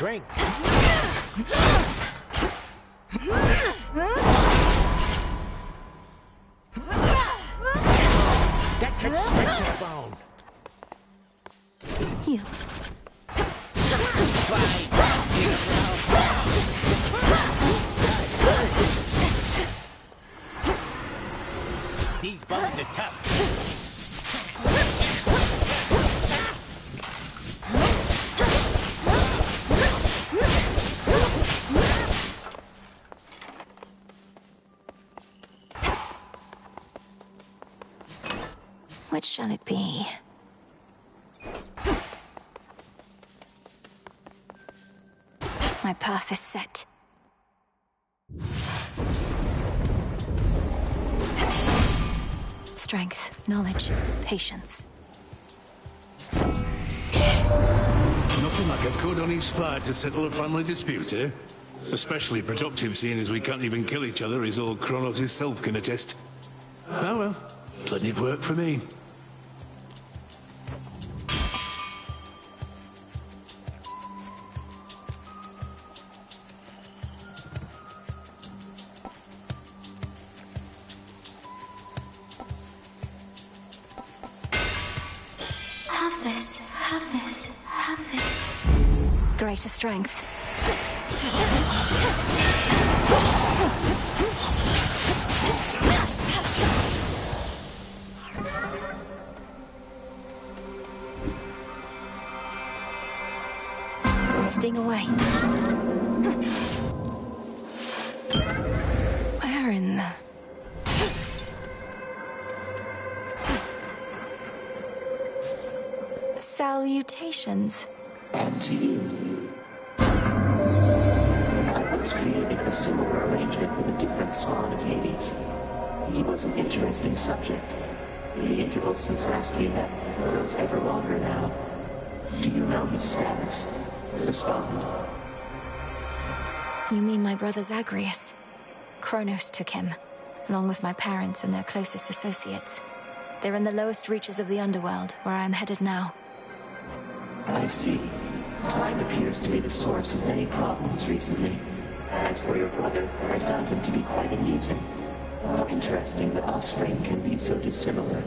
strength. That cuts straight to the bone. You. These bones are tough. Which shall it be? My path is set. Strength, knowledge, patience. Nothing like a good honest fight to settle a family dispute, eh? Especially productive, seeing as we can't even kill each other, as all Kronos himself can attest. Oh well, plenty of work for me. Have this, have this, have this. Greater strength. Sting away. Where in the... Salutations. And to you. I once created a similar arrangement with a different spawn of Hades. He was an interesting subject. The interval since last we met grows ever longer now. Do you know his status? Respond. You mean my brother Zagreus? Kronos took him, along with my parents and their closest associates. They're in the lowest reaches of the underworld, where I am headed now. I see. Time appears to be the source of many problems recently. As for your brother, I found him to be quite amusing. How interesting that offspring can be so dissimilar.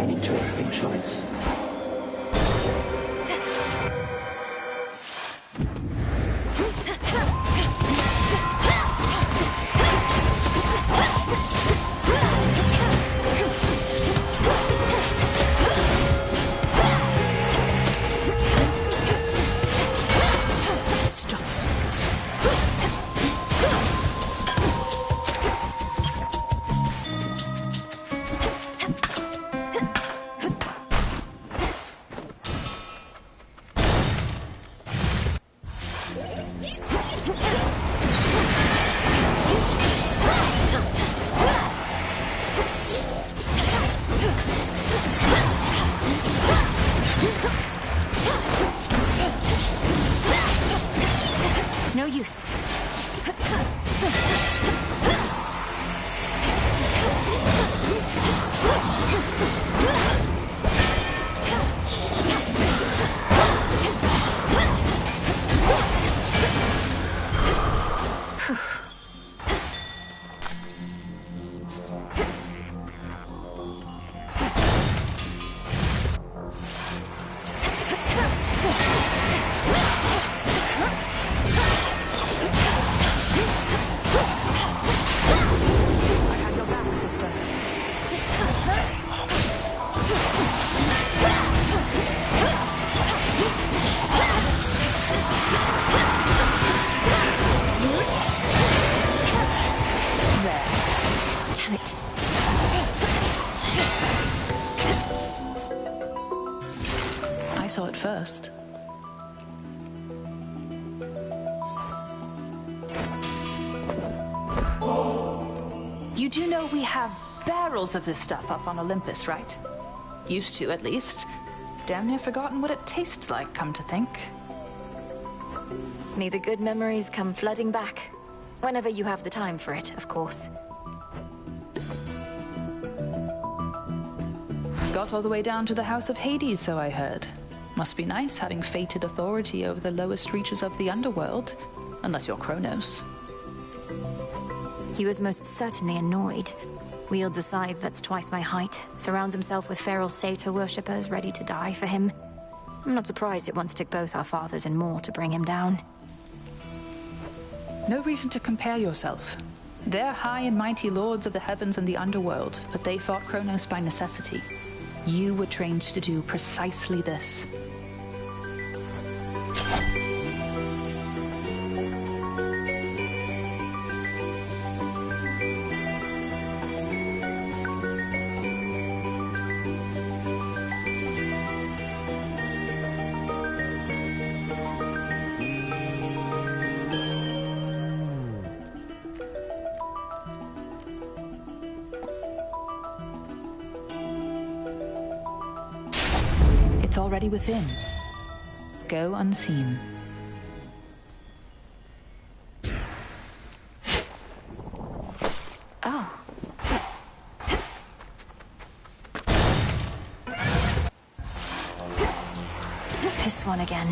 Interesting choice. it. I saw it first. You do know we have barrels of this stuff up on Olympus, right? Used to, at least. Damn near forgotten what it tastes like, come to think. May the good memories come flooding back. Whenever you have the time for it, of course. Got all the way down to the House of Hades, so I heard. Must be nice having fated authority over the lowest reaches of the underworld. Unless you're Kronos. He was most certainly annoyed. Wields a scythe that's twice my height, surrounds himself with feral satyr worshippers ready to die for him. I'm not surprised it once took both our fathers and more to bring him down. No reason to compare yourself. They're high and mighty lords of the heavens and the underworld, but they fought Kronos by necessity. You were trained to do precisely this. It's already within. Go unseen. Oh. This one again.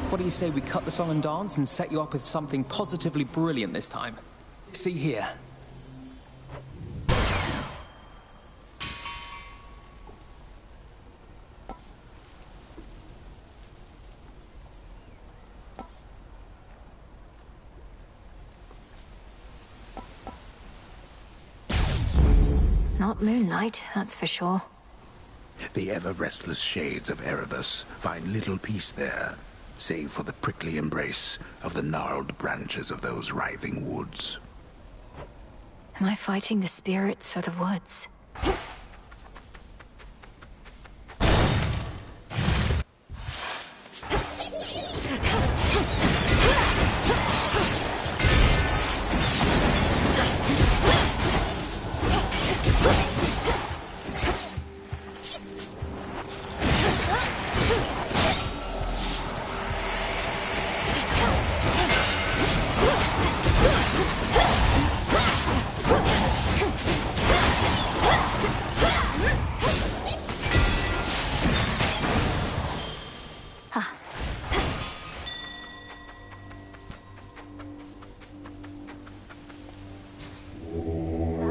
What do you say we cut the song and dance and set you up with something positively brilliant this time? See here. Not moonlight, that's for sure. The ever-restless shades of Erebus find little peace there, save for the prickly embrace of the gnarled branches of those writhing woods. Am I fighting the spirits or the woods?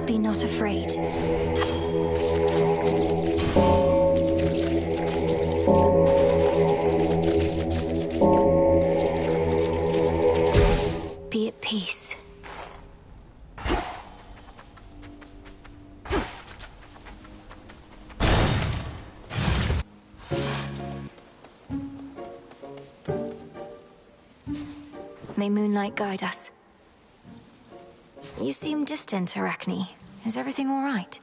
Be not afraid. Be at peace. May moonlight guide us. You seem distant, Arachne. Is everything all right?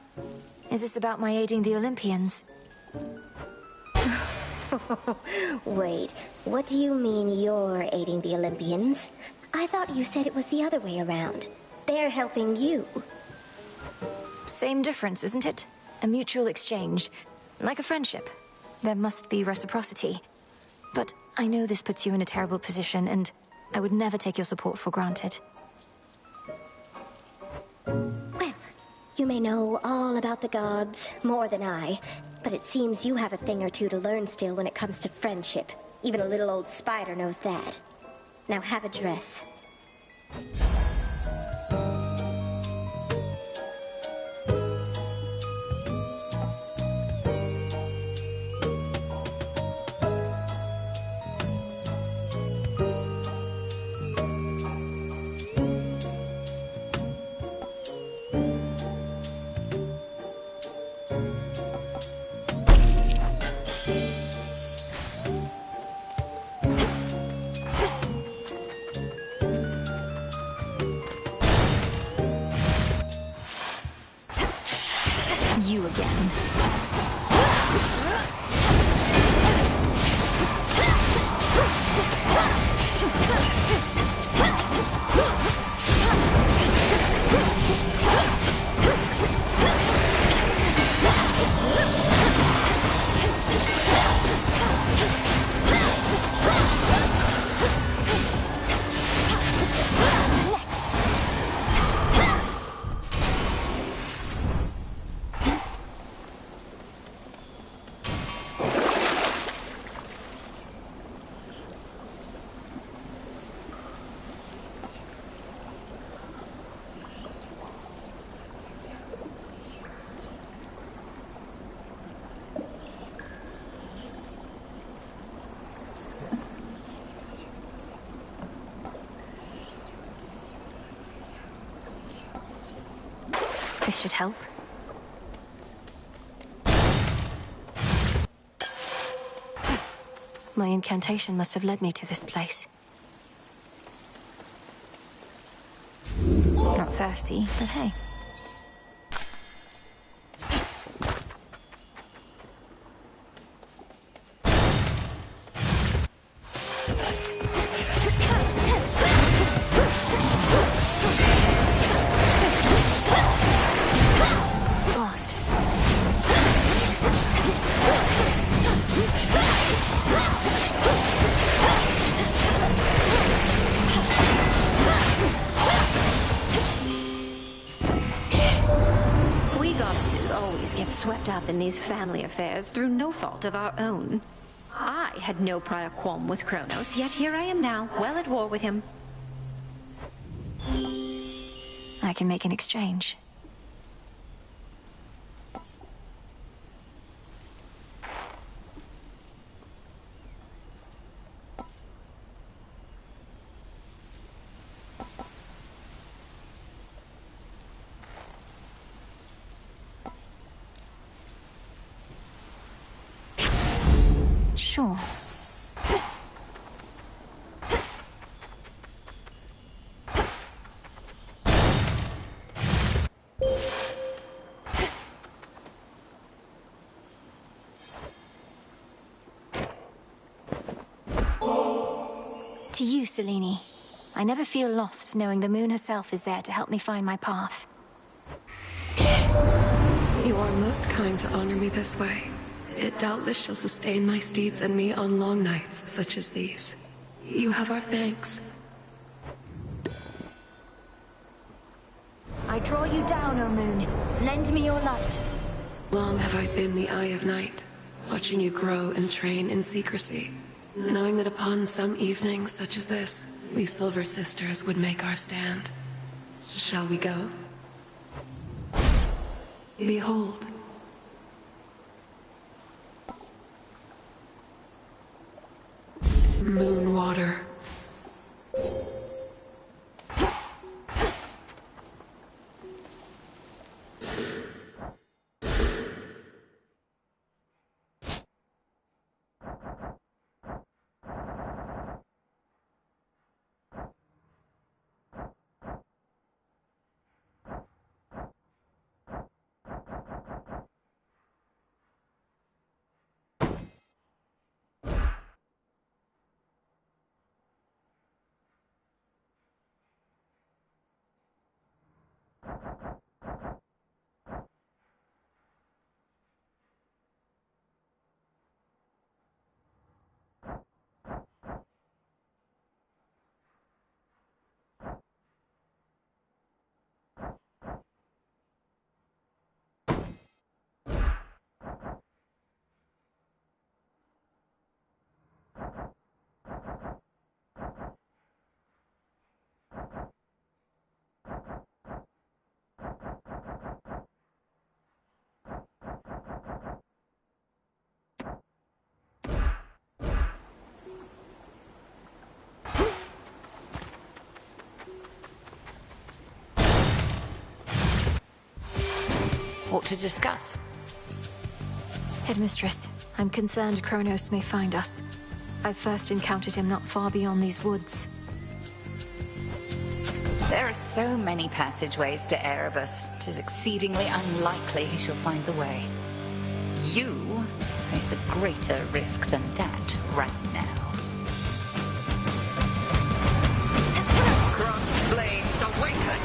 Is this about my aiding the Olympians? Wait, what do you mean you're aiding the Olympians? I thought you said it was the other way around. They're helping you. Same difference, isn't it? A mutual exchange. Like a friendship. There must be reciprocity. But I know this puts you in a terrible position, and I would never take your support for granted. Well, you may know all about the gods, more than I, but it seems you have a thing or two to learn still when it comes to friendship. Even a little old spider knows that. Now have a dress. This should help. My incantation must have led me to this place. Not thirsty, but hey. Lost. We goddesses always get swept up in these family affairs through no fault of our own. I had no prior qualm with Kronos, yet here I am now, well at war with him. I can make an exchange. Sure. To you, Selene. I never feel lost knowing the moon herself is there to help me find my path. You are most kind to honor me this way. It doubtless shall sustain my steeds and me on long nights such as these. You have our thanks. I draw you down, O moon. Lend me your light. Long have I been the Eye of Night, watching you grow and train in secrecy, knowing that upon some evening such as this, we Silver Sisters would make our stand. Shall we go? Behold. Moon water. What to discuss? Headmistress, I'm concerned Kronos may find us. I first encountered him not far beyond these woods. There are so many passageways to Erebus. 'Tis exceedingly unlikely he shall find the way. You face a greater risk than that right now. Cross flames awaken!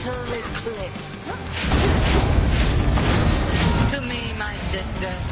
Total eclipse. To me, my sisters.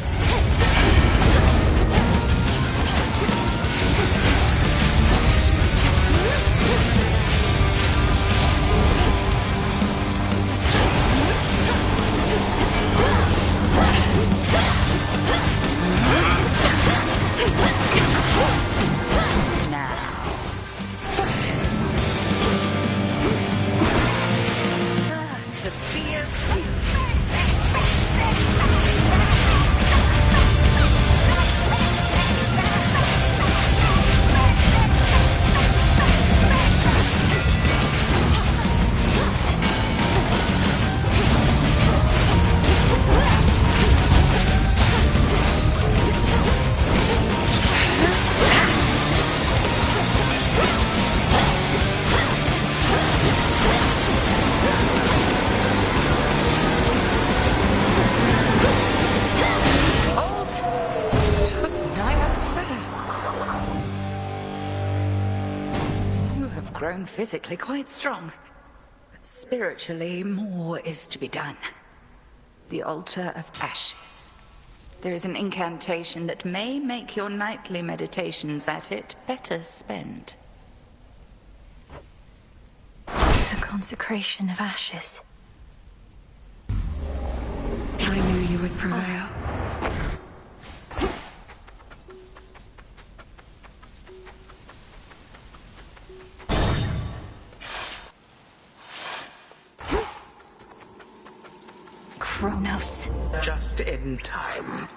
grown physically quite strong. But spiritually, more is to be done. The Altar of Ashes. There is an incantation that may make your nightly meditations at it better spent. The consecration of ashes. I knew you would prevail. Kronos. Just in time.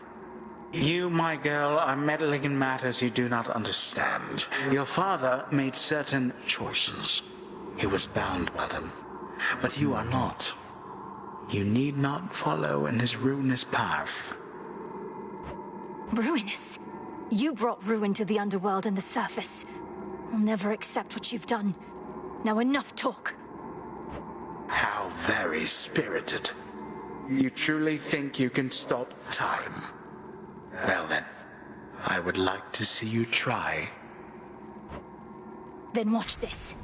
You, my girl, are meddling in matters you do not understand. Your father made certain choices. He was bound by them. But you are not. You need not follow in his ruinous path. Ruinous? You brought ruin to the underworld and the surface. I'll never accept what you've done. Now enough talk. How very spirited. You truly think you can stop time? Well then, I would like to see you try. Then watch this.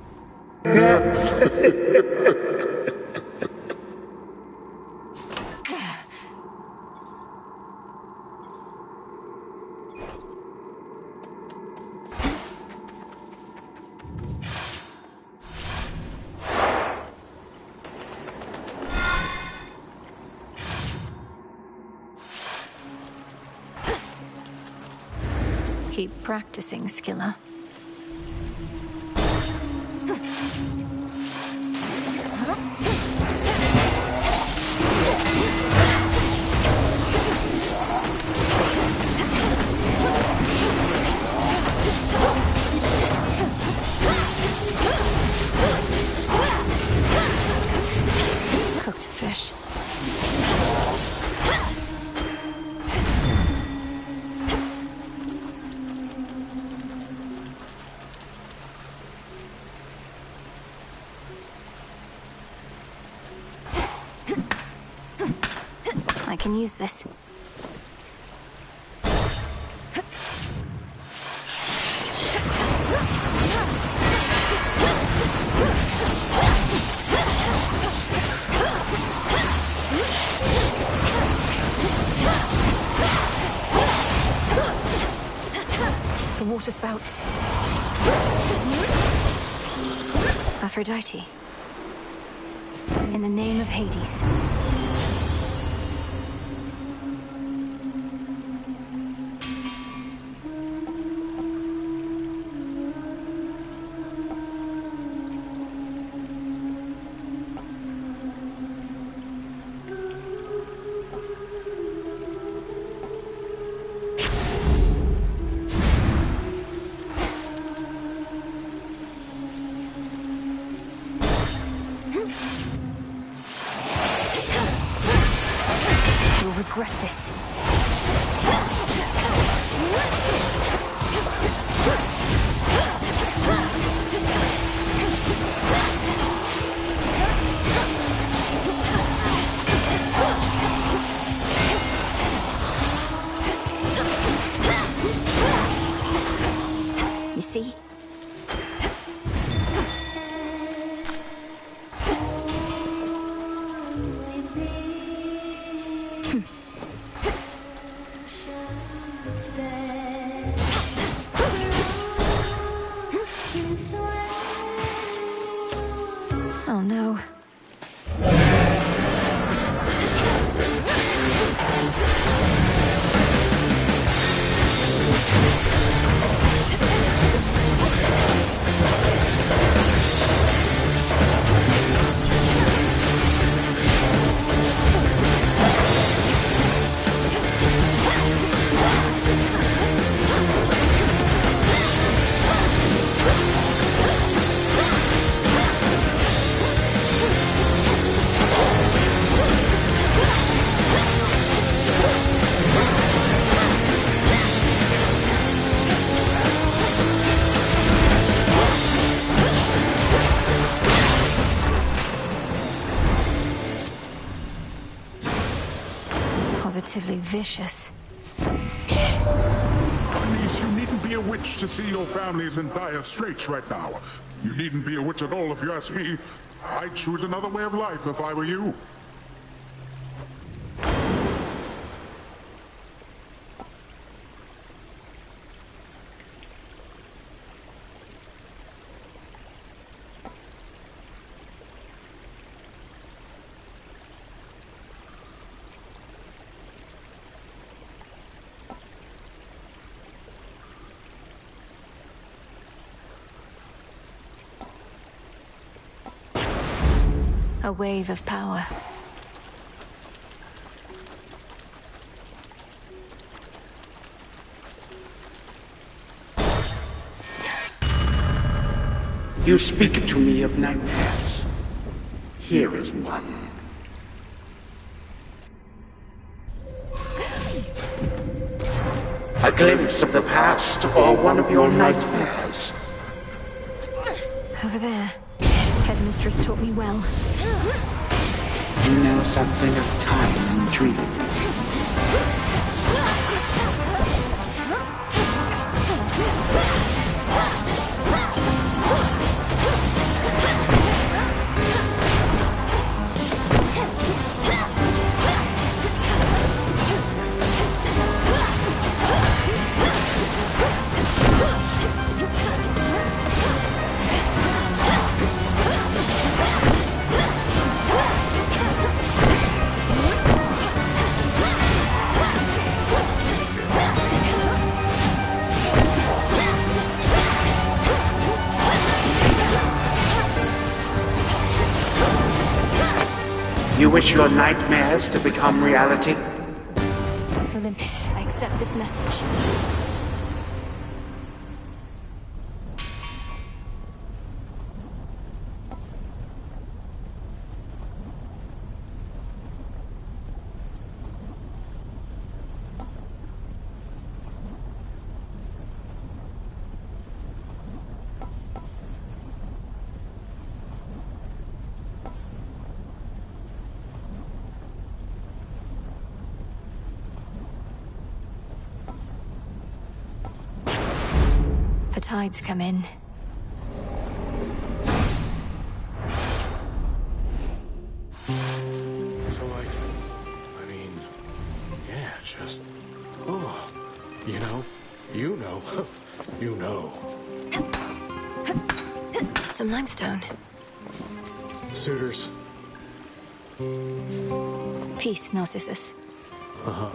Keep practicing, Skilla. Cooked fish. I can use this. The water spouts. Aphrodite. In the name of Hades. You'll regret this. You see? Oh no. Positively vicious. Please, you needn't be be a witch to see your families in dire straits right now. You needn't be a witch at all if you ask me. I'd choose another way of life if I were you. A wave of power. You speak to me of nightmares. Here is one. A glimpse of the past or one of your nightmares. Over there. Headmistress taught me well. You know something of time and dream. You wish your nightmares to become reality? Olympus, I accept this message. The tides come in. So I mean, yeah, just, oh, you know, you know. Some limestone. Suitors. Peace, Narcissus.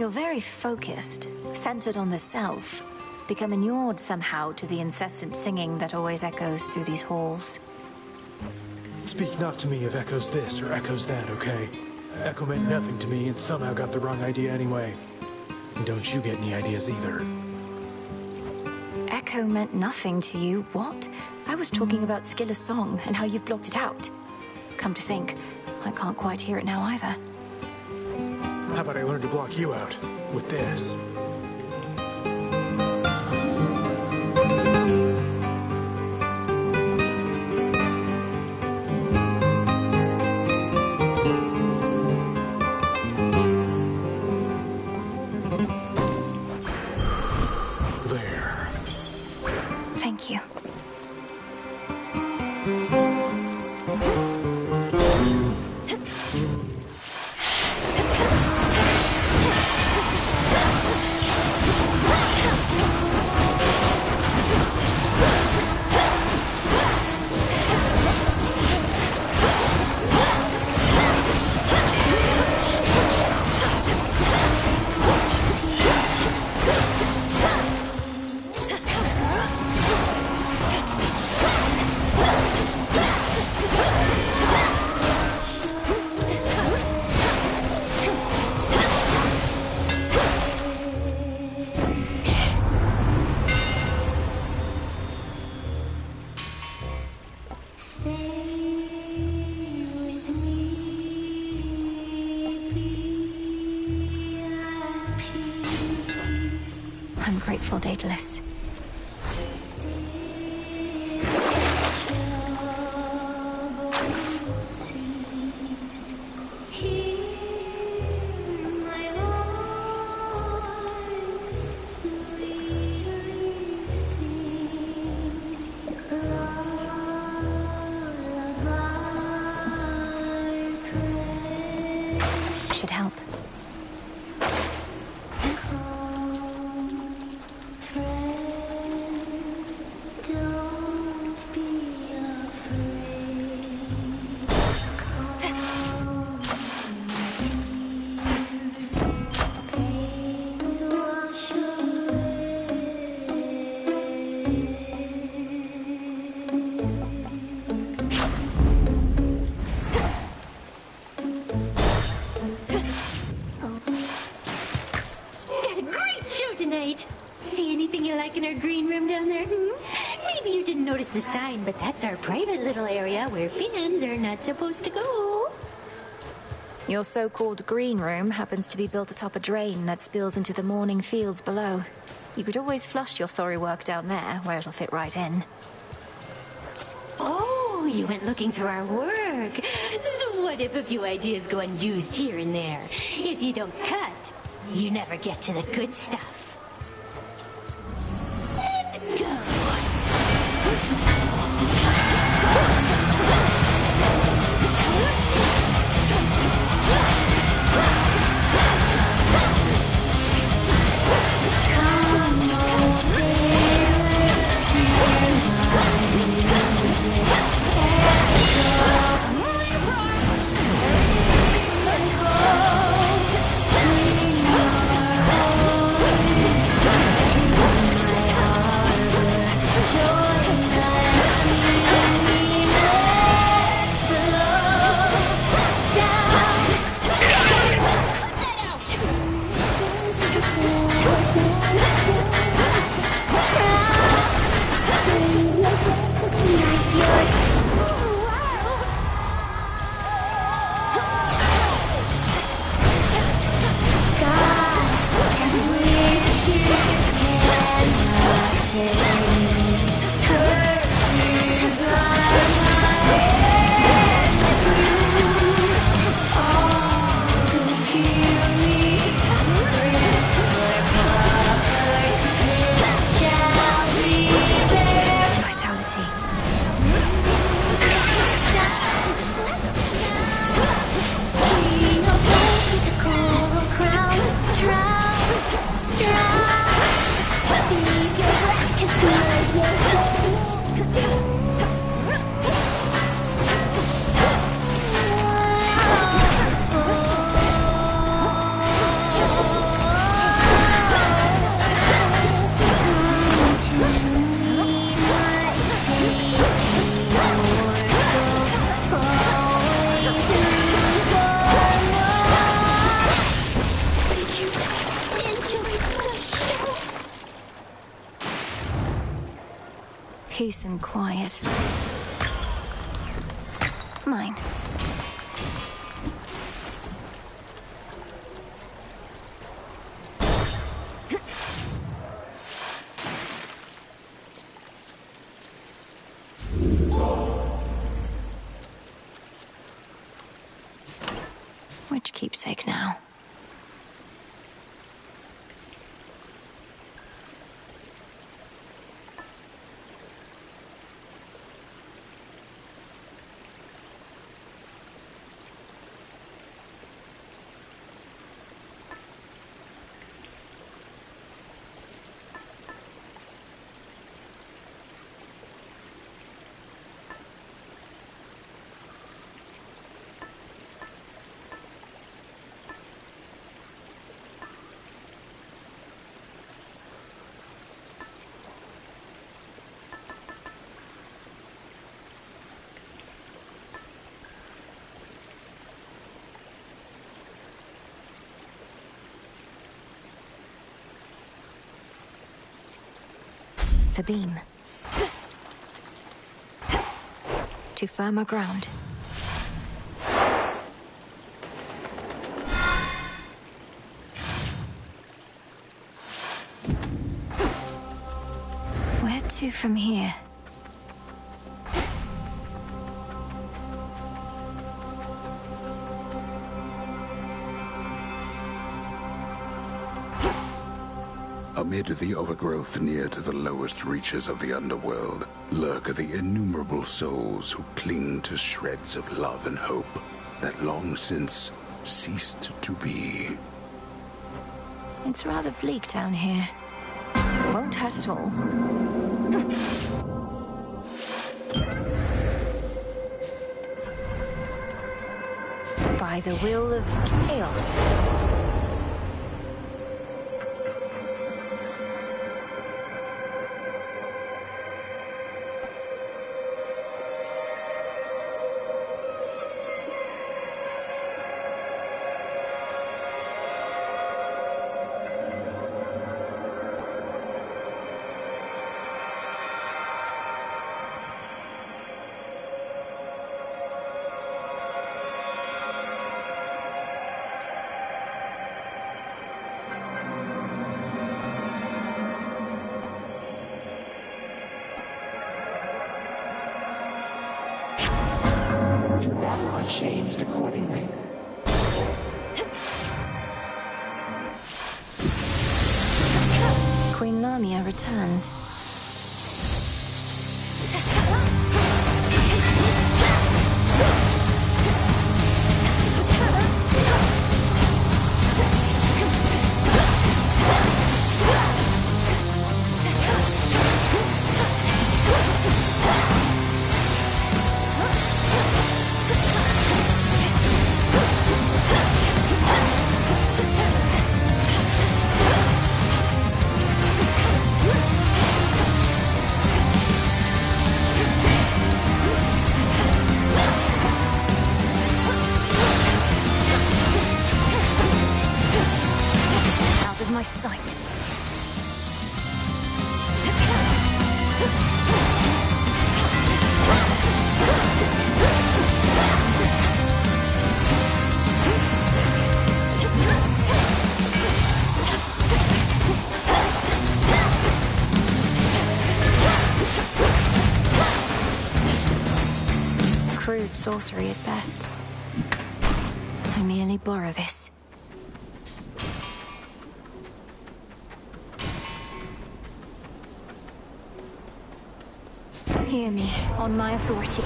You're very focused, centered on the self. Become inured somehow to the incessant singing that always echoes through these halls. Speak not to me of echoes this or echoes that, okay? Echo meant nothing to me and somehow got the wrong idea anyway. And don't you get any ideas either. Echo meant nothing to you? What? I was talking about skill of song and how you've blocked it out. Come to think, I can't quite hear it now either. How about I learn to block you out with this? Thank you. I'm grateful, Daedalus. should help. See anything you like in our green room down there? Maybe you didn't notice the sign, but that's our private little area where fans are not supposed to go. Your so-called green room happens to be built atop a drain that spills into the morning fields below. You could always flush your sorry work down there, where it'll fit right in. Oh, you went looking through our work. So what if a few ideas go unused here and there? If you don't cut, you never get to the good stuff. And go. Peace and quiet. Mine. Which keepsake now? The beam. To firmer ground. Where to from here? Amid the overgrowth near to the lowest reaches of the underworld lurk the innumerable souls who cling to shreds of love and hope that long since ceased to be. It's rather bleak down here. Won't hurt at all. By the will of chaos. Are changed accordingly. Queen Lamia returns. My sight. Crude sorcery at best. I merely borrow this. Hear me, on my authority.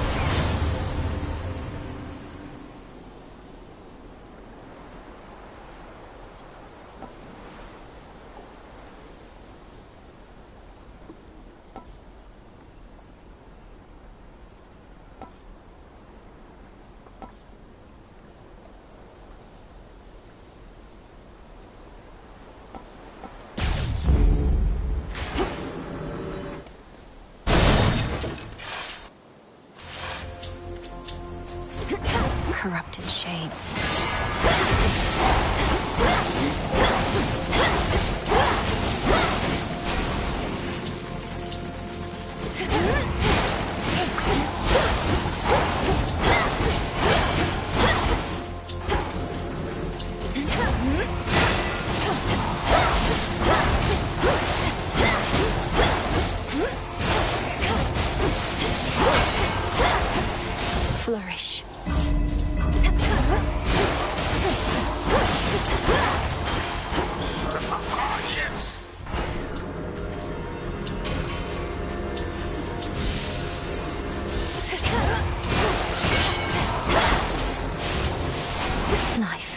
Corrupted shades. Flourish. Yes. Life.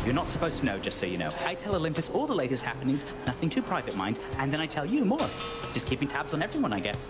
You're not supposed to know, just so you know. I tell Olympus all the latest happenings, nothing too private, mind, and then I tell you more. Just keeping tabs on everyone, I guess.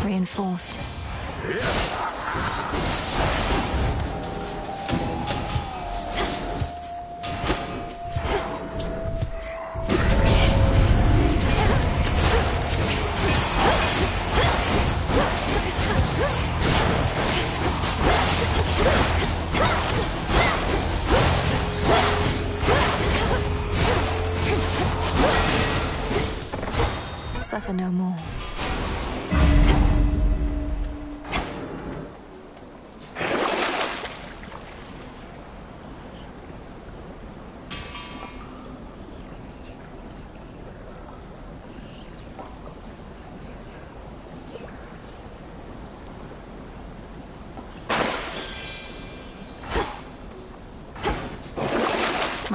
Reinforced. Yes.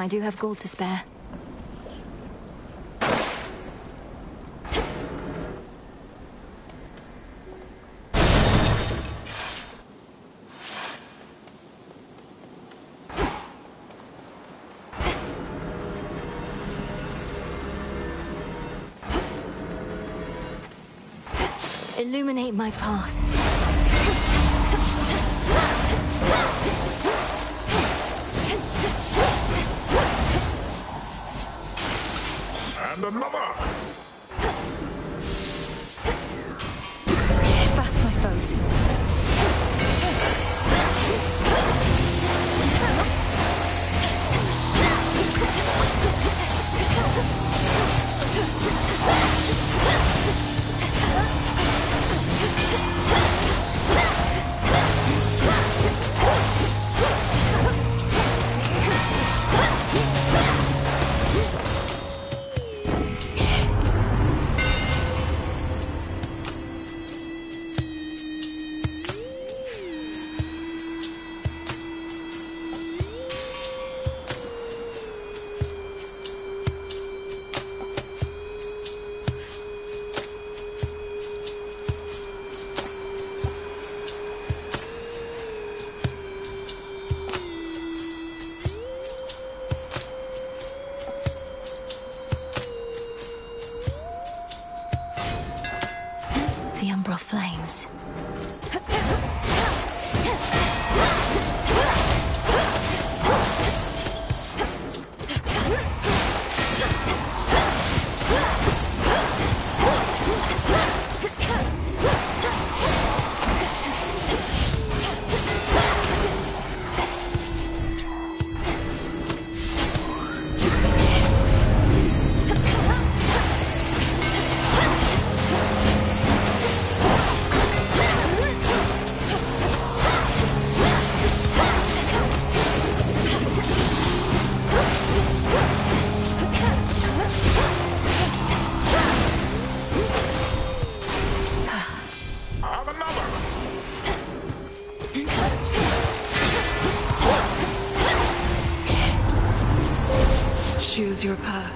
I do have gold to spare. Illuminate my path. And another! Fast, my foes. The umbral flames. Choose your path.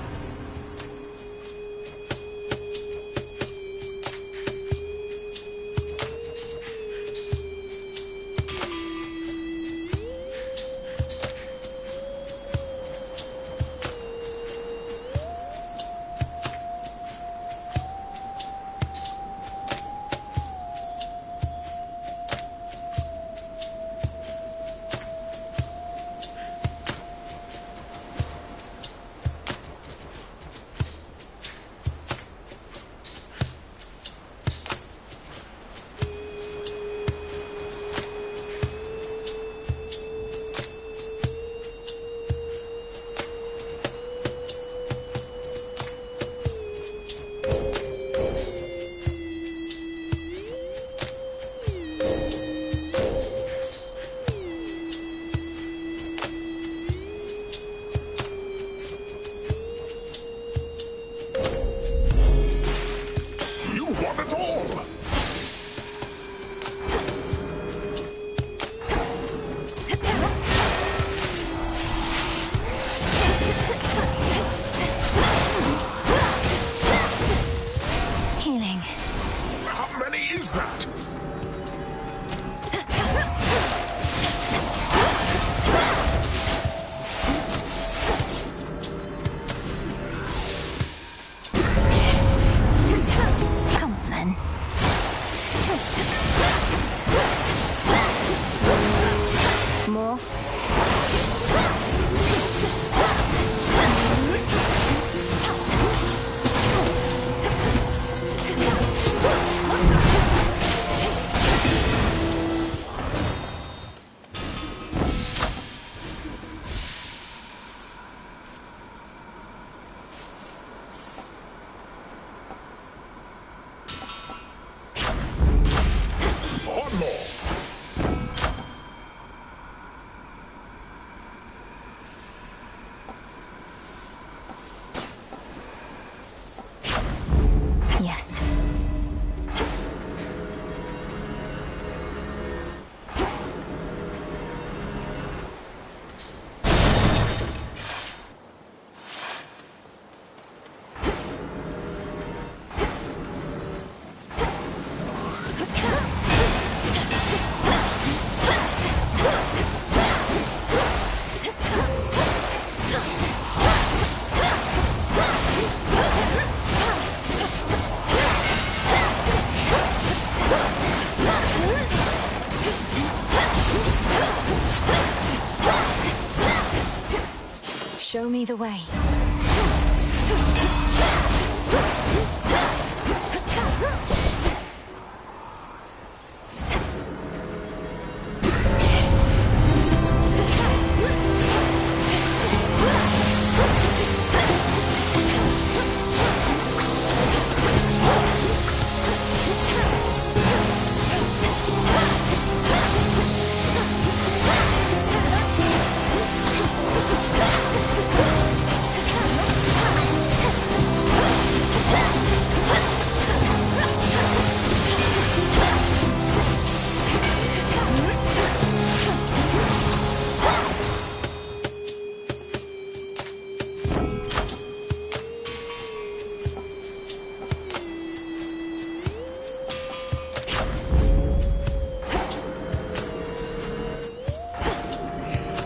either way.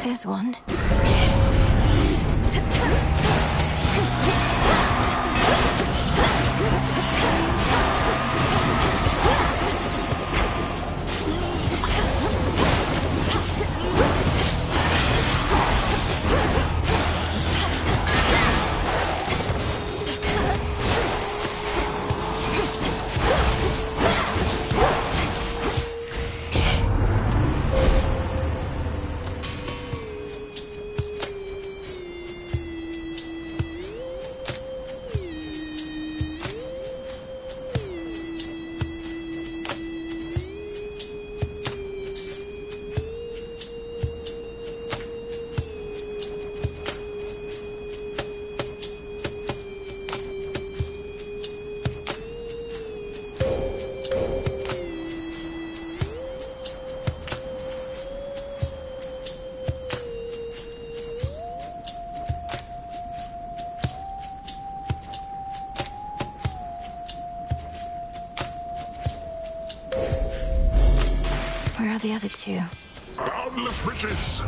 There's one. Where are the other two? Boundless riches!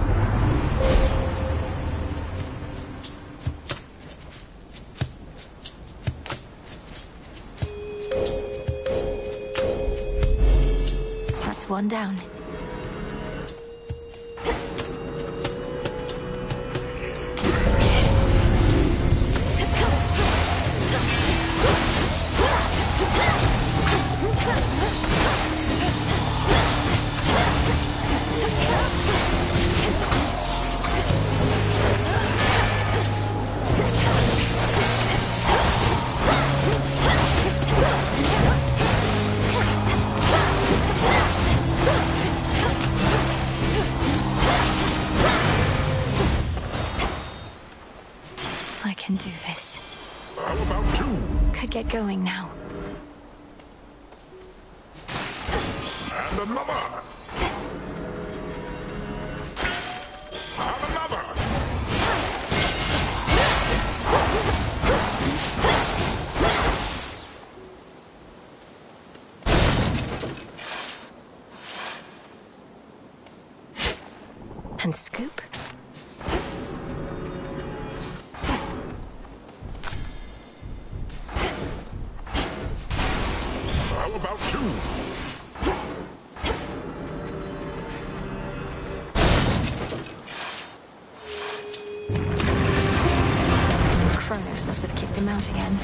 That's one down. I can do this. How about two? Could get going now. And another! And another! And scoop. How about two? Kronos must have kicked him out again.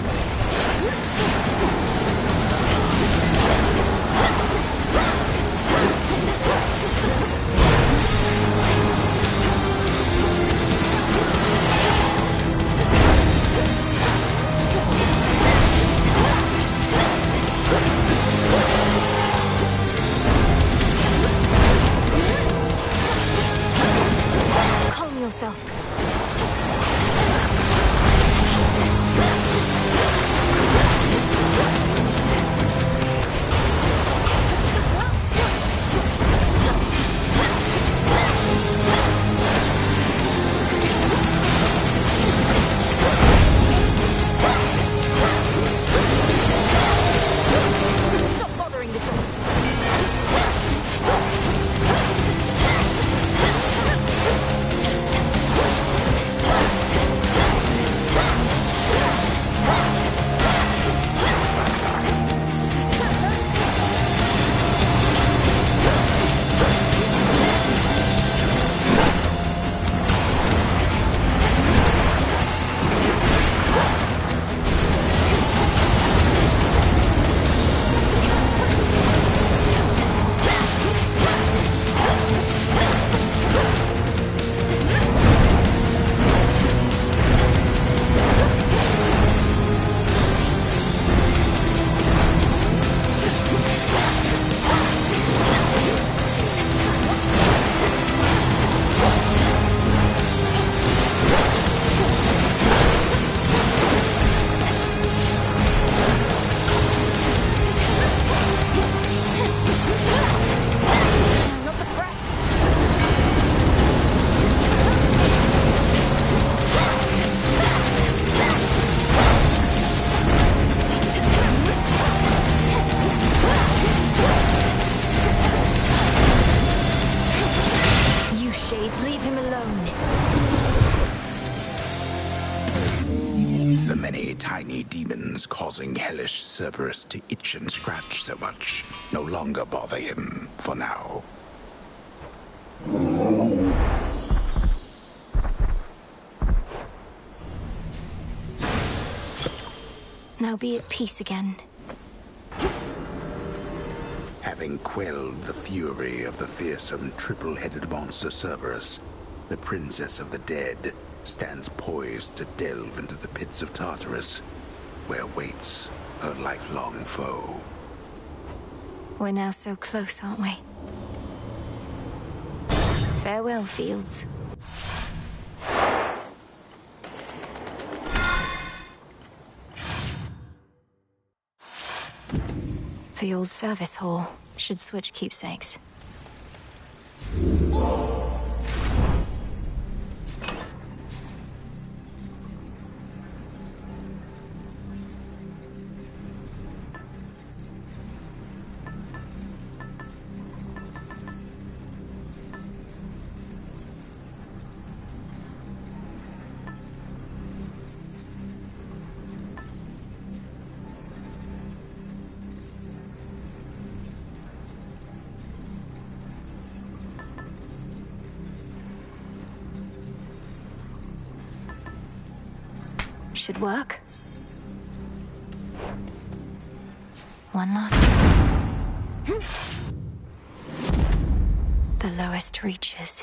Calm yourself. demons causing hellish Cerberus to itch and scratch so much no longer bother him for now. Now be at peace again. Having quelled the fury of the fearsome triple-headed monster Cerberus, the Princess of the Dead stands poised to delve into the pits of Tartarus, where waits her lifelong foe. We're now so close, aren't we? Farewell, Fields. The old service hall should switch keepsakes. Should work. One last one. The lowest reaches.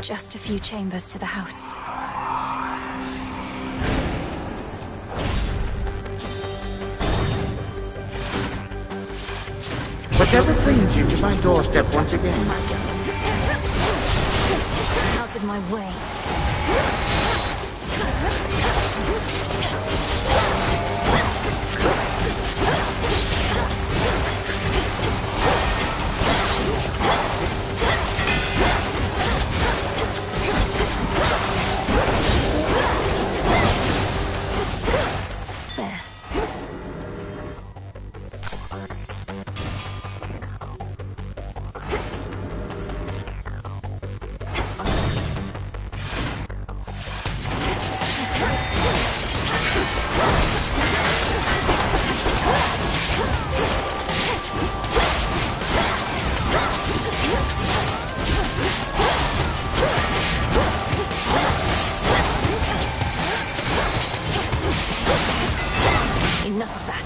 Just a few chambers to the house. Whatever brings you to my doorstep once again, my girl. Out of my way. There. Enough of that.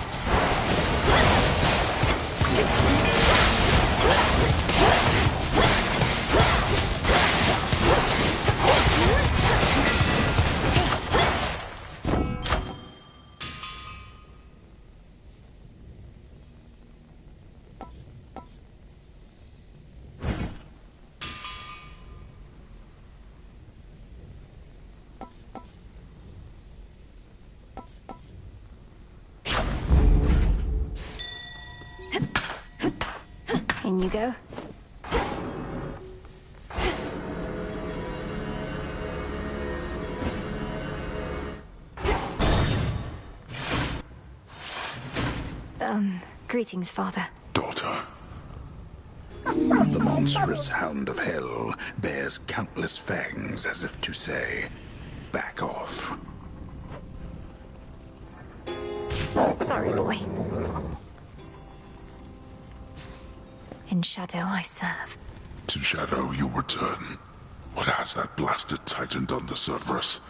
In you go. Greetings, Father. Daughter. The monstrous hound of hell bears countless fangs as if to say, back off. Sorry, boy. In shadow I serve. To shadow you return. What has that blasted titan done to Cerberus?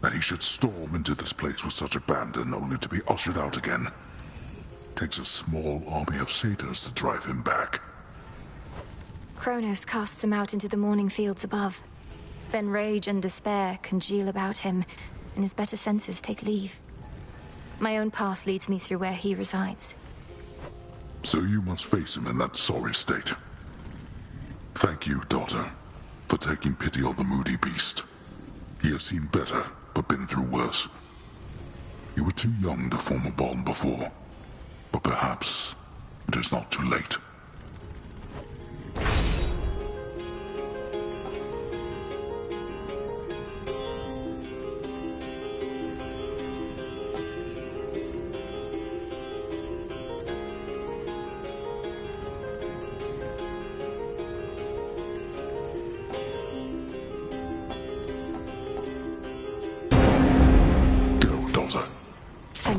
That he should storm into this place with such abandon only to be ushered out again. Takes a small army of satyrs to drive him back. Kronos casts him out into the morning fields above. Then rage and despair congeal about him, and his better senses take leave. My own path leads me through where he resides. So you must face him in that sorry state. Thank you, daughter, for taking pity on the moody beast. He has seen better, but been through worse. You were too young to form a bond before, but perhaps it is not too late.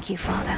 Thank you, Father.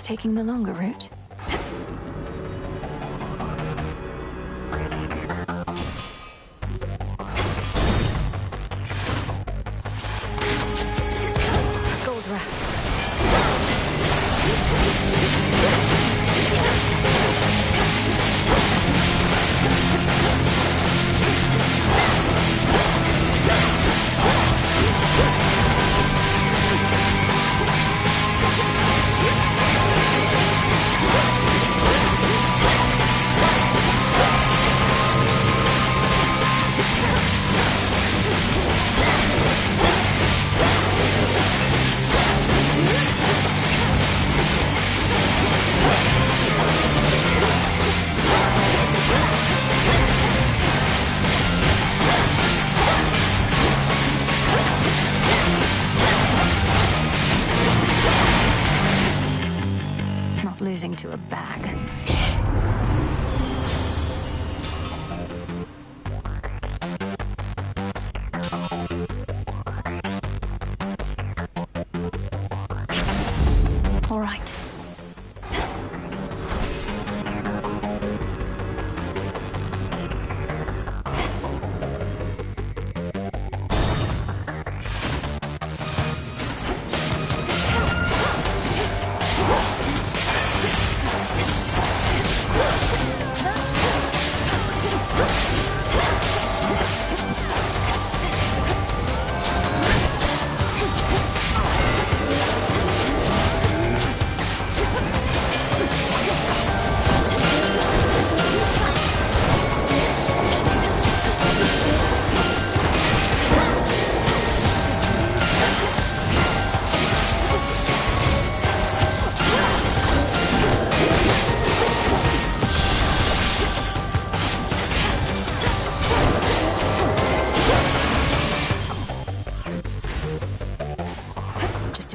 Taking the longer route. Gold raft. Losing to a bag. All right.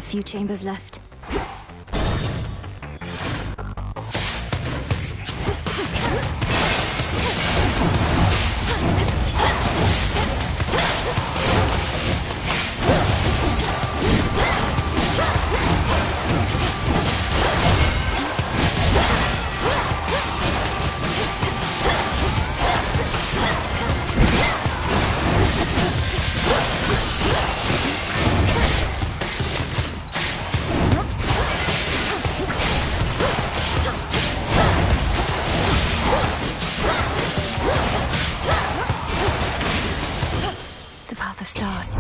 Few chambers left. Stars.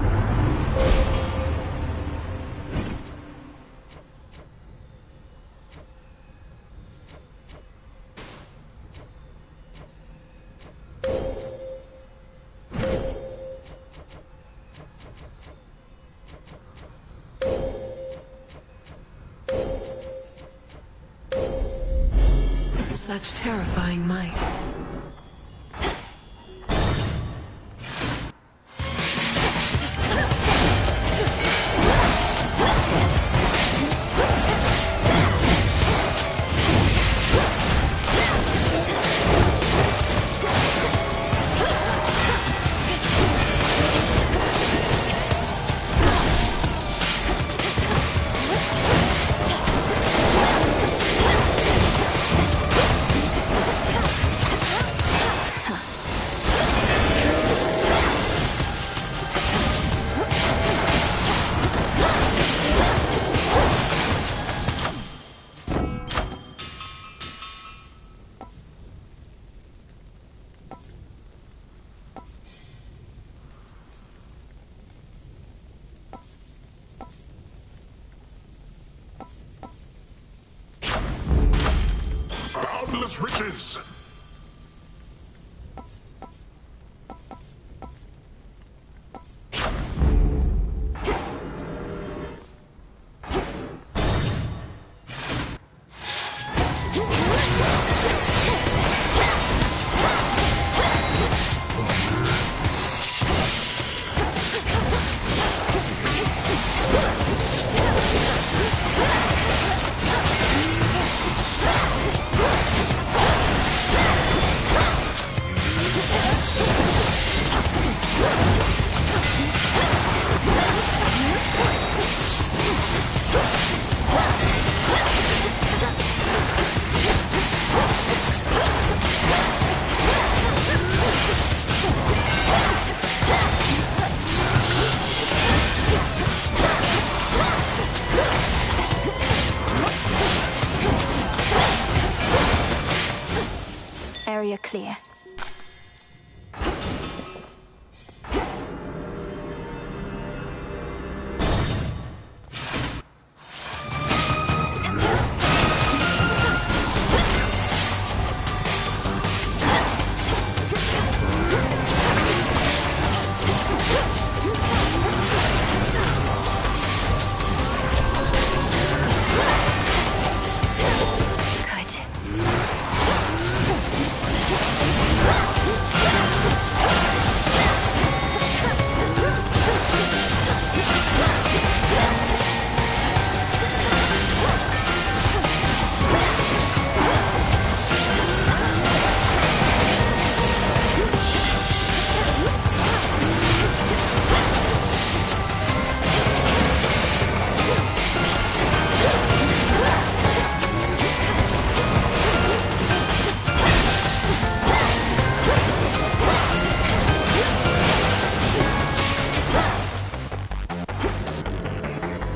Such terrifying might. boundless riches! Area clear.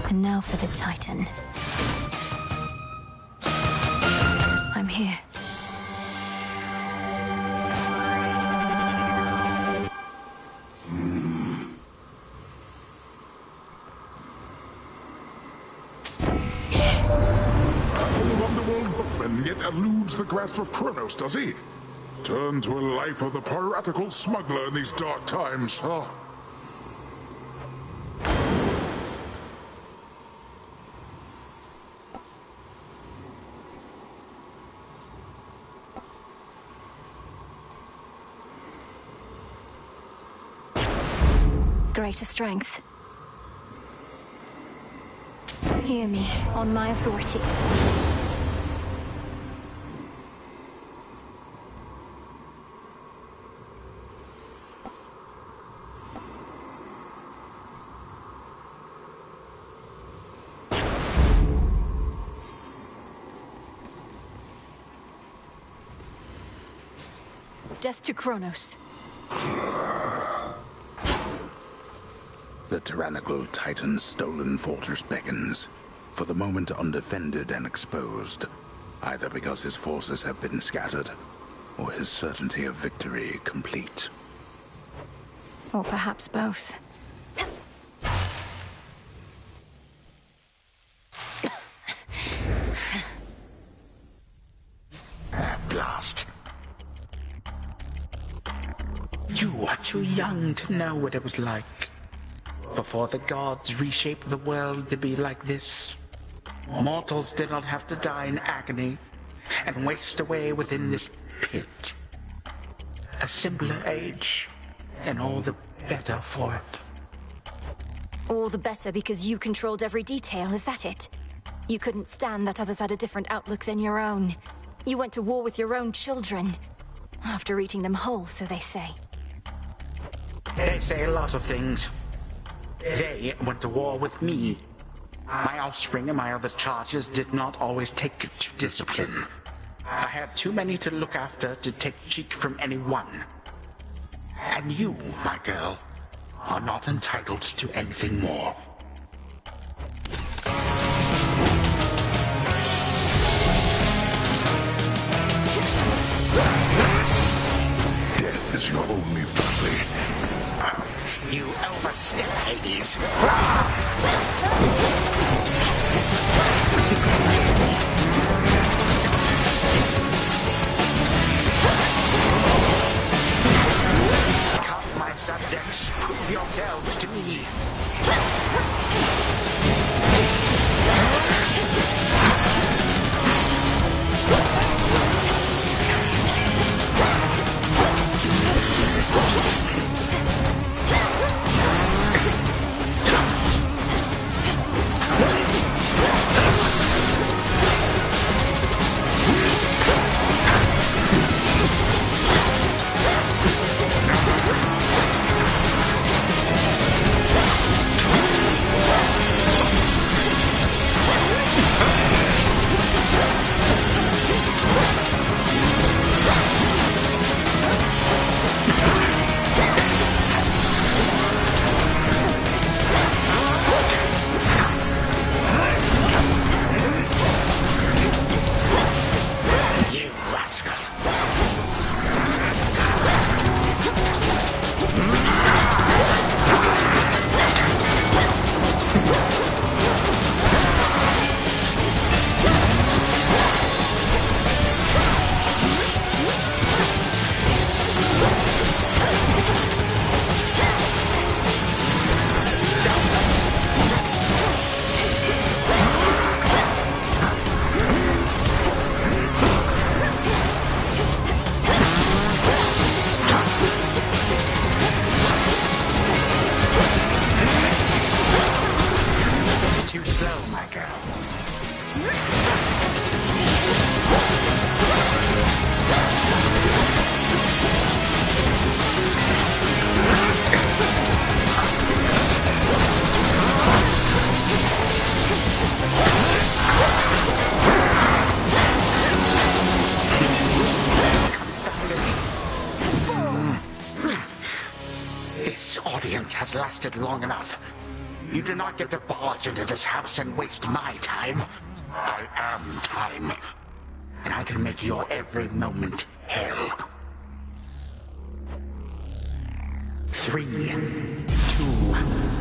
And now for the Titan. I'm here. Underworld boatman yet eludes the grasp of Kronos, does he? Turn to a life of the piratical smuggler in these dark times, huh? Greater strength. Hear me, on my authority. Death to Kronos. The tyrannical Titan's stolen fortress beckons, for the moment undefended and exposed, either because his forces have been scattered, or his certainty of victory complete. Or perhaps both. Blast. You are too young to know what it was like before the gods reshaped the world to be like this. Mortals did not have to die in agony and waste away within this pit. A simpler age, and all the better for it. All the better because you controlled every detail, is that it? You couldn't stand that others had a different outlook than your own. You went to war with your own children. After eating them whole, so they say. They say a lot of things. They went to war with me. My offspring and my other charges did not always take to discipline. I had too many to look after to take cheek from anyone. And you, my girl, are not entitled to anything more. Death is your only family. You overstep, Hades. subjects, prove yourselves to me. Has lasted long enough. You do not get to barge into this house and waste my time. I am time. And I can make your every moment hell. 3, 2, 1.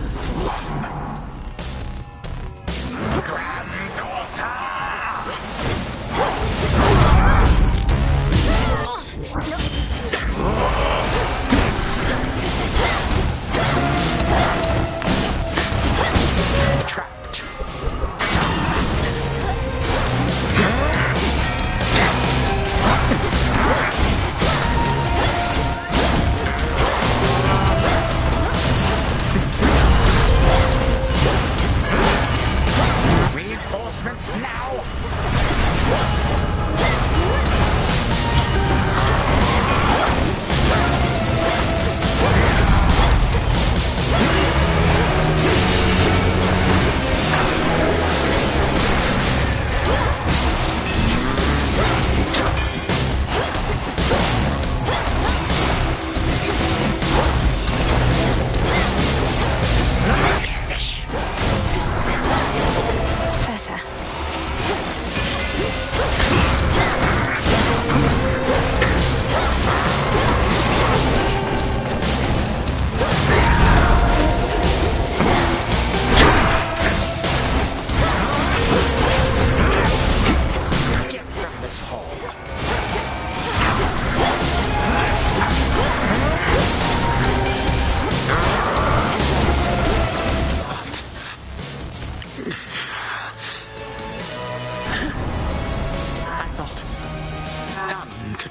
Trapped. Reinforcements now!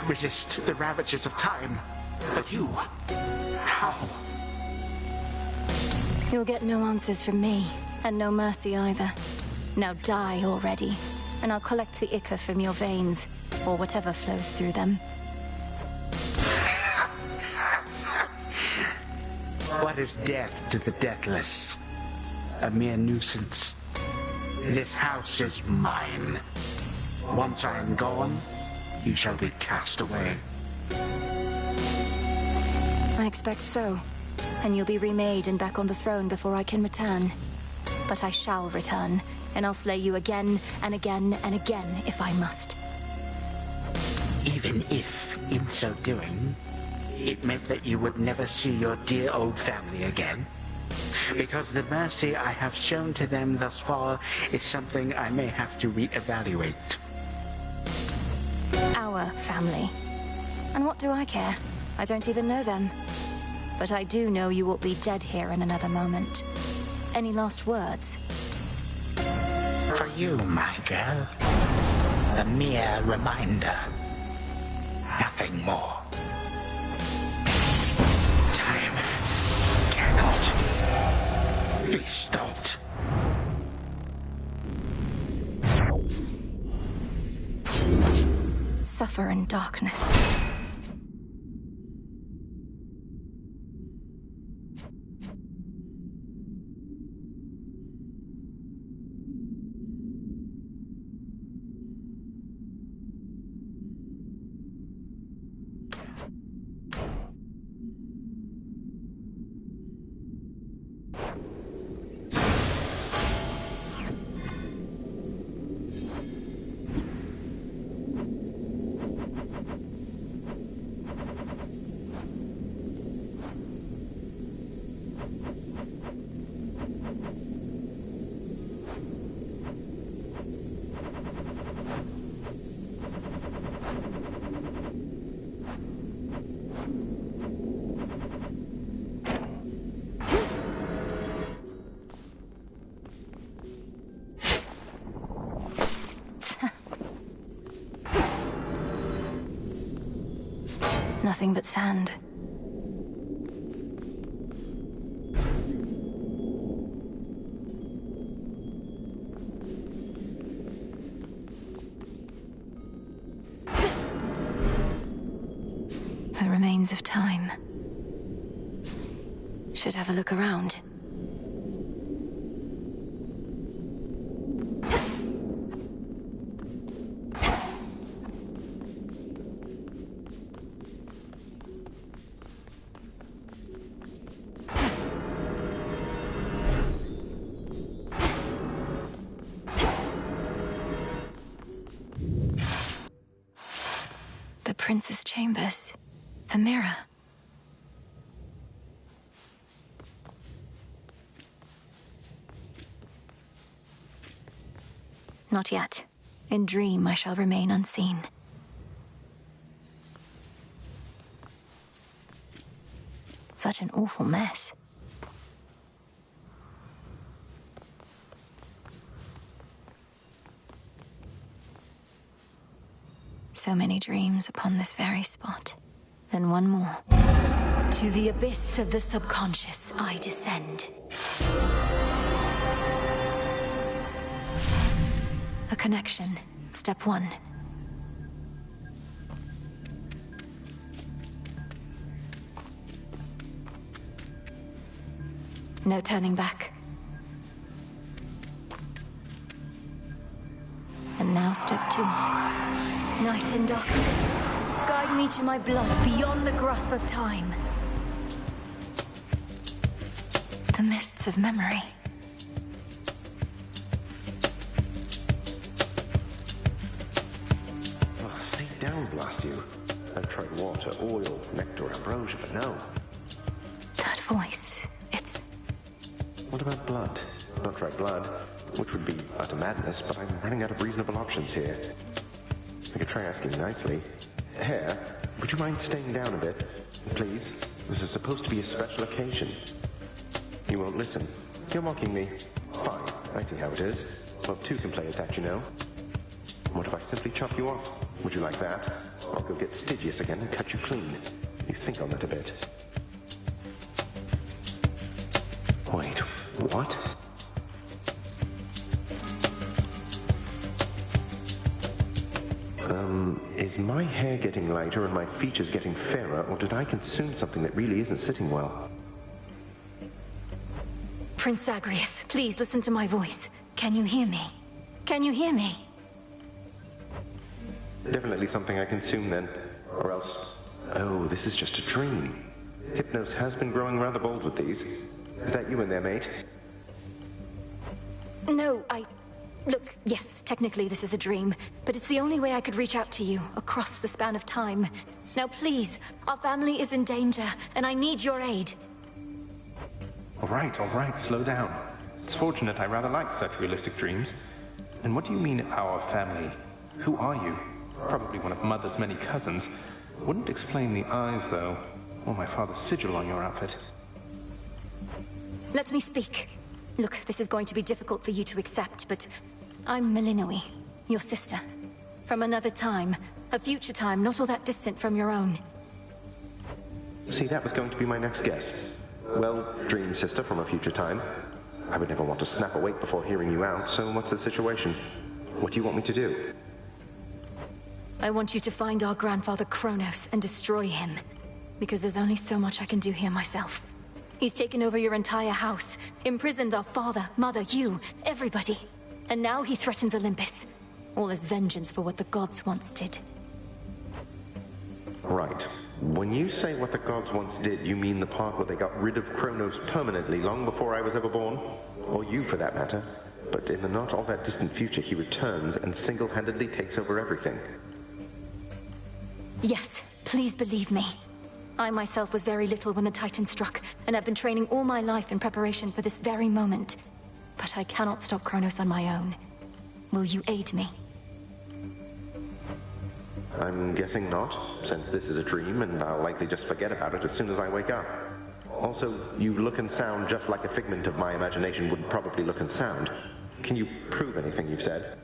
Resist the ravages of time. But you, how? You'll get no answers from me, and no mercy either. Now die already, and I'll collect the ichor from your veins, or whatever flows through them. What is death to the deathless? A mere nuisance. This house is mine. Once I am gone, you shall be cast away. I expect so. And you'll be remade and back on the throne before I can return. But I shall return, and I'll slay you again and again and again if I must. Even if, in so doing, it meant that you would never see your dear old family again? Because the mercy I have shown to them thus far is something I may have to re-evaluate. Our family. And what do I care? I don't even know them. but I do know you will be dead here in another moment. Any last words? For you, my girl. A mere reminder. Nothing more. Time cannot be stopped. Suffer in darkness. Nothing but sand. The remains of time. Should have a look around. The Prince's chambers. The mirror. Not yet. In dream, I shall remain unseen. Such an awful mess. So many dreams upon this very spot. Then one more. To the abyss of the subconscious I descend. A connection. Step 1. No turning back. And now step 2. Night and darkness. Guide me to my blood beyond the grasp of time. The mists of memory. Oh, stay down, blast you. I've tried water, oil, nectar, ambrosia, but no. That voice, it's... What about blood? Not try blood, which would be utter madness, but I'm running out of reasonable options here. I could try asking nicely. Hair, would you mind staying down a bit? Please? This is supposed to be a special occasion. You won't listen. You're mocking me. Fine, I see how it is. Well, 2 can play at that, you know. What if I simply chop you off? Would you like that? I'll go get Stygius again and cut you clean. You think on that a bit. Wait, what? Is my hair getting lighter and my features getting fairer, or did I consume something that really isn't sitting well? Prince Zagreus, please listen to my voice. Can you hear me? Can you hear me? Definitely something I consume then. Or else... Oh, this is just a dream. Hypnos has been growing rather bold with these. Is that you in there, mate? No, Look, yes, technically this is a dream, but it's the only way I could reach out to you, across the span of time. Now please, our family is in danger, and I need your aid. All right, slow down. It's fortunate I rather like such realistic dreams. And what do you mean, our family? Who are you? Probably one of Mother's many cousins. Wouldn't explain the eyes, though. or my father's sigil on your outfit. Let me speak. Look, this is going to be difficult for you to accept, but I'm Melinoi, your sister. From another time. A future time, not all that distant from your own. See, that was going to be my next guess. Well, dream sister from a future time. I would never want to snap awake before hearing you out, so what's the situation? What do you want me to do? I want you to find our grandfather Kronos and destroy him. Because there's only so much I can do here myself. He's taken over your entire house, imprisoned our father, mother, you, everybody. And now he threatens Olympus. All as vengeance for what the gods once did. Right. When you say what the gods once did, you mean the part where they got rid of Kronos permanently long before I was ever born? Or you, for that matter. But in the not all that distant future, he returns and single-handedly takes over everything. Yes, please believe me. I myself was very little when the Titan struck, and I've been training all my life in preparation for this very moment. But I cannot stop Kronos on my own. Will you aid me? I'm guessing not, since this is a dream and I'll likely just forget about it as soon as I wake up. Also, you look and sound just like a figment of my imagination would probably look and sound. Can you prove anything you've said?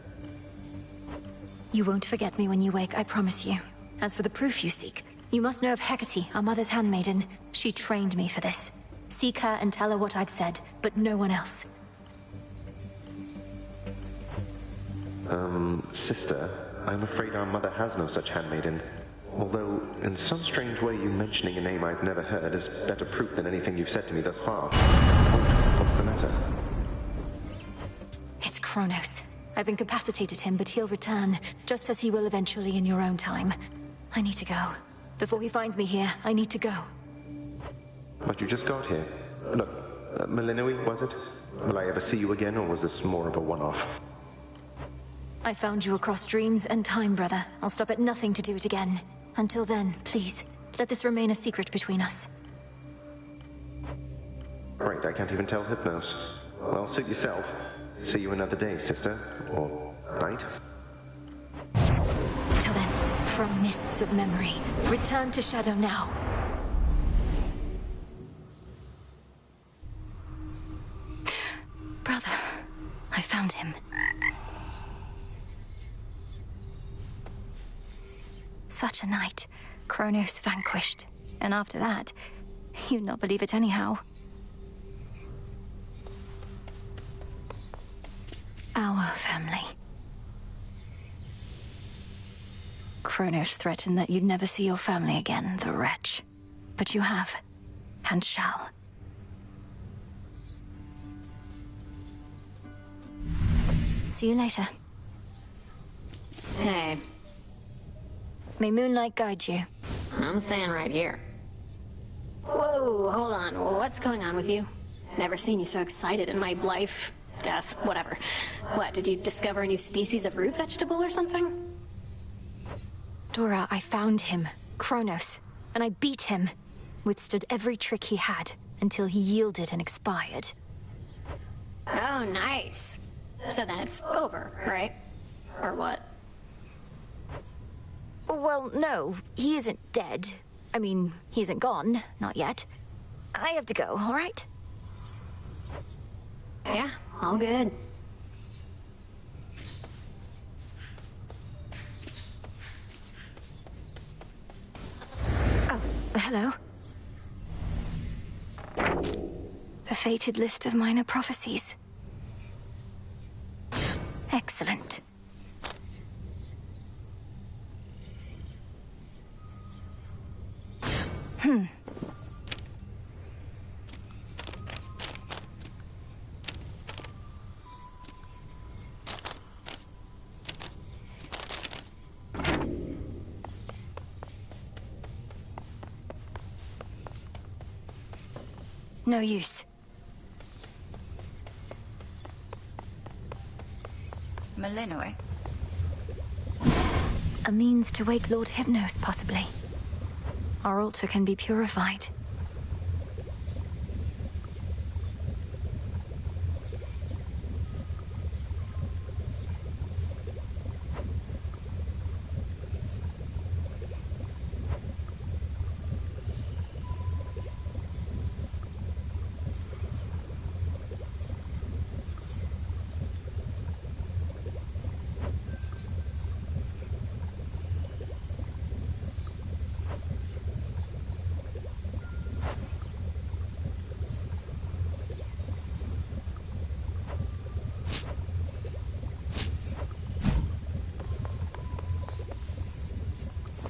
You won't forget me when you wake, I promise you. As for the proof you seek, you must know of Hecate, our mother's handmaiden. She trained me for this. Seek her and tell her what I've said, but no one else. Sister, I'm afraid our mother has no such handmaiden. Although, in some strange way, you mentioning a name I've never heard is better proof than anything you've said to me thus far. What's the matter? It's Kronos. I've incapacitated him, but he'll return, just as he will eventually in your own time. I need to go. Before he finds me here, I need to go. But you just got here. Look, Melinoi, was it? Will I ever see you again, or was this more of a one-off? I found you across dreams and time, brother. I'll stop at nothing to do it again. Until then, please, let this remain a secret between us. Right, I can't even tell Hypnos. Well, suit yourself. See you another day, sister. Or night. Till then, from mists of memory, return to Shadow now. Brother, I found him. Such a night. Kronos vanquished. And after that, you'd not believe it anyhow. Our family. Kronos threatened that you'd never see your family again, the wretch. But you have, and shall. See you later. Hey. May moonlight guide you. I'm staying right here. Whoa, hold on. What's going on with you? Never seen you so excited in my life. Death, whatever. What, did you discover a new species of root vegetable or something? Dora, I found him. Kronos. And I beat him. Withstood every trick he had, until he yielded and expired. Oh, nice. So then it's over, right? Or what? Well, no, he isn't dead. I mean, he isn't gone, not yet. I have to go, all right? Yeah, all good. Oh, hello. The fated list of minor prophecies. Excellent. No use. Melinoi. A means to wake Lord Hypnos, possibly. Our altar can be purified.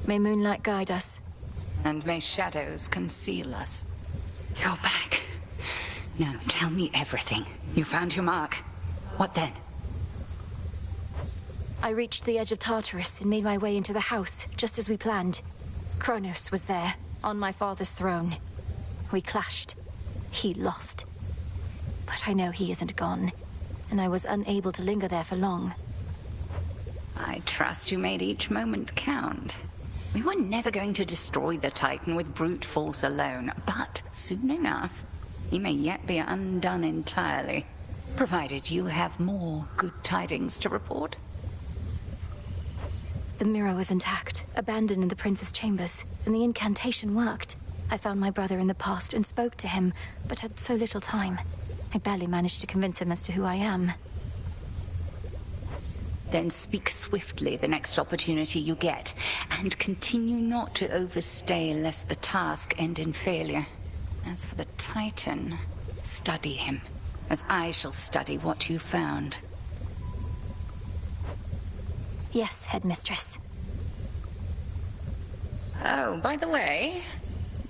May moonlight guide us. And may shadows conceal us. You're back. Now tell me everything. You found your mark. What then? I reached the edge of Tartarus and made my way into the house, just as we planned. Kronos was there, on my father's throne. We clashed. He lost. But I know he isn't gone, and I was unable to linger there for long. I trust you made each moment count. We were never going to destroy the Titan with brute force alone, but soon enough, he may yet be undone entirely, provided you have more good tidings to report. The mirror was intact, abandoned in the prince's chambers, and the incantation worked. I found my brother in the past and spoke to him, but had so little time. I barely managed to convince him as to who I am. Then speak swiftly the next opportunity you get, and continue not to overstay lest the task end in failure. As for the Titan, study him, as I shall study what you found. Yes, Headmistress. Oh, by the way,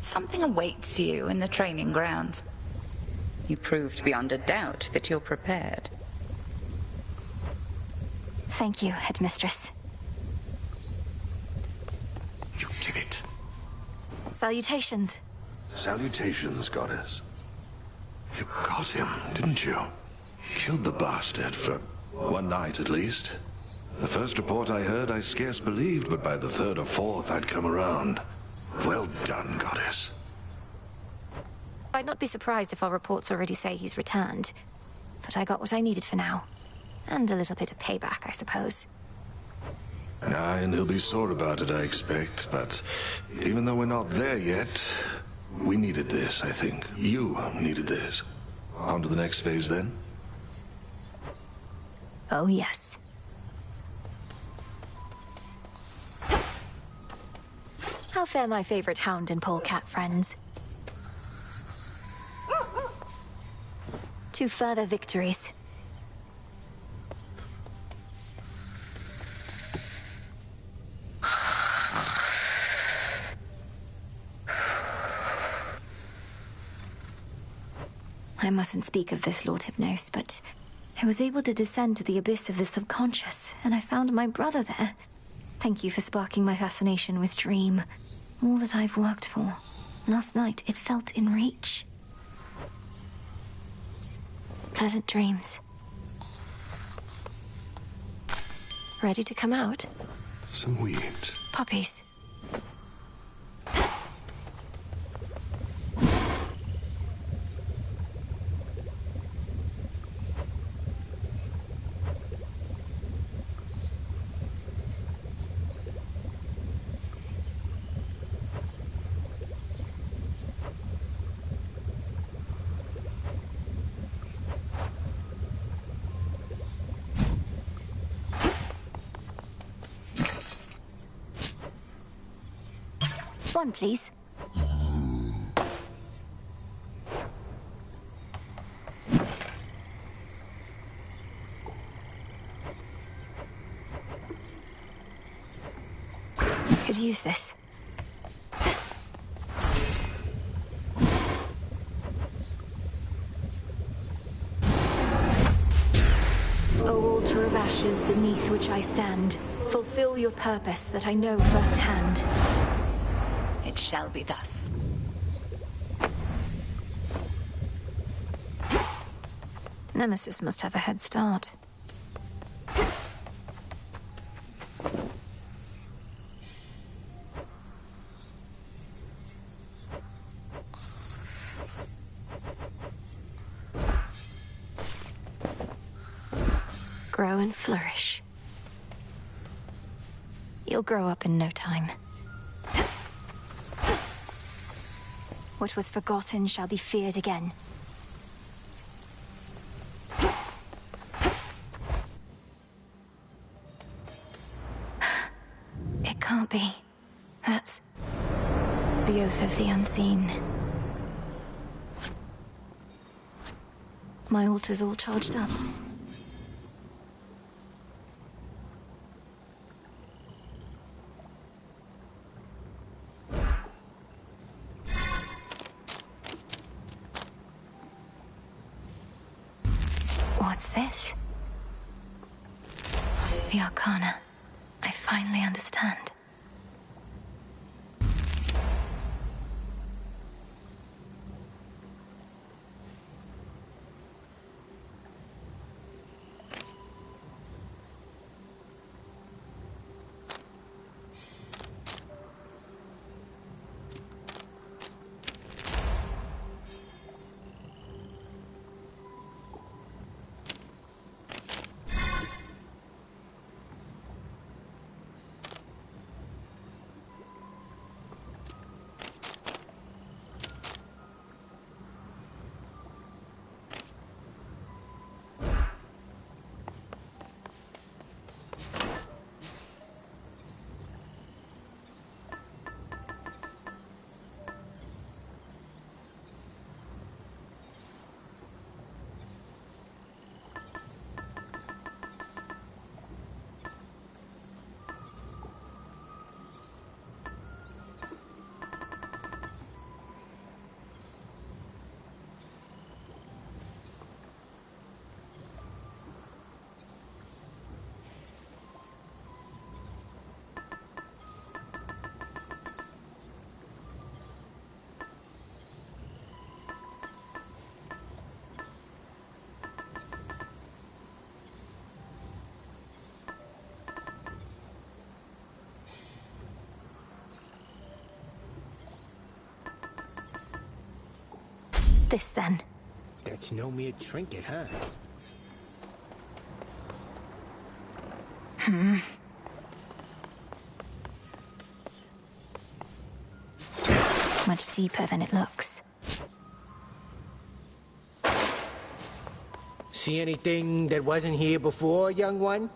something awaits you in the training grounds. You proved beyond a doubt that you're prepared. Thank you, Headmistress. You did it. Salutations. Salutations, Goddess. You got him, didn't you? Killed the bastard for one night at least. The first report I heard I scarce believed, but by the third or fourth I'd come around. Well done, Goddess. I'd not be surprised if our reports already say he's returned. But I got what I needed for now. And a little bit of payback, I suppose. Aye, and he'll be sore about it, I expect. But even though we're not there yet, we needed this, I think. You needed this. On to the next phase, then? Oh, yes. How fare my favorite hound and polecat friends? 2 further victories. I mustn't speak of this, Lord Hypnos, but I was able to descend to the abyss of the subconscious, and I found my brother there. Thank you for sparking my fascination with Dream. All that I've worked for. Last night, it felt in reach. Pleasant dreams. Ready to come out? Sweet. Puppies. One, please. Could use this. O altar of ashes beneath which I stand, fulfill your purpose that I know firsthand. It shall be thus. Nemesis must have a head start. Grow and flourish. You'll grow up in no time. What was forgotten shall be feared again. It can't be. That's the oath of the unseen. My altar's all charged up. What's this? The Arcana. I finally understand. This, then. That's no mere trinket, huh? Much deeper than it looks. See anything that wasn't here before, young one?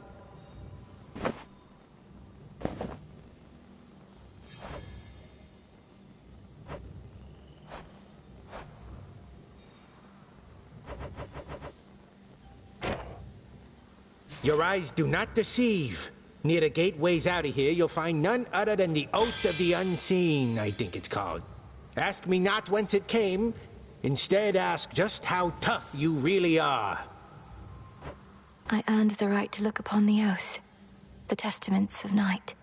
Your eyes do not deceive. Near the gateways out of here, you'll find none other than the Oath of the Unseen, I think it's called. Ask me not whence it came. Instead, ask just how tough you really are. I earned the right to look upon the oath, the testaments of night.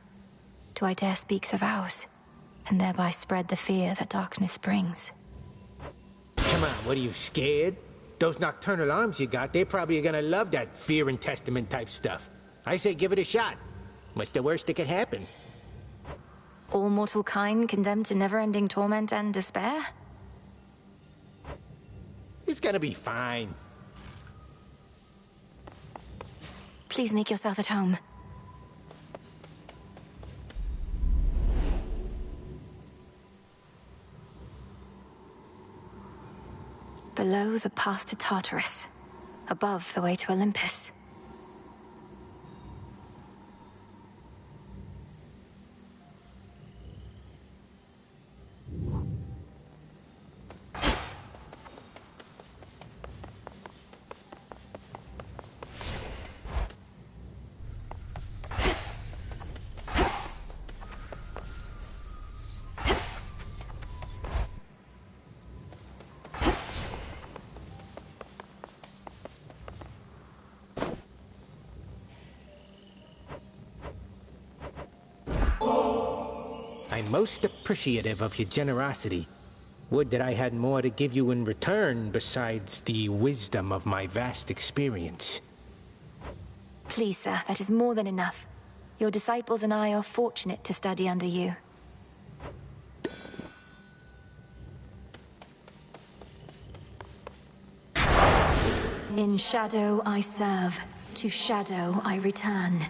Do I dare speak the vows, and thereby spread the fear that darkness brings? Come on, what are you, scared? Those nocturnal arms you got, they're probably gonna love that fear and testament type stuff. I say give it a shot. What's the worst that could happen? All mortal kind condemned to never-ending torment and despair? It's gonna be fine. Please make yourself at home. Below, the path to Tartarus. Above, the way to Olympus. I'm most appreciative of your generosity. Would that I had more to give you in return besides the wisdom of my vast experience. Please, sir, that is more than enough. Your disciples and I are fortunate to study under you. In shadow I serve, to shadow I return.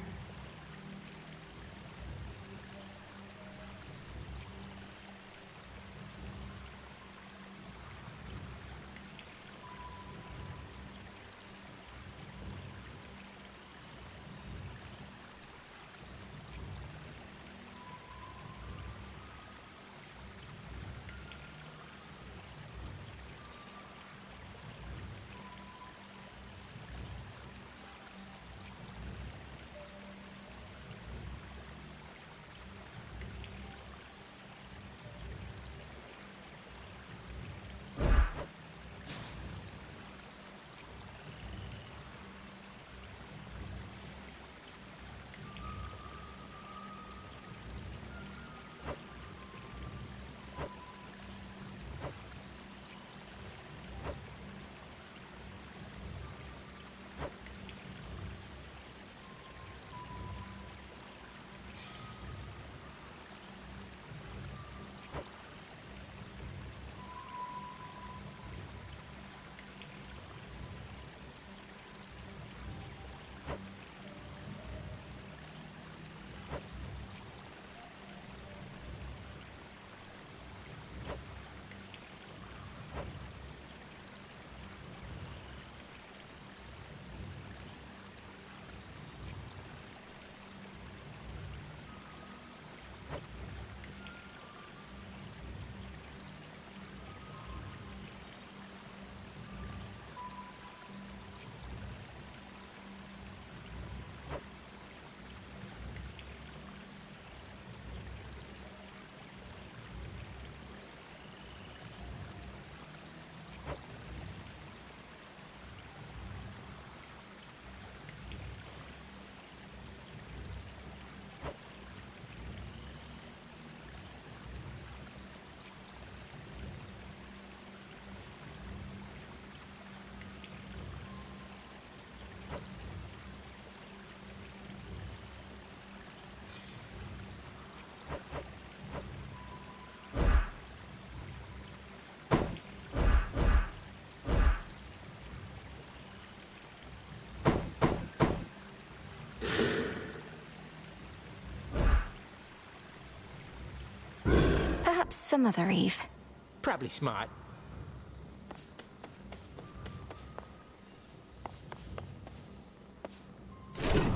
Perhaps some other Eve. Probably smart.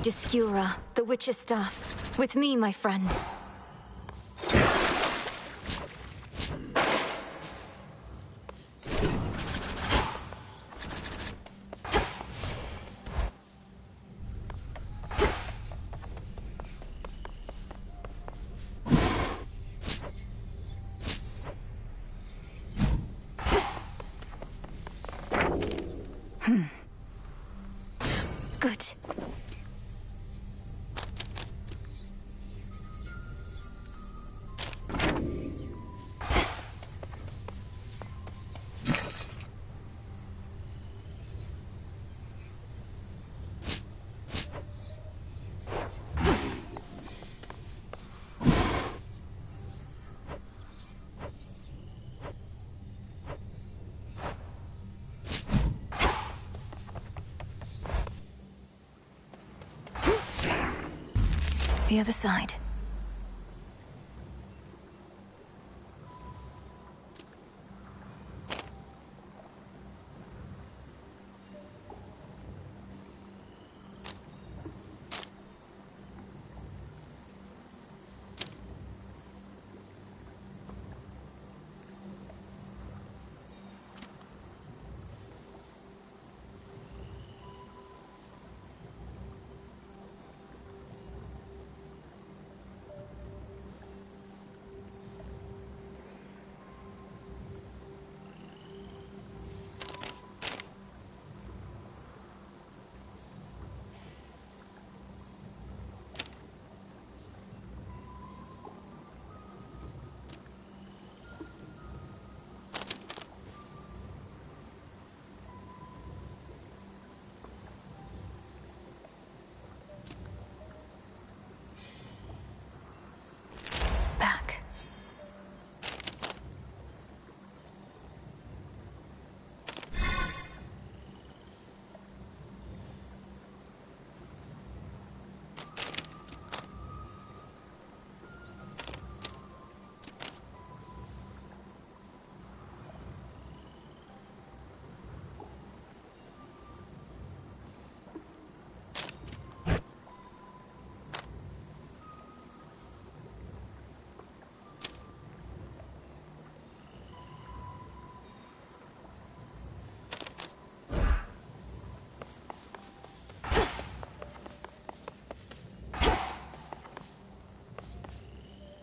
Discura, the Witch's Staff. With me, my friend. Good. The other side.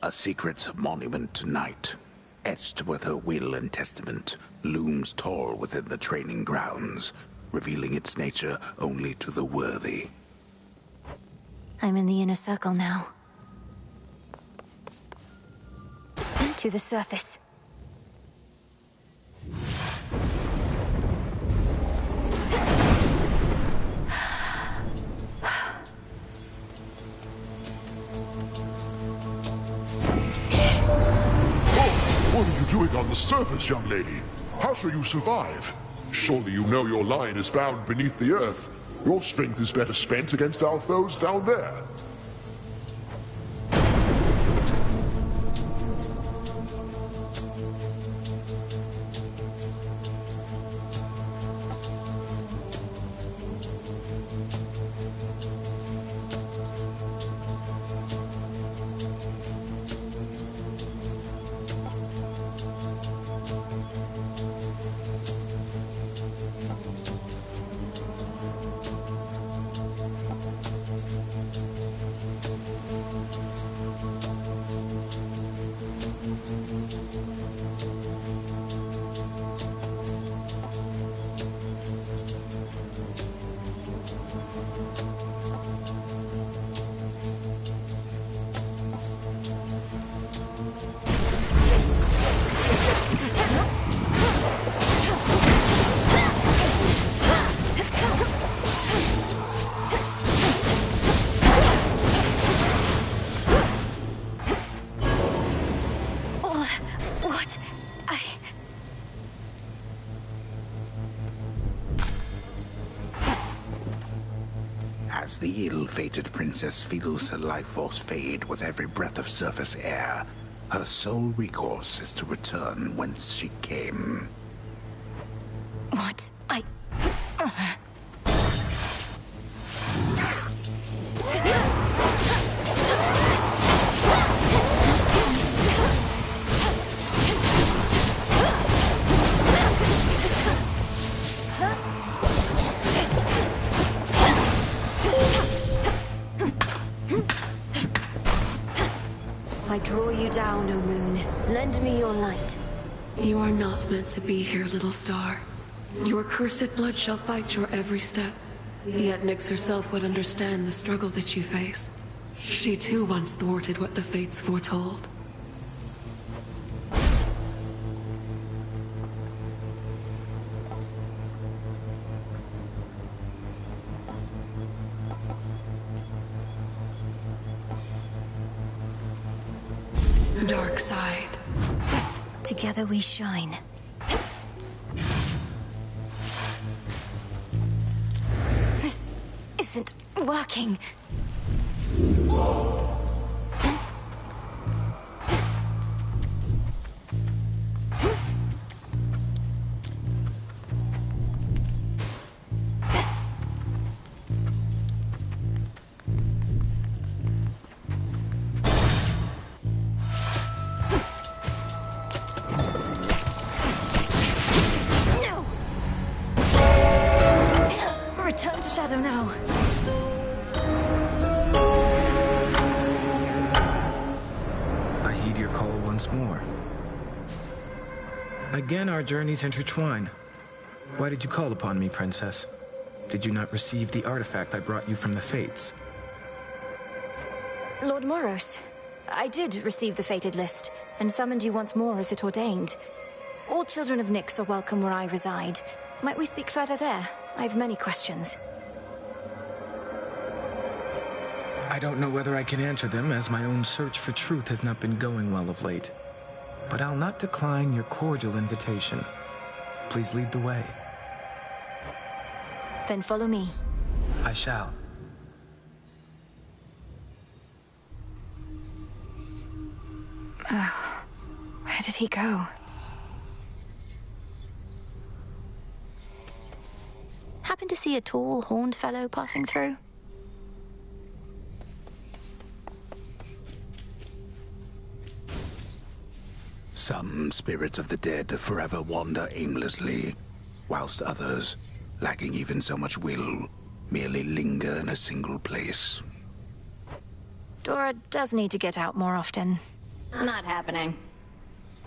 A secret monument to night, etched with her will and testament, looms tall within the training grounds, revealing its nature only to the worthy. I'm in the inner circle now. To the surface. What are you doing on the surface, young lady? How shall you survive? Surely you know your line is bound beneath the earth. Your strength is better spent against our foes down there. As the ill-fated princess feels her life force fade with every breath of surface air, Her sole recourse is to return whence she came. What? I draw you down, O moon. Lend me your light. You are not meant to be here, little star. Your cursed blood shall fight your every step. Yet Nyx herself would understand the struggle that you face. She too once thwarted what the fates foretold. Dark side. Together we shine. This isn't working. Return to Shadow now. I heed your call once more. Again, our journeys intertwine. Why did you call upon me, Princess? Did you not receive the artifact I brought you from the Fates? Lord Moros, I did receive the fated list, and summoned you once more as it ordained. All children of Nyx are welcome where I reside. Might we speak further there? I have many questions. I don't know whether I can answer them, as my own search for truth has not been going well of late. But I'll not decline your cordial invitation. Please lead the way. Then follow me. I shall. Oh, where did he go? Happen to see a tall, horned fellow passing through? Some spirits of the dead forever wander aimlessly, whilst others, lacking even so much will, merely linger in a single place. Dora does need to get out more often. Not happening.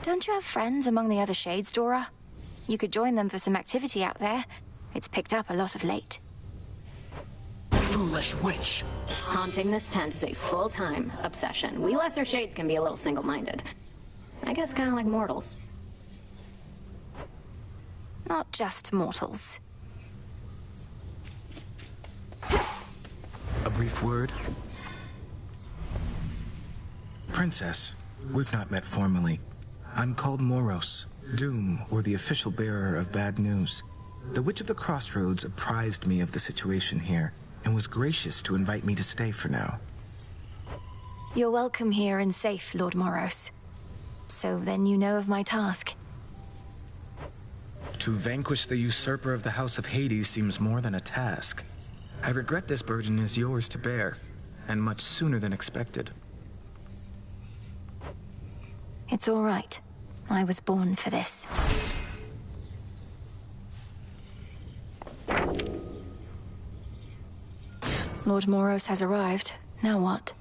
Don't you have friends among the other shades, Dora? You could join them for some activity out there. It's picked up a lot of late. Foolish witch. Haunting this tent is a full-time obsession. We lesser shades can be a little single-minded. I guess kind of like mortals. Not just mortals. A brief word? Princess, we've not met formally. I'm called Moros, Doom, or the official bearer of bad news. The Witch of the Crossroads apprised me of the situation here, and was gracious to invite me to stay for now. You're welcome here and safe, Lord Moros. So then you know of my task. To vanquish the usurper of the House of Hades seems more than a task. I regret this burden is yours to bear, and much sooner than expected. It's all right. I was born for this. Lord Moros has arrived. Now what?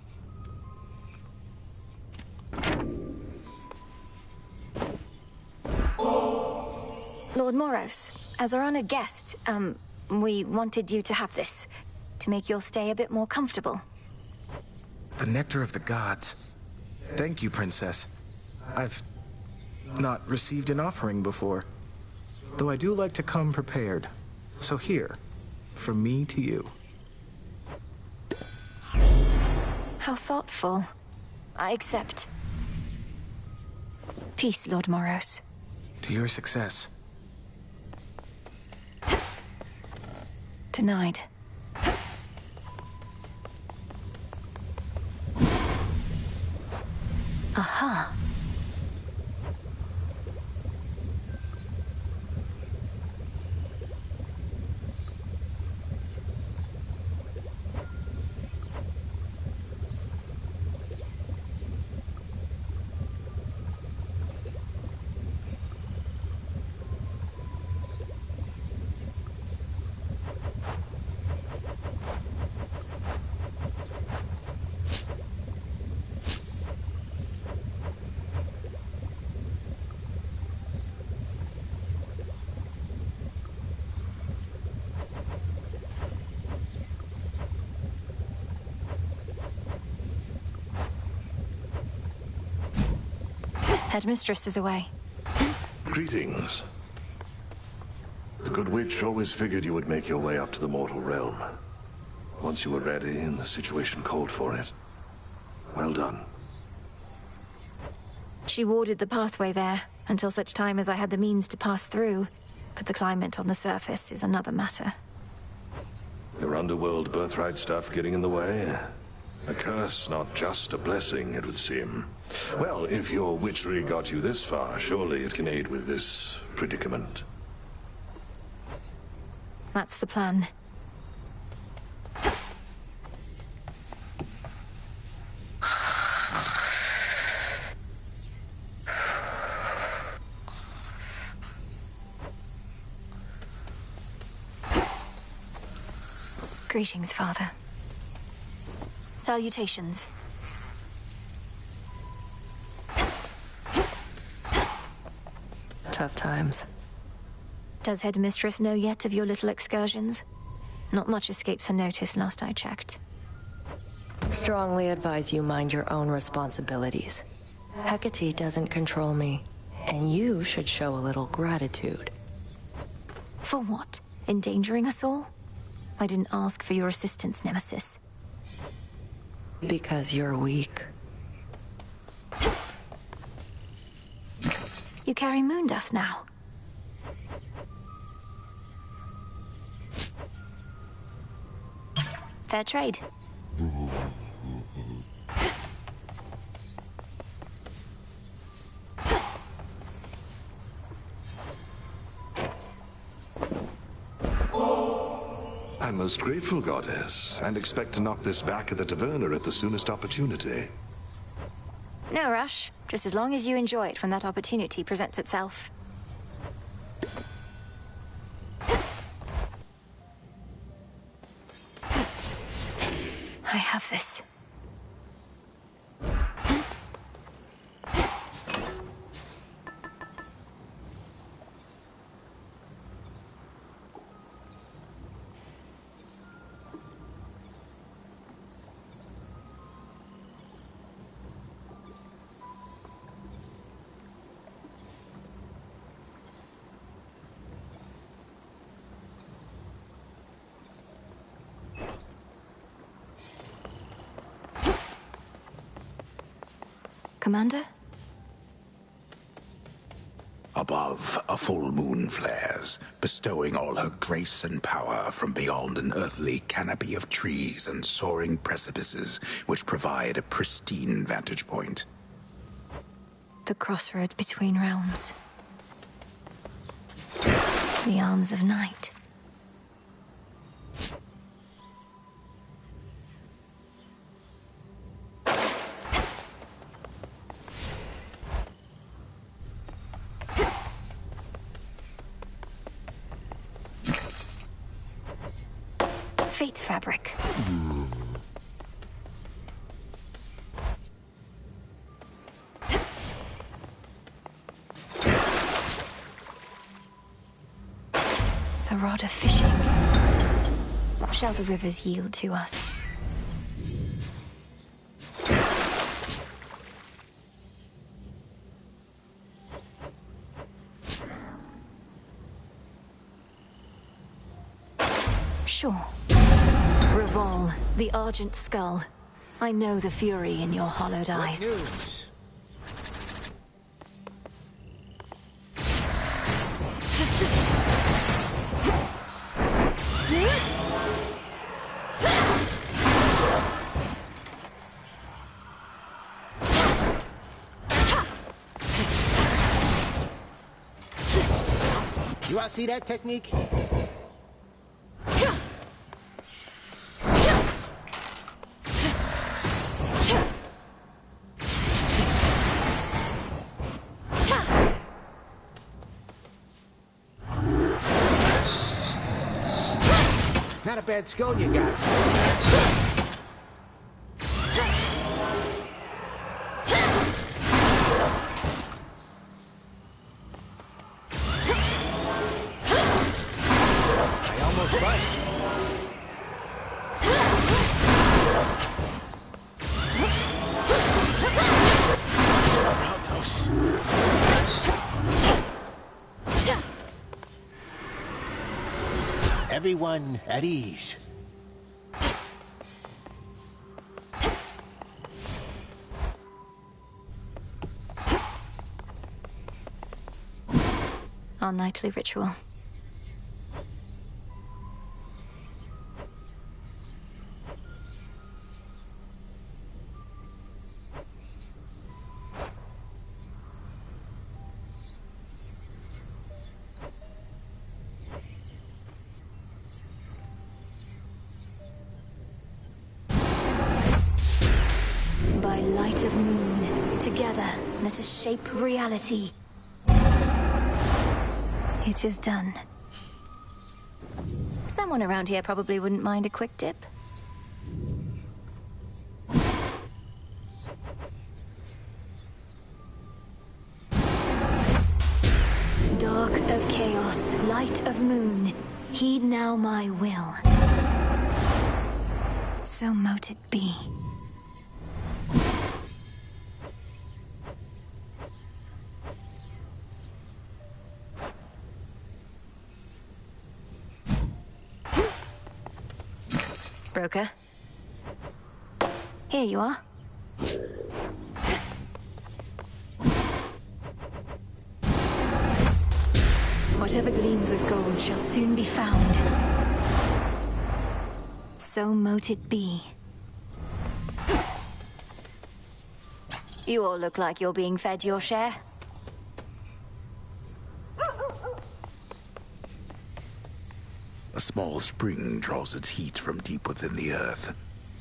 Lord Moros, as our honored guest, we wanted you to have this, to make your stay a bit more comfortable. The nectar of the gods. Thank you, Princess. I've not received an offering before, though I do like to come prepared. So here, from me to you. How thoughtful. I accept. Peace, Lord Moros. To your success. Denied. Aha. Headmistress is away. Greetings. The good witch always figured you would make your way up to the mortal realm. Once you were ready and the situation called for it. Well done. She warded the pathway there, until such time as I had the means to pass through. But the climate on the surface is another matter. Your underworld birthright stuff getting in the way? A curse, not just a blessing, it would seem. Well, if your witchery got you this far, surely it can aid with this predicament. That's the plan. Greetings, Father. Salutations. Tough times. Does Headmistress know yet of your little excursions? Not much escapes her notice last I checked. Strongly advise you mind your own responsibilities. Hecate doesn't control me, and you should show a little gratitude. For what? Endangering us all? I didn't ask for your assistance, Nemesis. Because you're weak. You carry moon dust now. Fair trade. I'm most grateful, Goddess, and expect to knock this back at the taverna at the soonest opportunity. No rush. Just as long as you enjoy it when that opportunity presents itself. I have this. Commander? Above, a full moon flares, bestowing all her grace and power from beyond an earthly canopy of trees and soaring precipices which provide a pristine vantage point. The crossroads between realms. The arms of night. Fate fabric. The rod of fishing. Shall the rivers yield to us? Sure. Revol, the Argent Skull. I know the fury in your hollowed eyes. What news? You all see that technique? Not a bad skill you got. I almost right. Outhouse. Everyone at ease. Our nightly ritual. By light of moon, together, let us shape reality. It is done. Someone around here probably wouldn't mind a quick dip. Dark of chaos, light of moon, heed now my will. So mote it be. Broker. Here you are. Whatever gleams with gold shall soon be found. So mote it be. You all look like you're being fed your share. A small spring draws its heat from deep within the earth.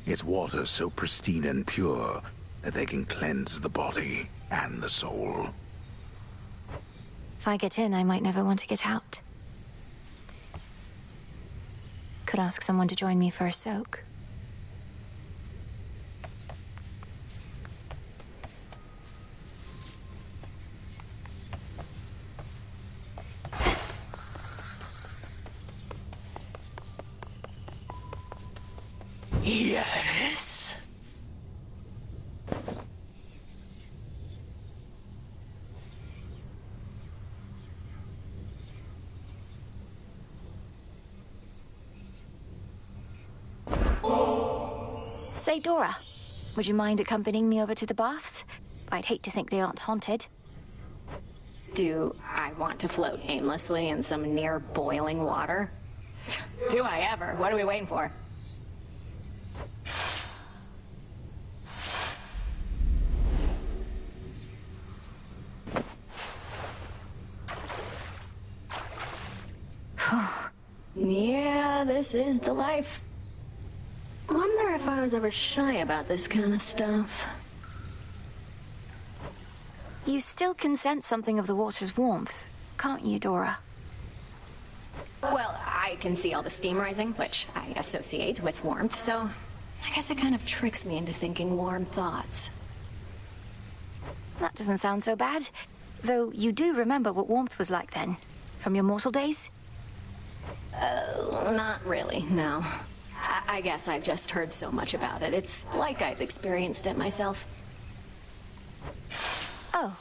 Its waters so pristine and pure that they can cleanse the body and the soul. If I get in, I might never want to get out. Could ask someone to join me for a soak. Yes. Say, Dora, would you mind accompanying me over to the baths? I'd hate to think they aren't haunted. Do I want to float aimlessly in some near boiling water? Do I ever? What are we waiting for? Yeah, this is the life. Wonder if I was ever shy about this kind of stuff. You still can sense something of the water's warmth, can't you, Dora? Well, I can see all the steam rising, which I associate with warmth, so I guess it kind of tricks me into thinking warm thoughts. That doesn't sound so bad. Though you do remember what warmth was like then, from your mortal days? Not really, no. I guess I've just heard so much about it. It's like I've experienced it myself. Oh.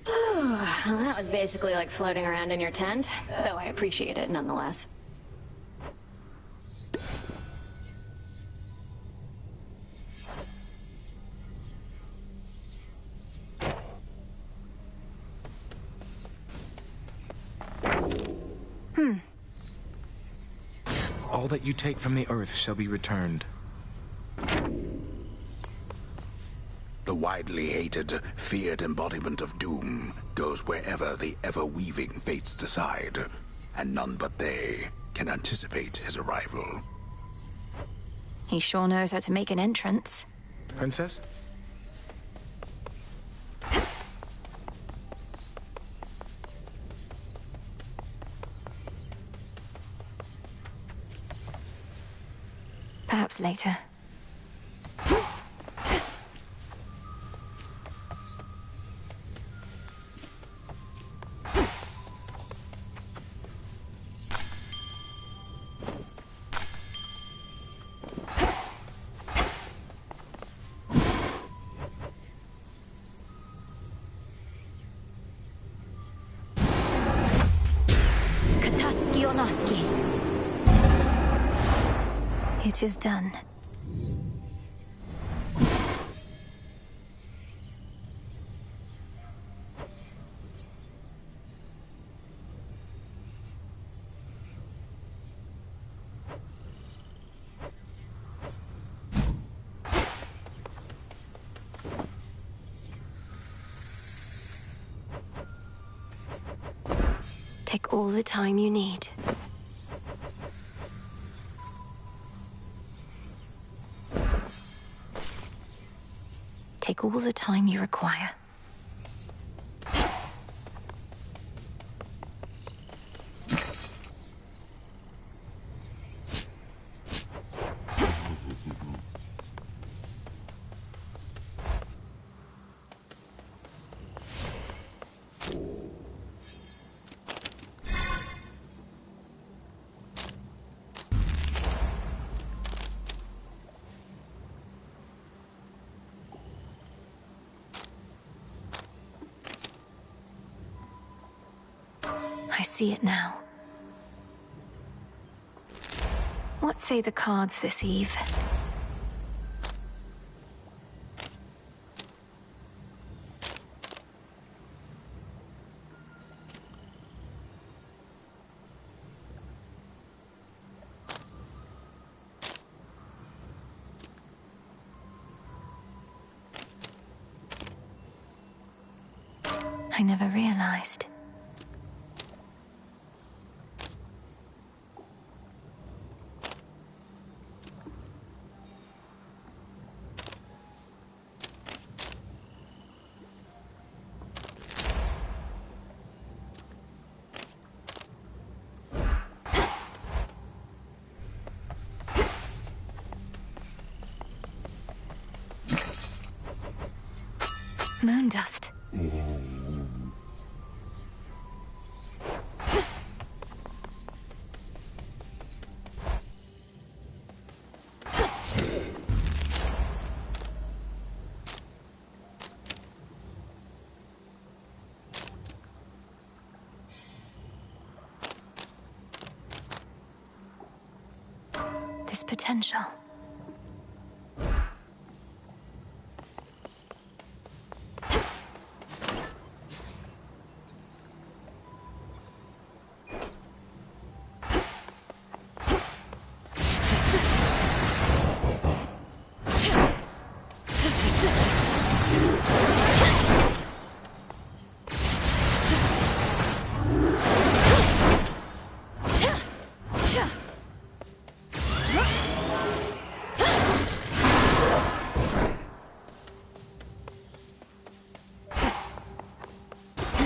Well, that was basically like floating around in your tent, though I appreciate it nonetheless. All that you take from the earth shall be returned. The widely hated, feared embodiment of doom goes wherever the ever-weaving fates decide, and none but they can anticipate his arrival. He sure knows how to make an entrance. Princess? Perhaps later. Noski. It is done. Take all the time you need. Take all the time you require. I see it now. What say the cards this eve? I never realized. Moon dust. This potential.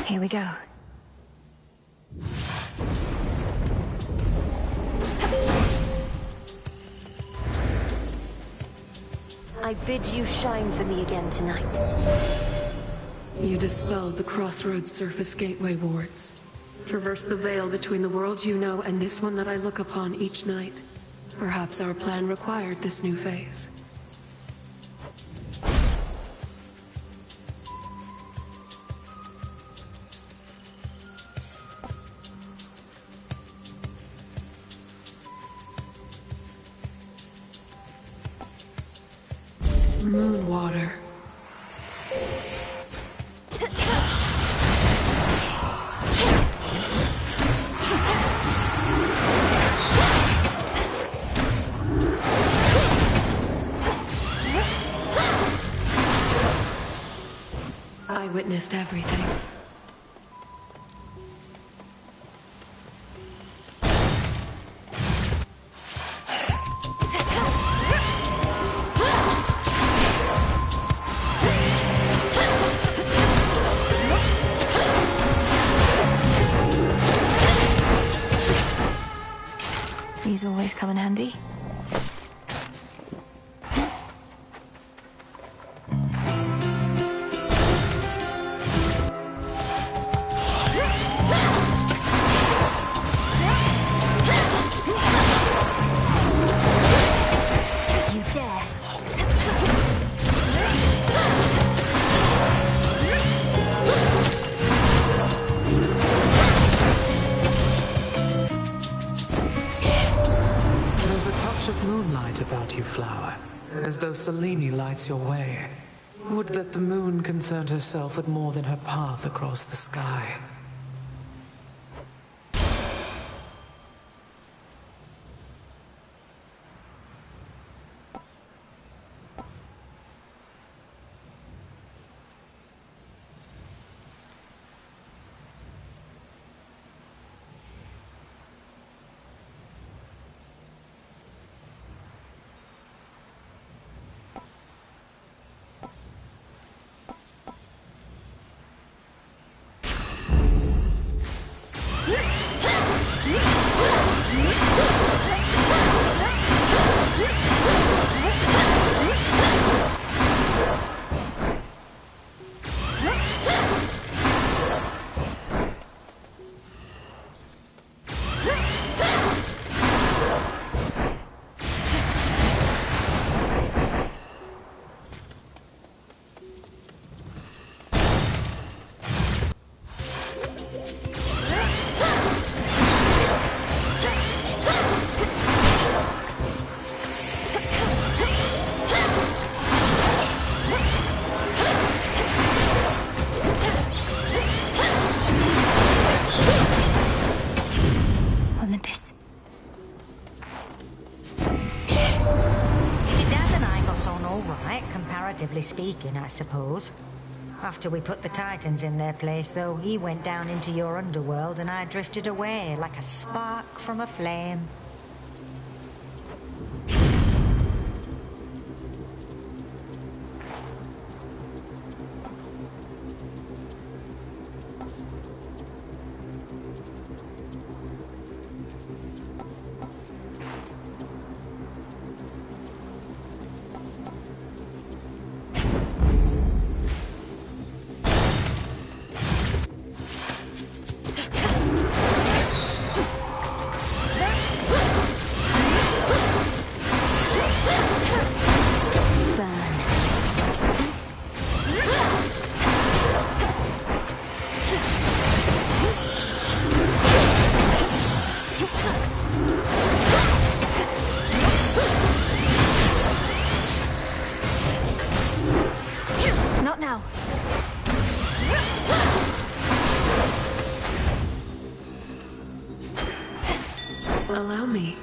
Here we go. I bid you shine for me again tonight. You dispelled the Crossroads Surface Gateway wards. Traverse the veil between the world you know and this one that I look upon each night. Perhaps our plan required this new phase. Moon water. I witnessed everything. These always come in handy. You dare. flower, as though Selene lights your way. Would that the moon concerned herself with more than her path across the sky. Speaking, I suppose. After we put the Titans in their place, though, he went down into your underworld and I drifted away like a spark from a flame. Allow me.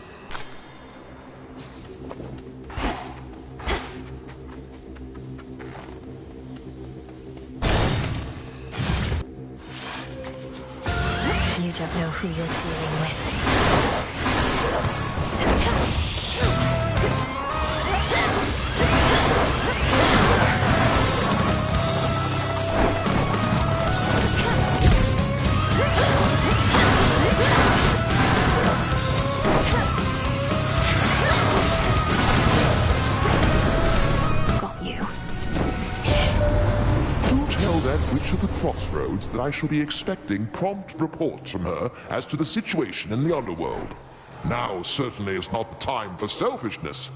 You don't know who you're dealing with. Witch of the Crossroads that I shall be expecting prompt reports from her as to the situation in the underworld. Now certainly is not the time for selfishness.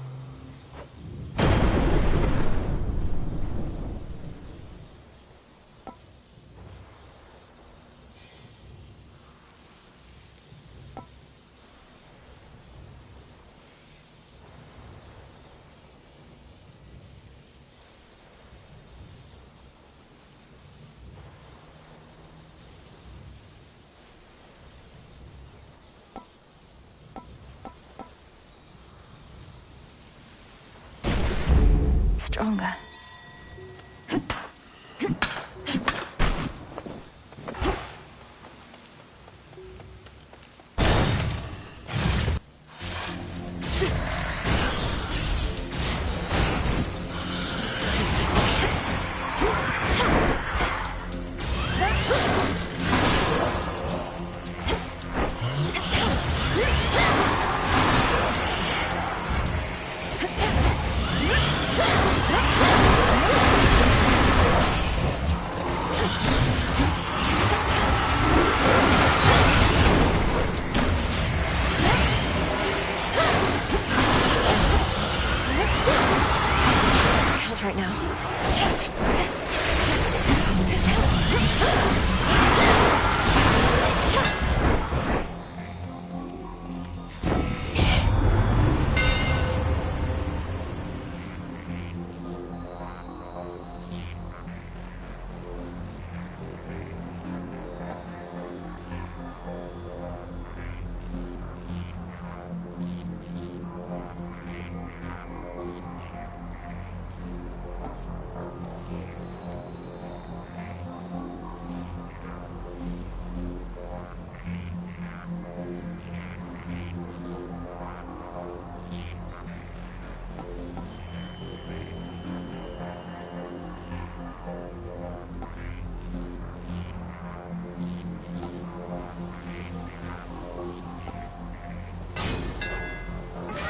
Stronger.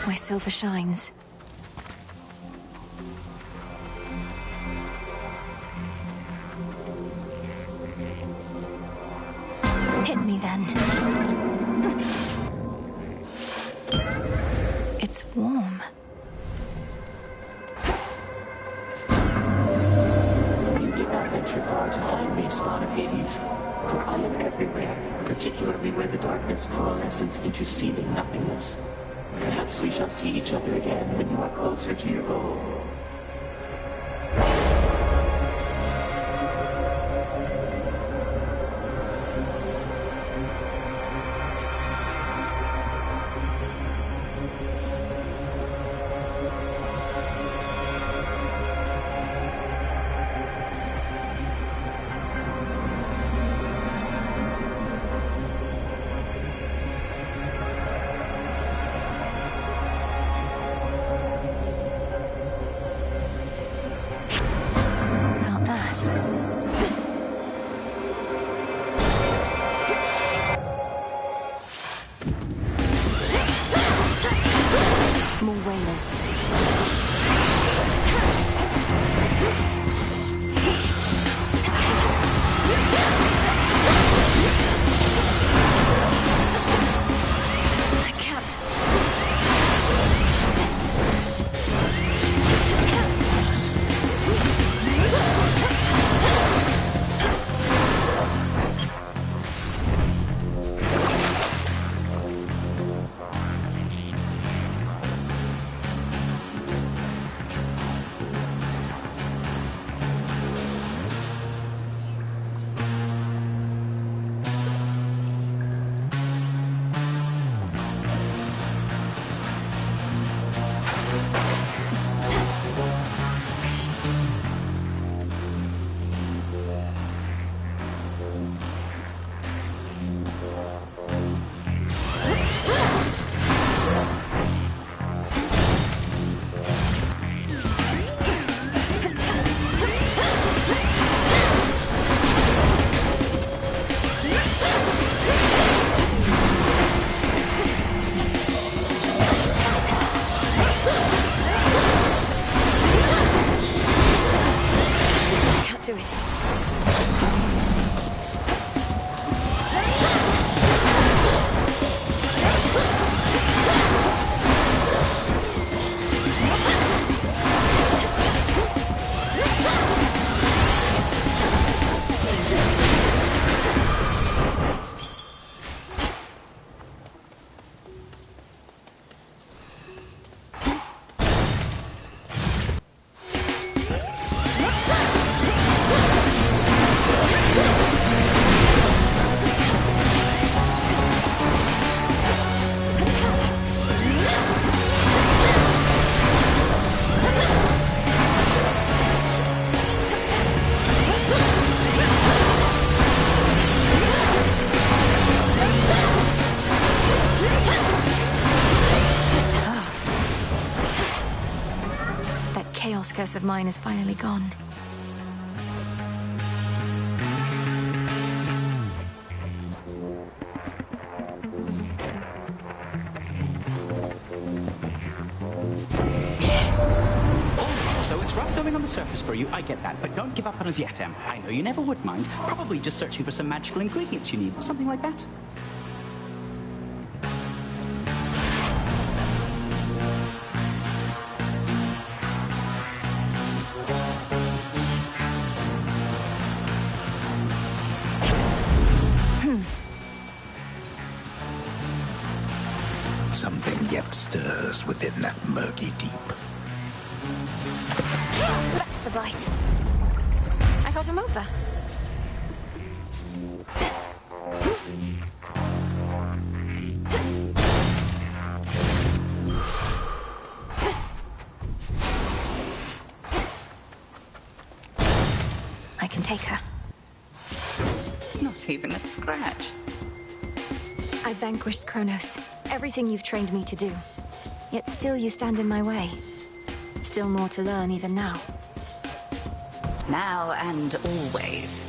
My silver shines. Hit me then. It's warm. You need not venture far to find me, spawn of Hades, for I am everywhere, particularly where the darkness coalesces into seeming nothingness. Perhaps we shall see each other again when you are closer to your goal. Curse of mine is finally gone. So it's rough going on the surface for you, I get that, but don't give up on us yet, Em. I know you never would mind. Probably just searching for some magical ingredients you need, something like that. Something yet stirs within that murky deep. That's a bite. I thought him over. I can take her. Not even a scratch. I vanquished Kronos. Everything you've trained me to do. Yet still you stand in my way. Still more to learn even now. Now and always.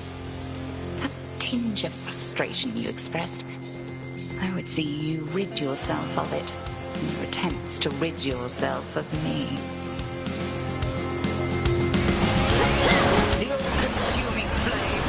That tinge of frustration you expressed, I would see you rid yourself of it. Your attempts to rid yourself of me. The all-consuming flame.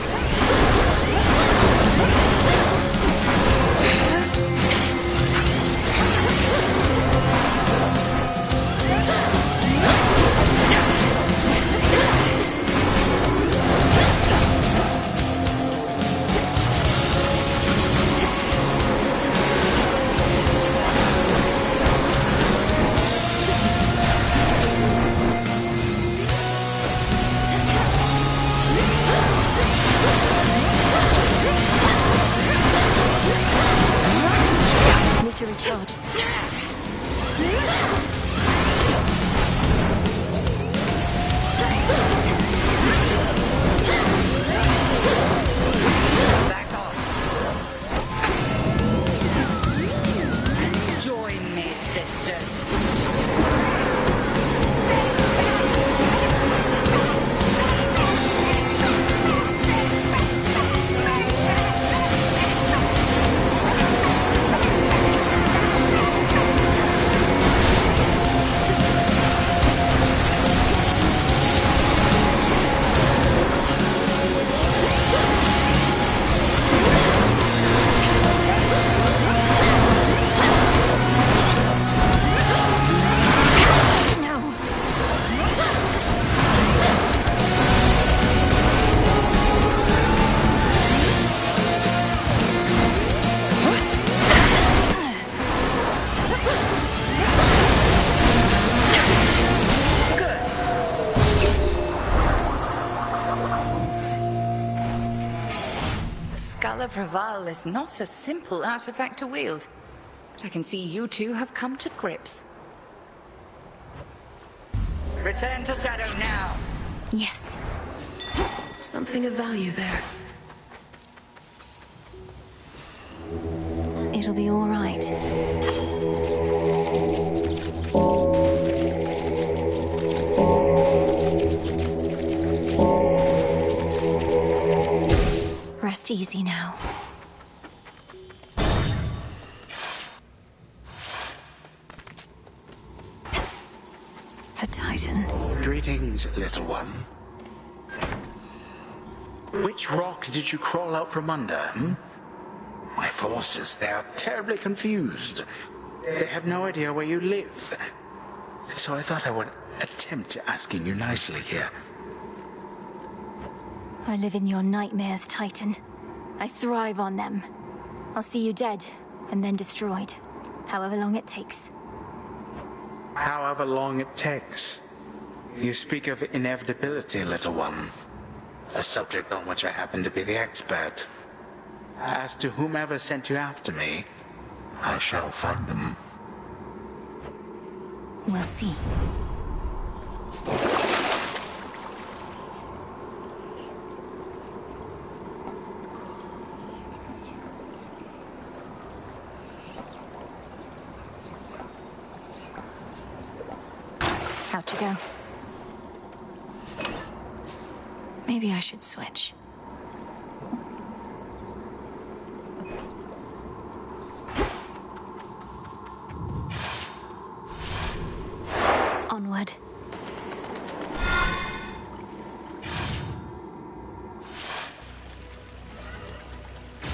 To recharge. Back off. Join me, sisters. Raval is not a simple artifact to wield, but I can see you two have come to grips. Return to Shadow now. Yes. Something of value there. It'll be all right. Rest easy now. The Titan. Greetings, little one. Which rock did you crawl out from under, hmm? My forces, they are terribly confused. They have no idea where you live. So I thought I would attempt asking you nicely here. I live in your nightmares, Titan. I thrive on them. I'll see you dead, and then destroyed. However long it takes. However long it takes. You speak of inevitability, little one. A subject on which I happen to be the expert. As to whomever sent you after me, I shall find them. We'll see. Out to go. Maybe I should switch. Onward.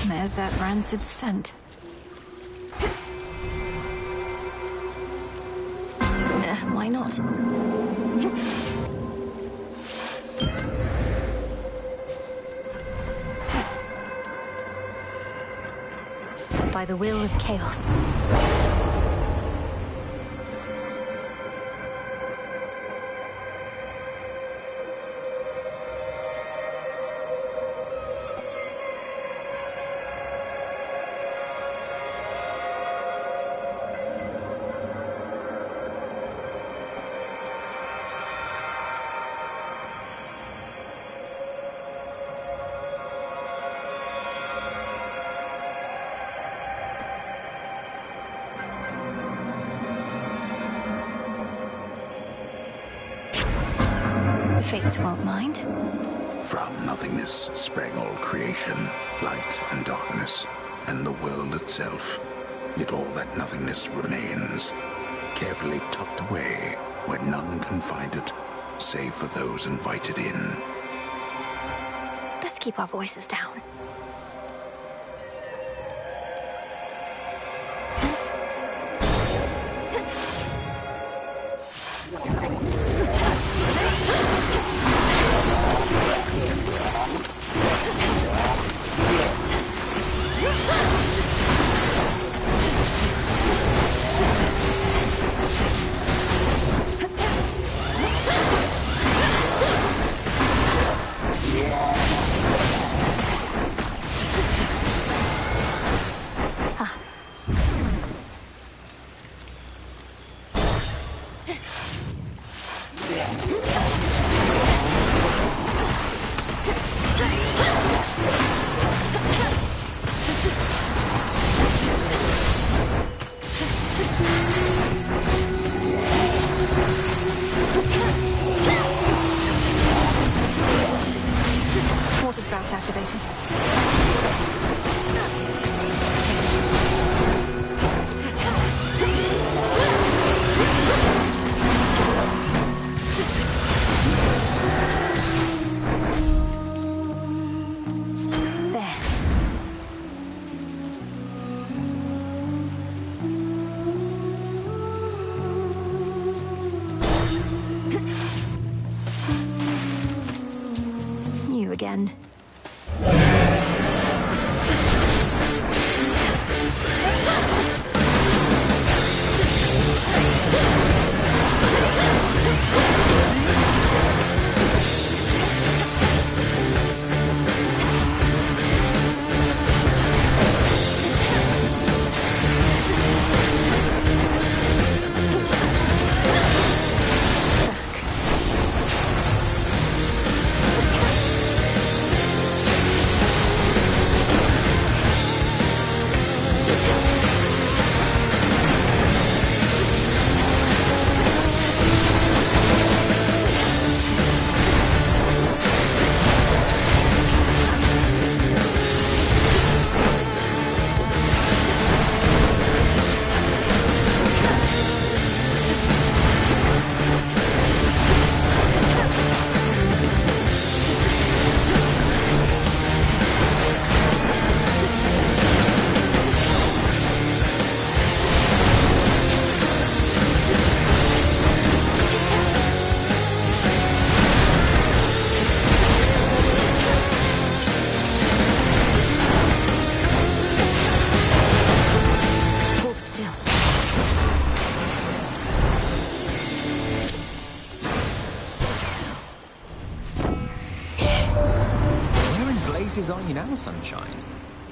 There's that rancid scent. Why not? By the will of chaos. Fates won't mind. From nothingness sprang all creation, light and darkness, and the world itself. yet all that nothingness remains, carefully tucked away where none can find it, save for those invited in. Let's keep our voices down. Water sprouts activated. There. You again. Are you now, Sunshine?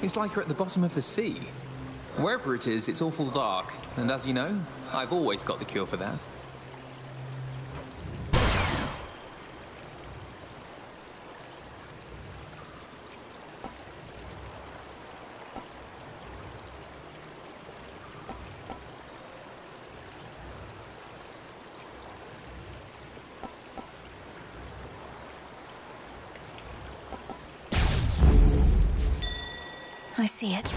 It's like you're at the bottom of the sea. Wherever it is, it's awful dark, and as you know, I've always got the cure for that. I see it.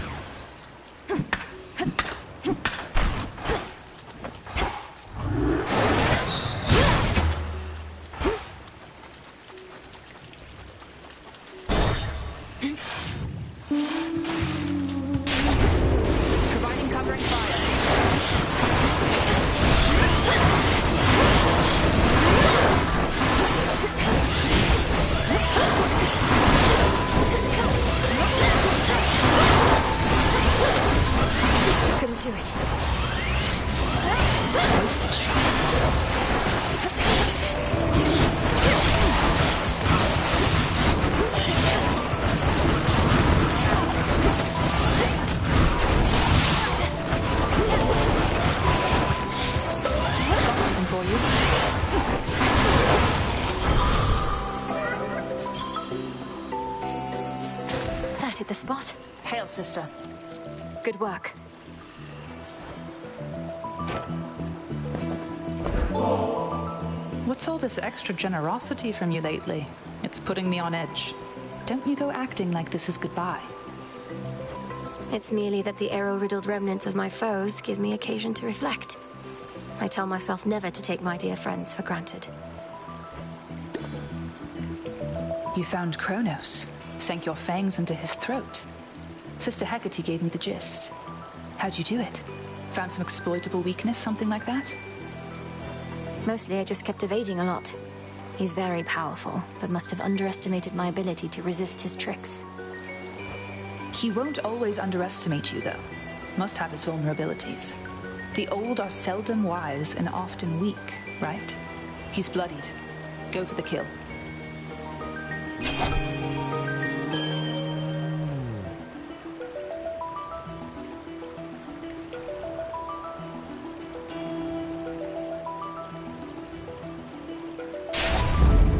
Providing cover and fire. Couldn't do it. Something for you. That hit the spot. Hail, sister. Good work. What's all this extra generosity from you lately? It's putting me on edge. Don't you go acting like this is goodbye. It's merely that the arrow-riddled remnants of my foes give me occasion to reflect. I tell myself never to take my dear friends for granted. You found Kronos, sank your fangs into his throat. Sister Hecate gave me the gist. How'd you do it? Found some exploitable weakness, something like that? Mostly I just kept evading a lot. He's very powerful, but must have underestimated my ability to resist his tricks. He won't always underestimate you, though. Must have his vulnerabilities. The old are seldom wise and often weak, right? He's bloodied. Go for the kill.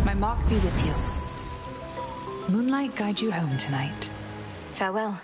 My mark be with you. Moonlight guide you home tonight. Farewell.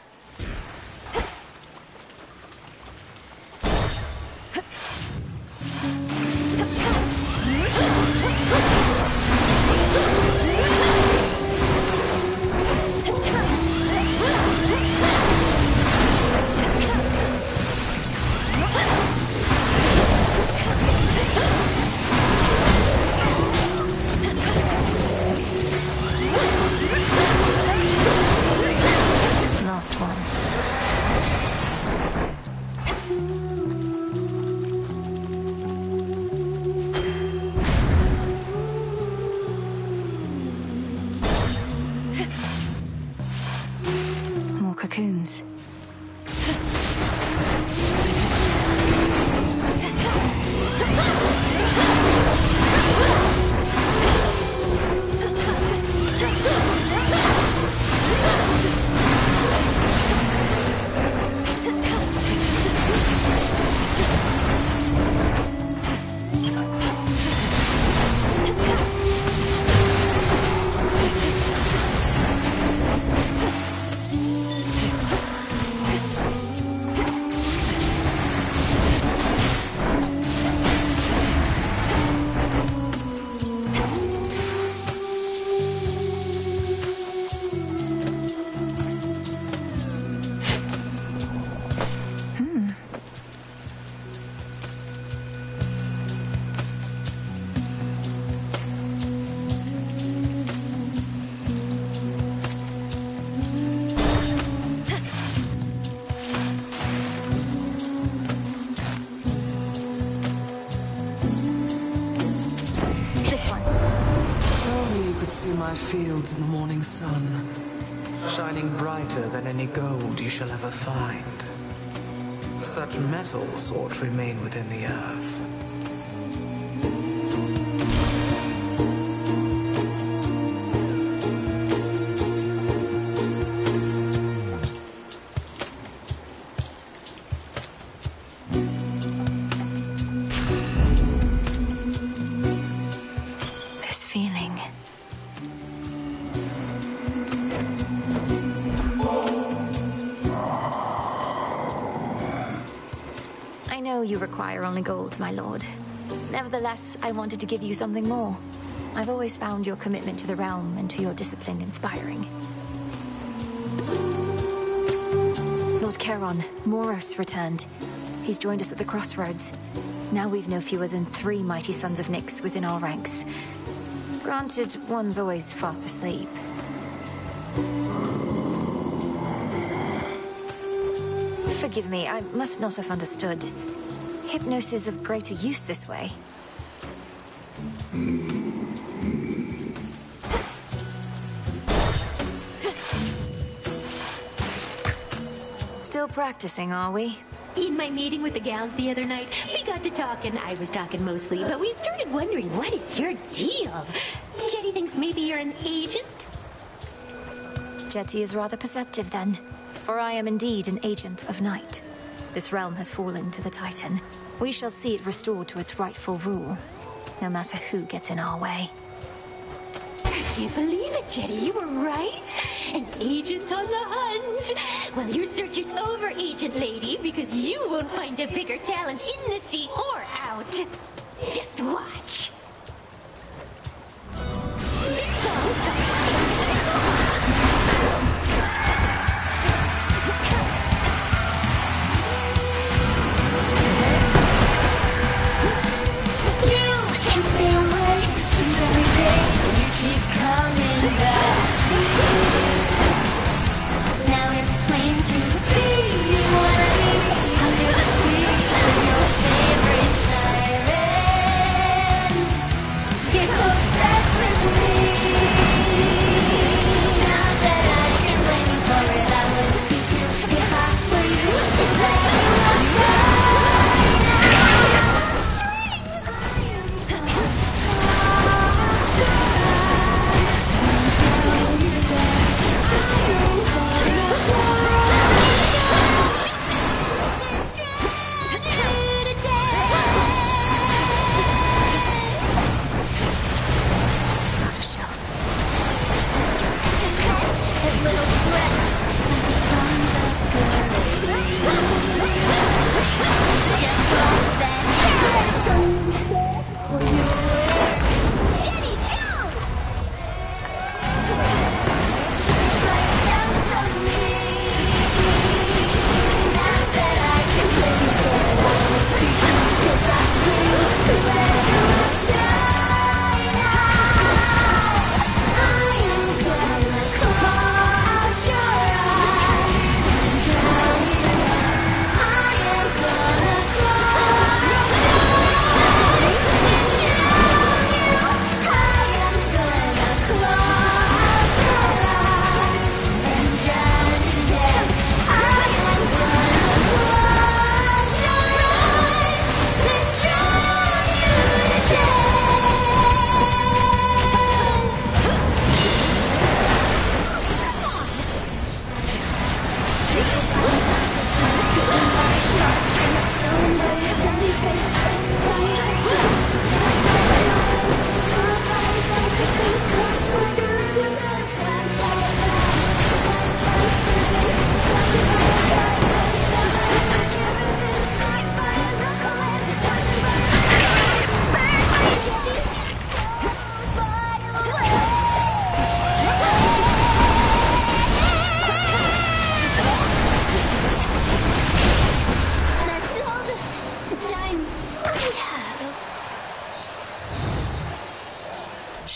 Cocoons. See my fields in the morning sun, shining brighter than any gold you shall ever find. Such metals ought to remain within the earth. You require only gold, my lord. Nevertheless, I wanted to give you something more. I've always found your commitment to the realm and to your discipline inspiring. Lord Charon, Moros returned. He's joined us at the crossroads. Now we've no fewer than 3 mighty sons of Nyx within our ranks. Granted, one's always fast asleep. Forgive me, I must not have understood. Hypnosis is of greater use this way. Still practicing, are we? In my meeting with the gals the other night, we got to talking. I was talking mostly, but we started wondering, what is your deal? Jetty thinks maybe you're an agent? Jetty is rather perceptive then, for I am indeed an agent of night. This realm has fallen to the Titan. We shall see it restored to its rightful rule, no matter who gets in our way. I can't believe it, Jetty. You were right. An agent on the hunt. Well, your search is over, agent lady, because you won't find a bigger talent in the sea or out. Just watch.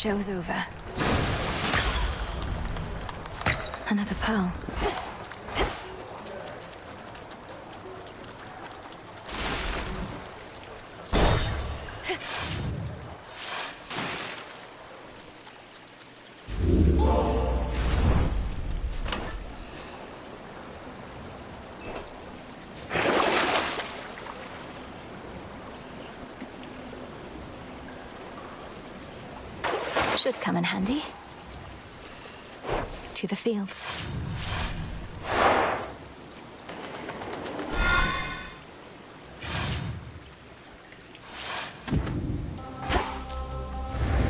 show's over. Another pearl. Should come in handy. To the fields.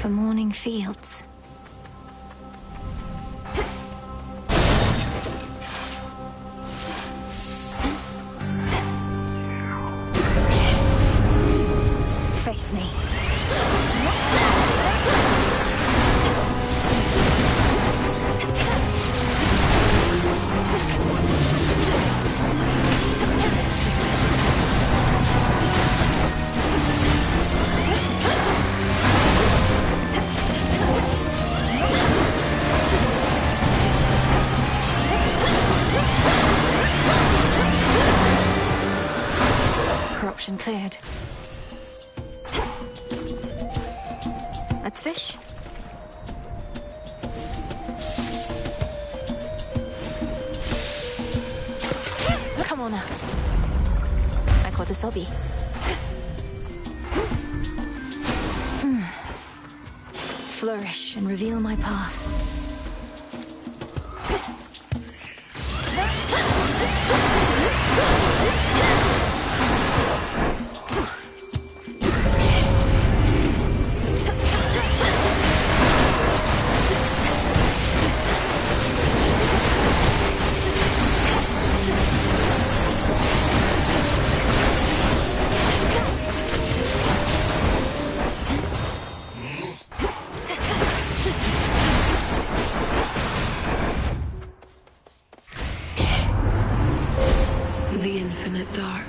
The morning fields. Face me. Corruption cleared. Let's fish. Come on out. I caught a sobby. Flourish and reveal my path. The infinite dark.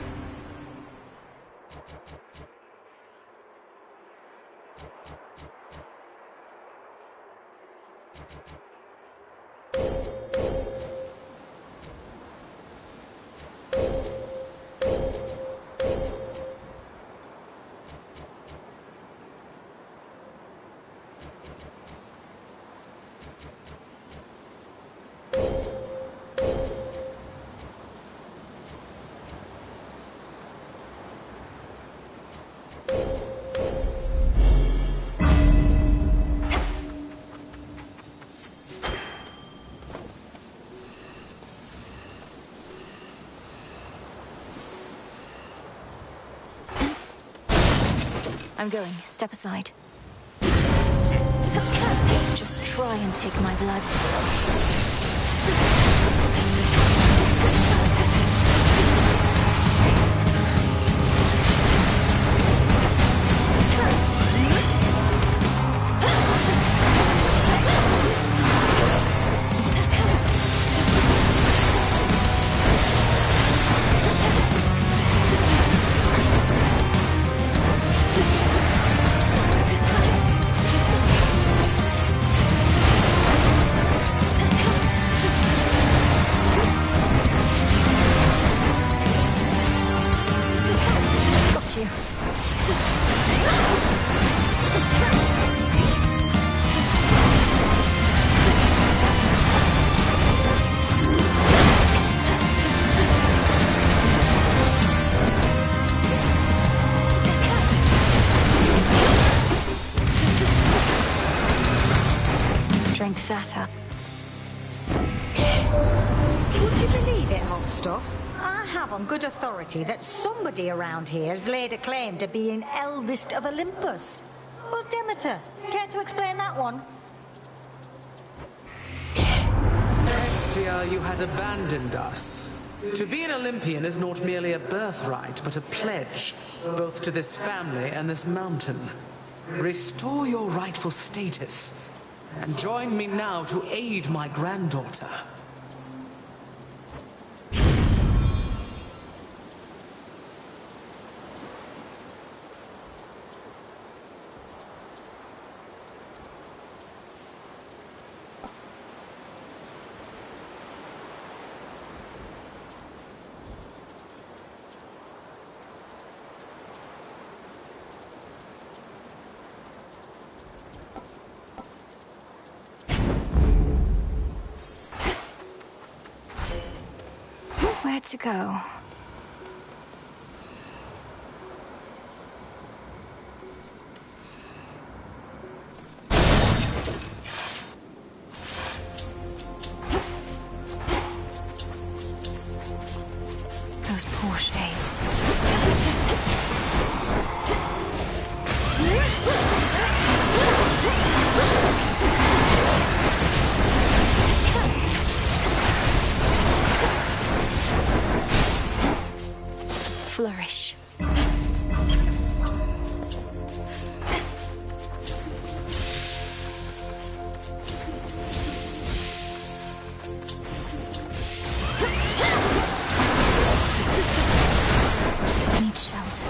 I'm going. Step aside. Just try and take my blood. Drink that up. Would you believe it, hot stuff? I have on good authority that somebody around here has laid a claim to being eldest of Olympus. Well, Demeter, care to explain that one? Estia, you had abandoned us. To be an Olympian is not merely a birthright, but a pledge, both to this family and this mountain. Restore your rightful status, and join me now to aid my granddaughter. Where to go? Those poor shades. Flourish. Need shells.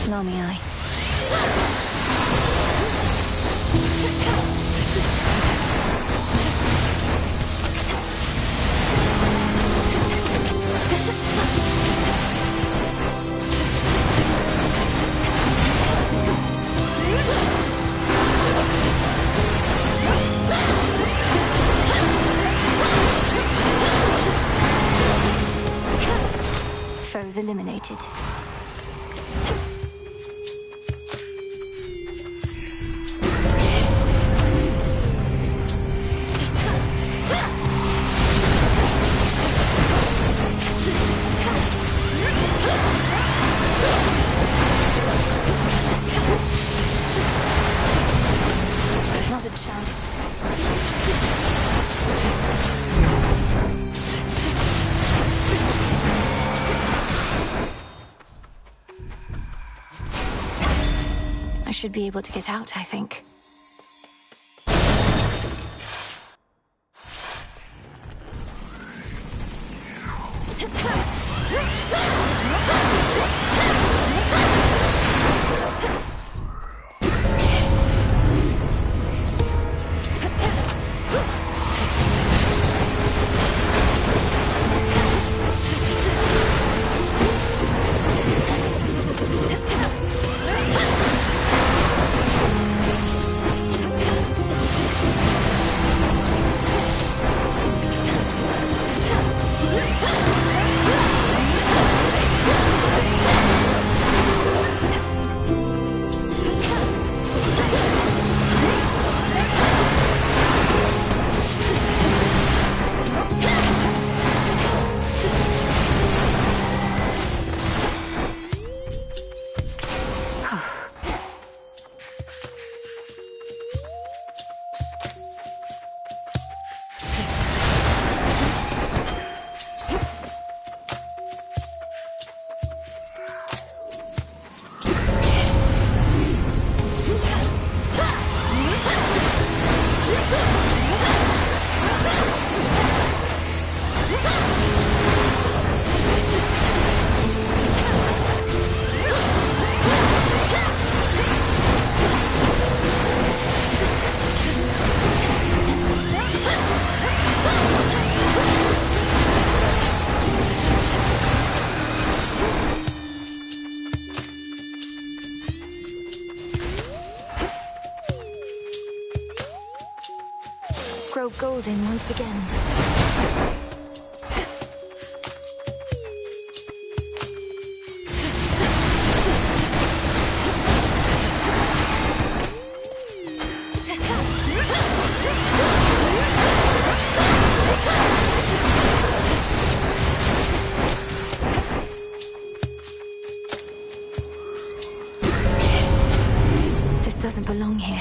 Nami eye. Foes eliminated. Not a chance. I should be able to get out, I think. Grow golden once again. This doesn't belong here.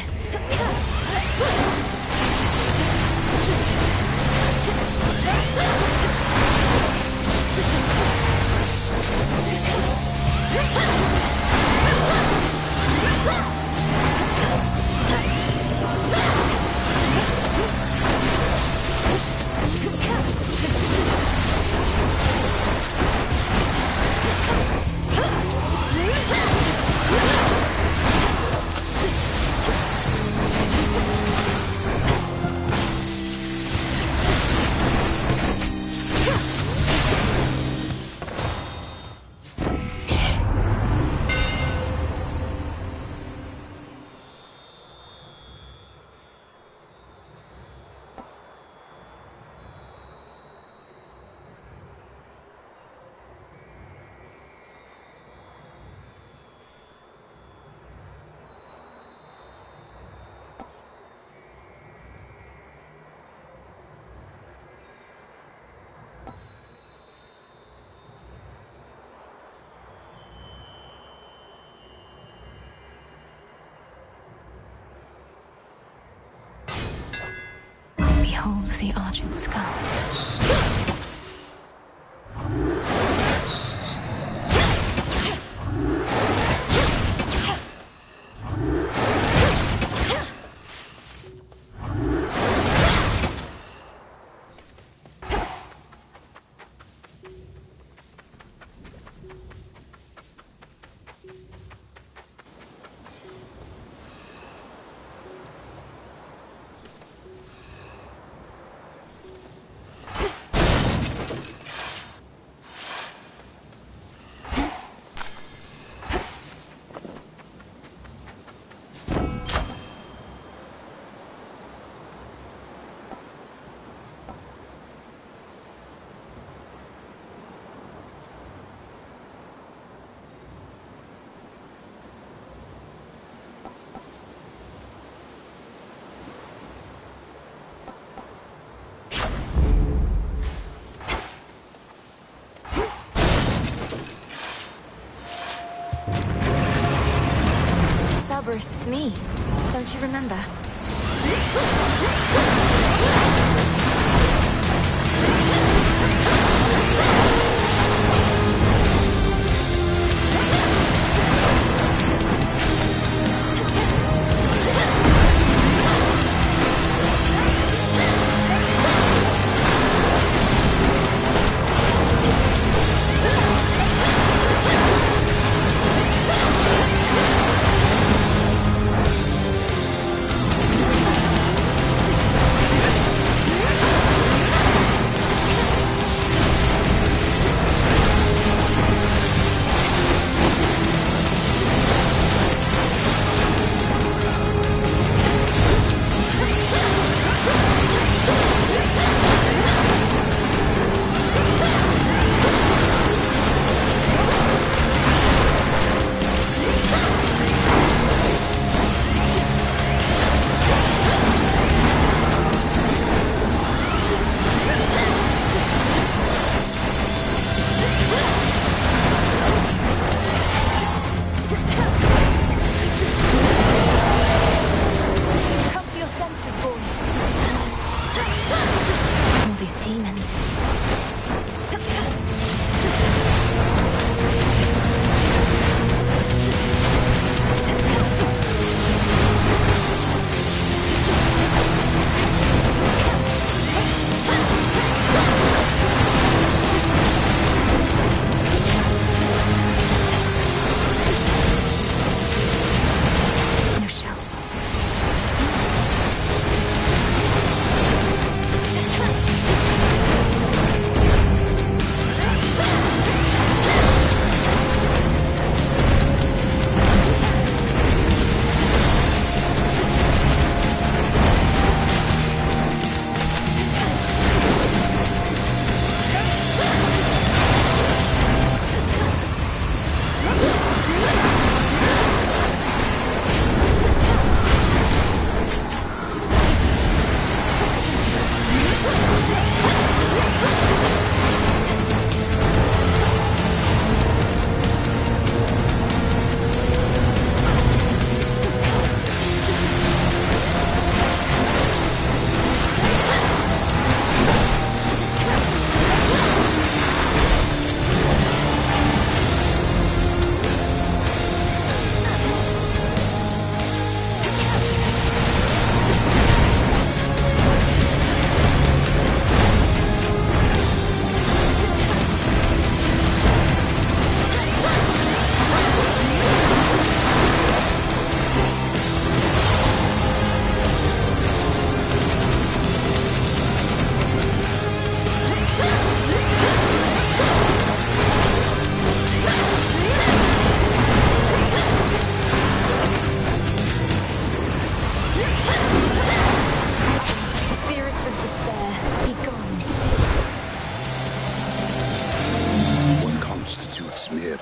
Behold the argent skull. Cerberus, it's me. Don't you remember?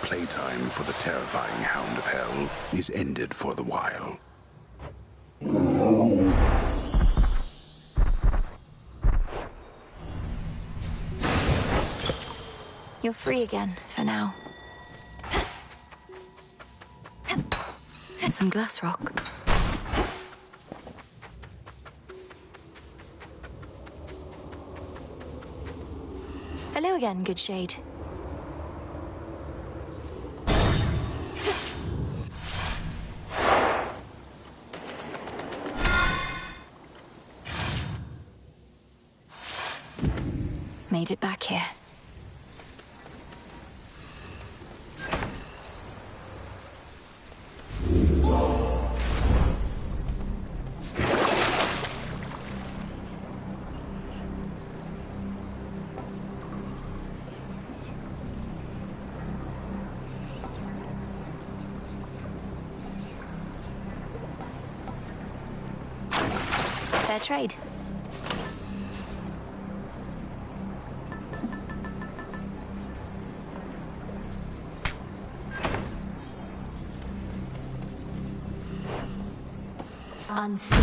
playtime for the terrifying Hound of Hell is ended for the while. You're free again, for now. Some glass rock. Hello again, good shade. Made it back here. Fair trade. Unseen.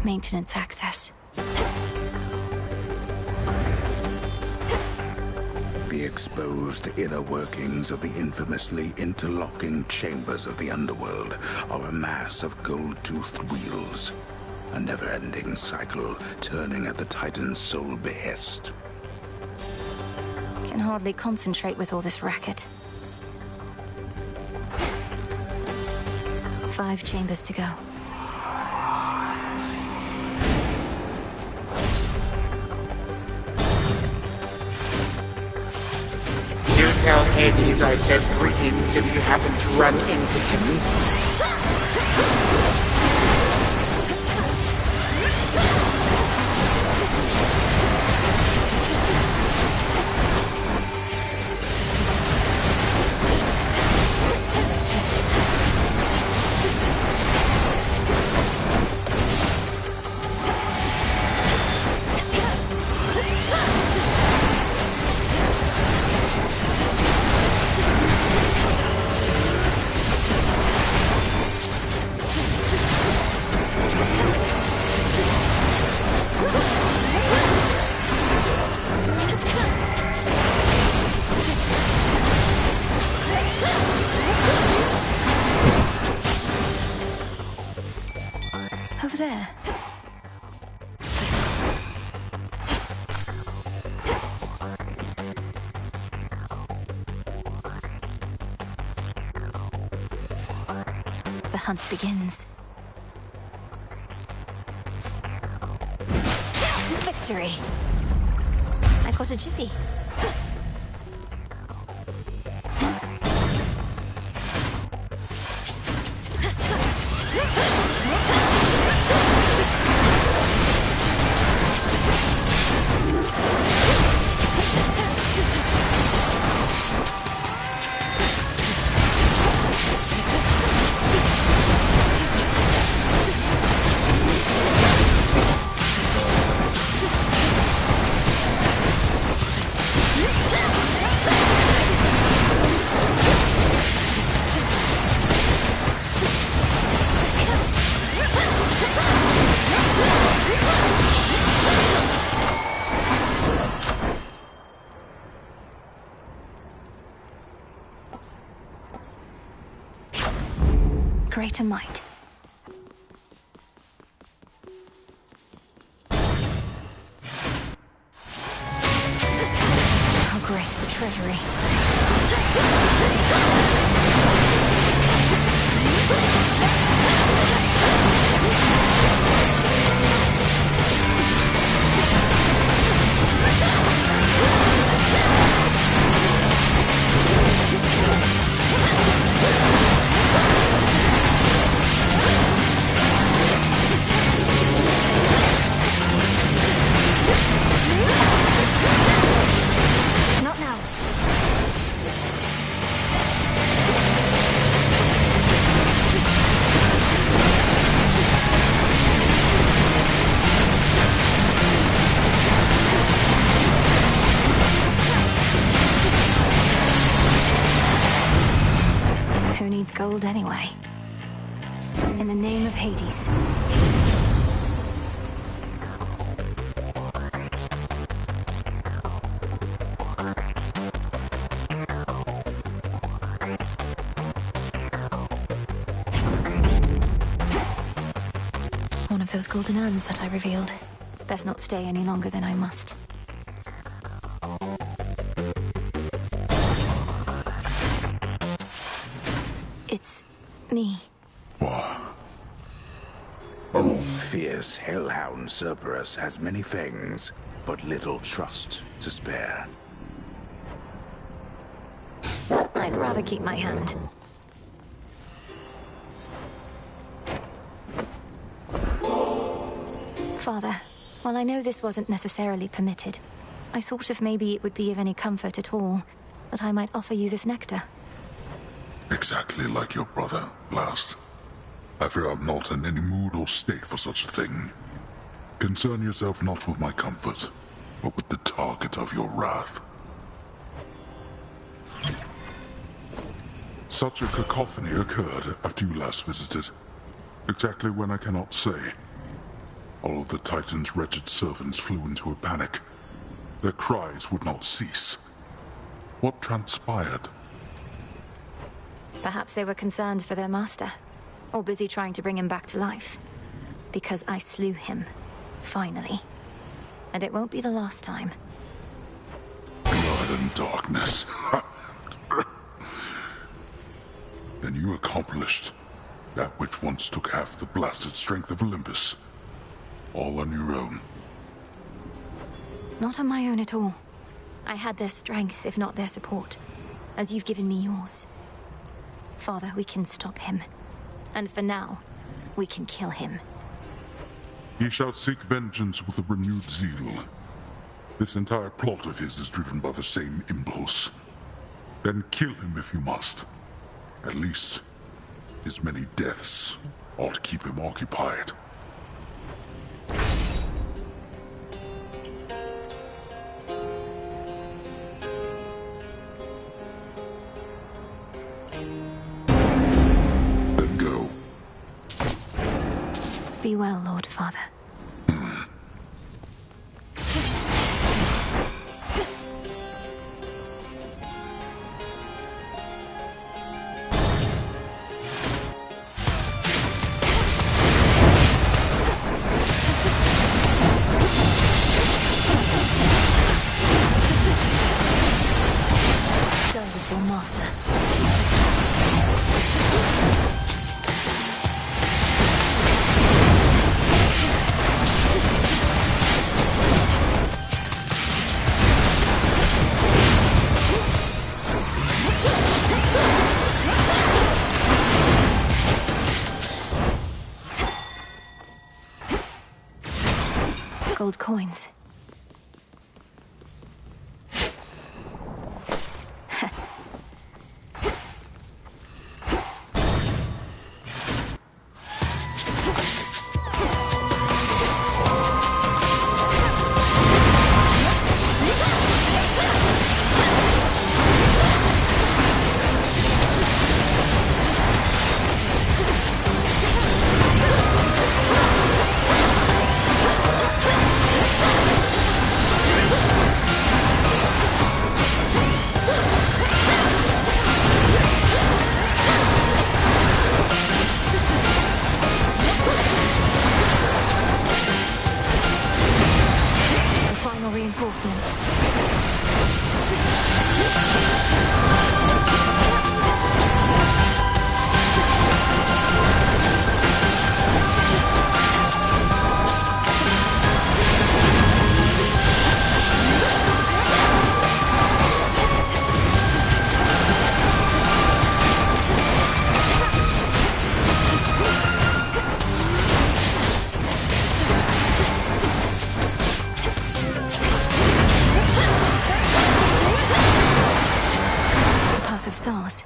Maintenance access. The exposed inner workings of the infamously interlocking chambers of the underworld are a mass of gold-toothed wheels. A never-ending cycle turning at the Titan's sole behest. Can hardly concentrate with all this racket. 5 chambers to go. Do tell Hades I said greetings if you happen to run into him. Over there. The hunt begins. Victory! I got a jiffy. Greater might. How great the treasury. Not now. Who needs gold anyway? In the name of Hades. One of those golden urns that I revealed. Best not stay any longer than I must. It's me. What? Fierce hellhound Cerberus has many fangs, but little trust to spare. I'd rather keep my hand. Father, while I know this wasn't necessarily permitted, I thought if maybe it would be of any comfort at all, that I might offer you this nectar. Exactly like your brother, last. I fear I'm not in any mood or state for such a thing. Concern yourself not with my comfort, but with the target of your wrath. Such a cacophony occurred after you last visited. Exactly when I cannot say. All of the Titan's wretched servants flew into a panic. Their cries would not cease. What transpired? Perhaps they were concerned for their master, or busy trying to bring him back to life. Because I slew him, finally. And it won't be the last time. Blood and darkness. Then you accomplished that which once took half the blasted strength of Olympus. All on your own. Not on my own at all. I had their strength, if not their support, as you've given me yours. Father, we can stop him. And for now, we can kill him. He shall seek vengeance with a renewed zeal. This entire plot of his is driven by the same impulse. Then kill him if you must. At least, his many deaths ought to keep him occupied. Then go. Be well, Lord Father. Gold coins. Stars.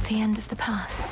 The end of the path.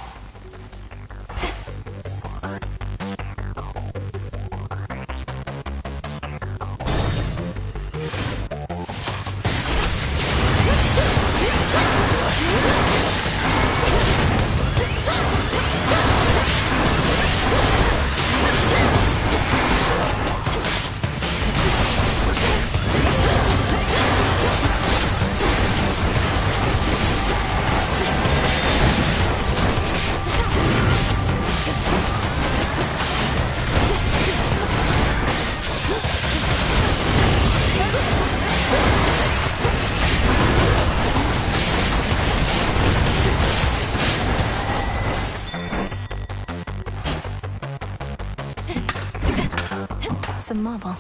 Some marble.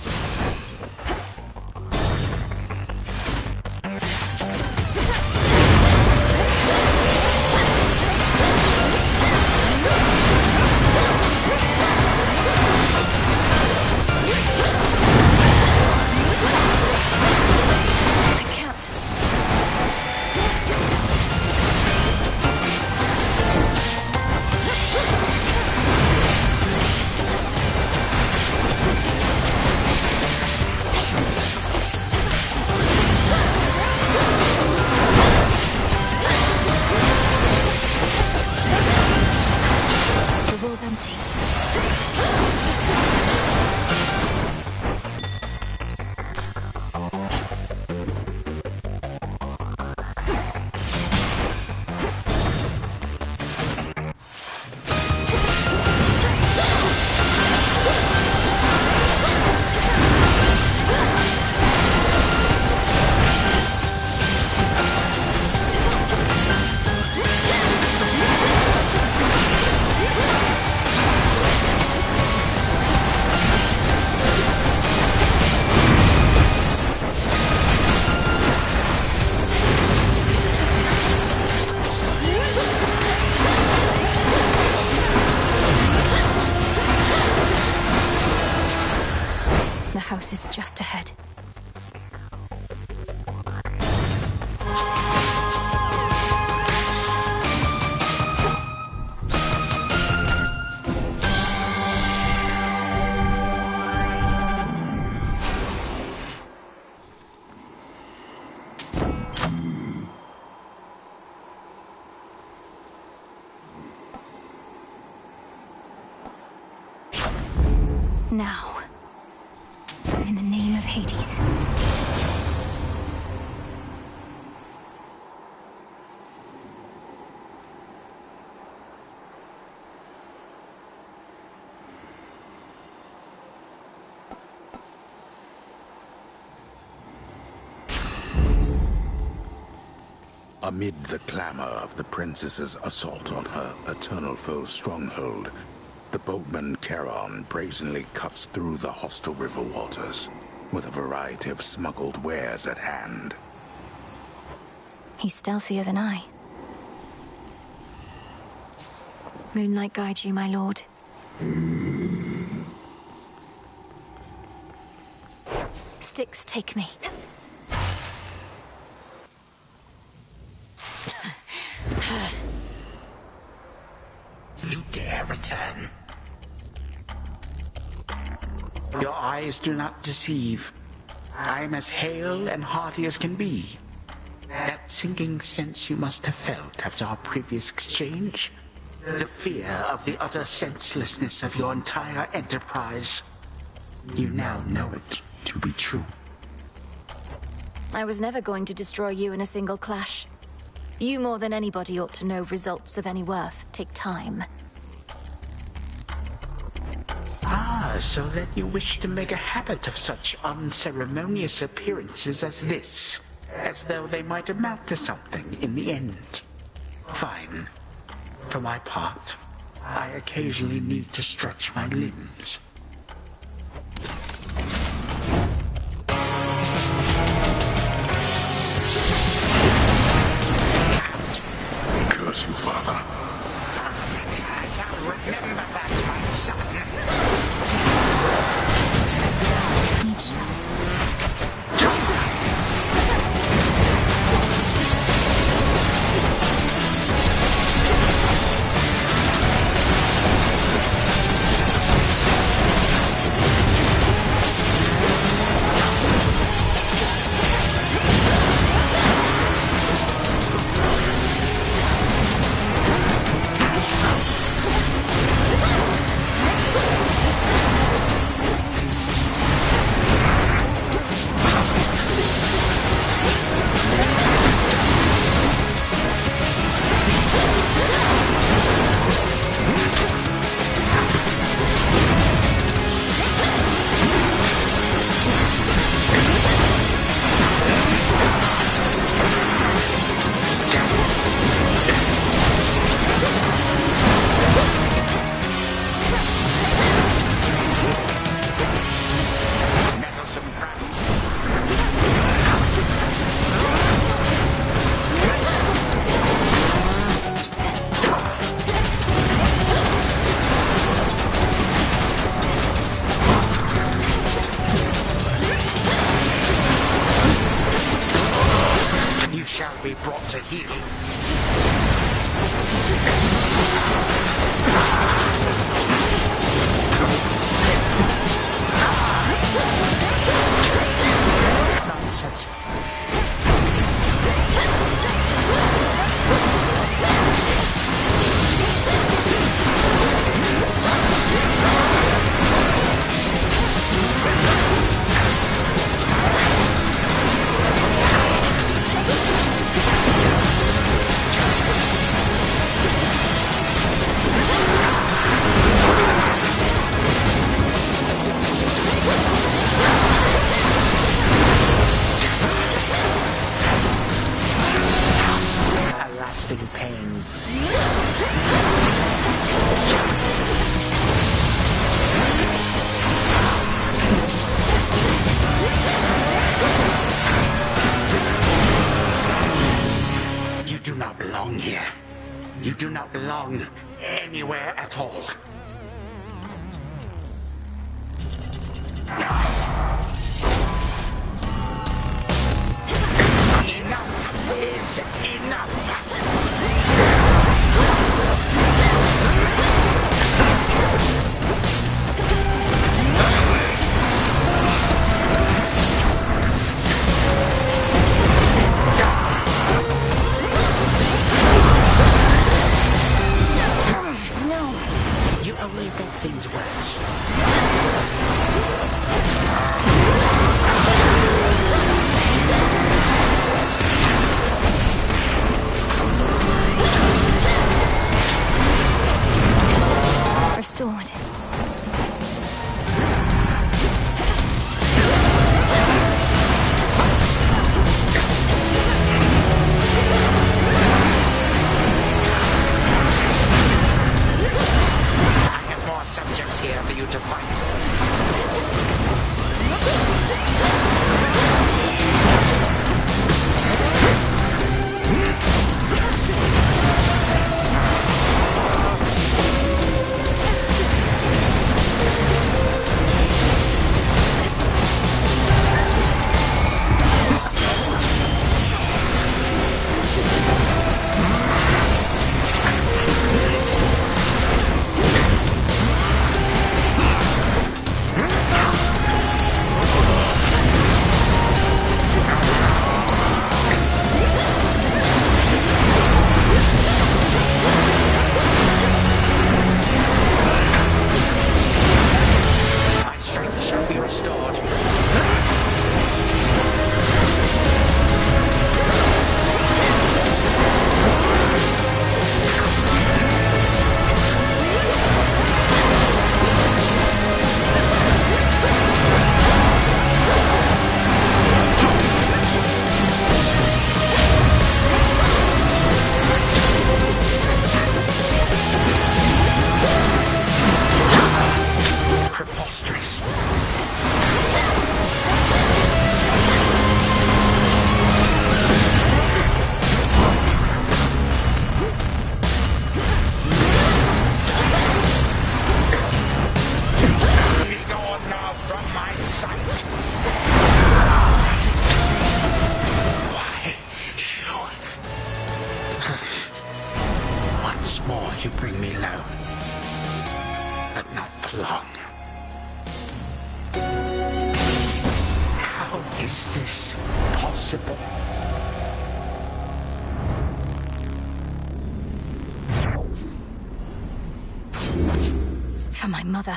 The house is just ahead. Now. In the name of Hades. Amid the clamor of the princess's assault on her eternal foe's stronghold, the boatman Charon brazenly cuts through the hostile river waters, with a variety of smuggled wares at hand. He's stealthier than I. Moonlight guide you, my lord. Styx, take me. You dare return? Your eyes do not deceive. I am as hale and hearty as can be. That sinking sense you must have felt after our previous exchange. The fear of the utter senselessness of your entire enterprise. You now know it to be true. I was never going to destroy you in a single clash. You more than anybody ought to know results of any worth take time. Ah, so that you wish to make a habit of such unceremonious appearances as this, as though they might amount to something in the end. Fine. For my part, I occasionally need to stretch my limbs. Curse you, Father. Remember that, my son. Need shots. not belong anywhere at all. Enough is enough! Only make things worse. Restored. Subjects here for you to fight. You bring me low, but not for long. How is this possible? For my mother.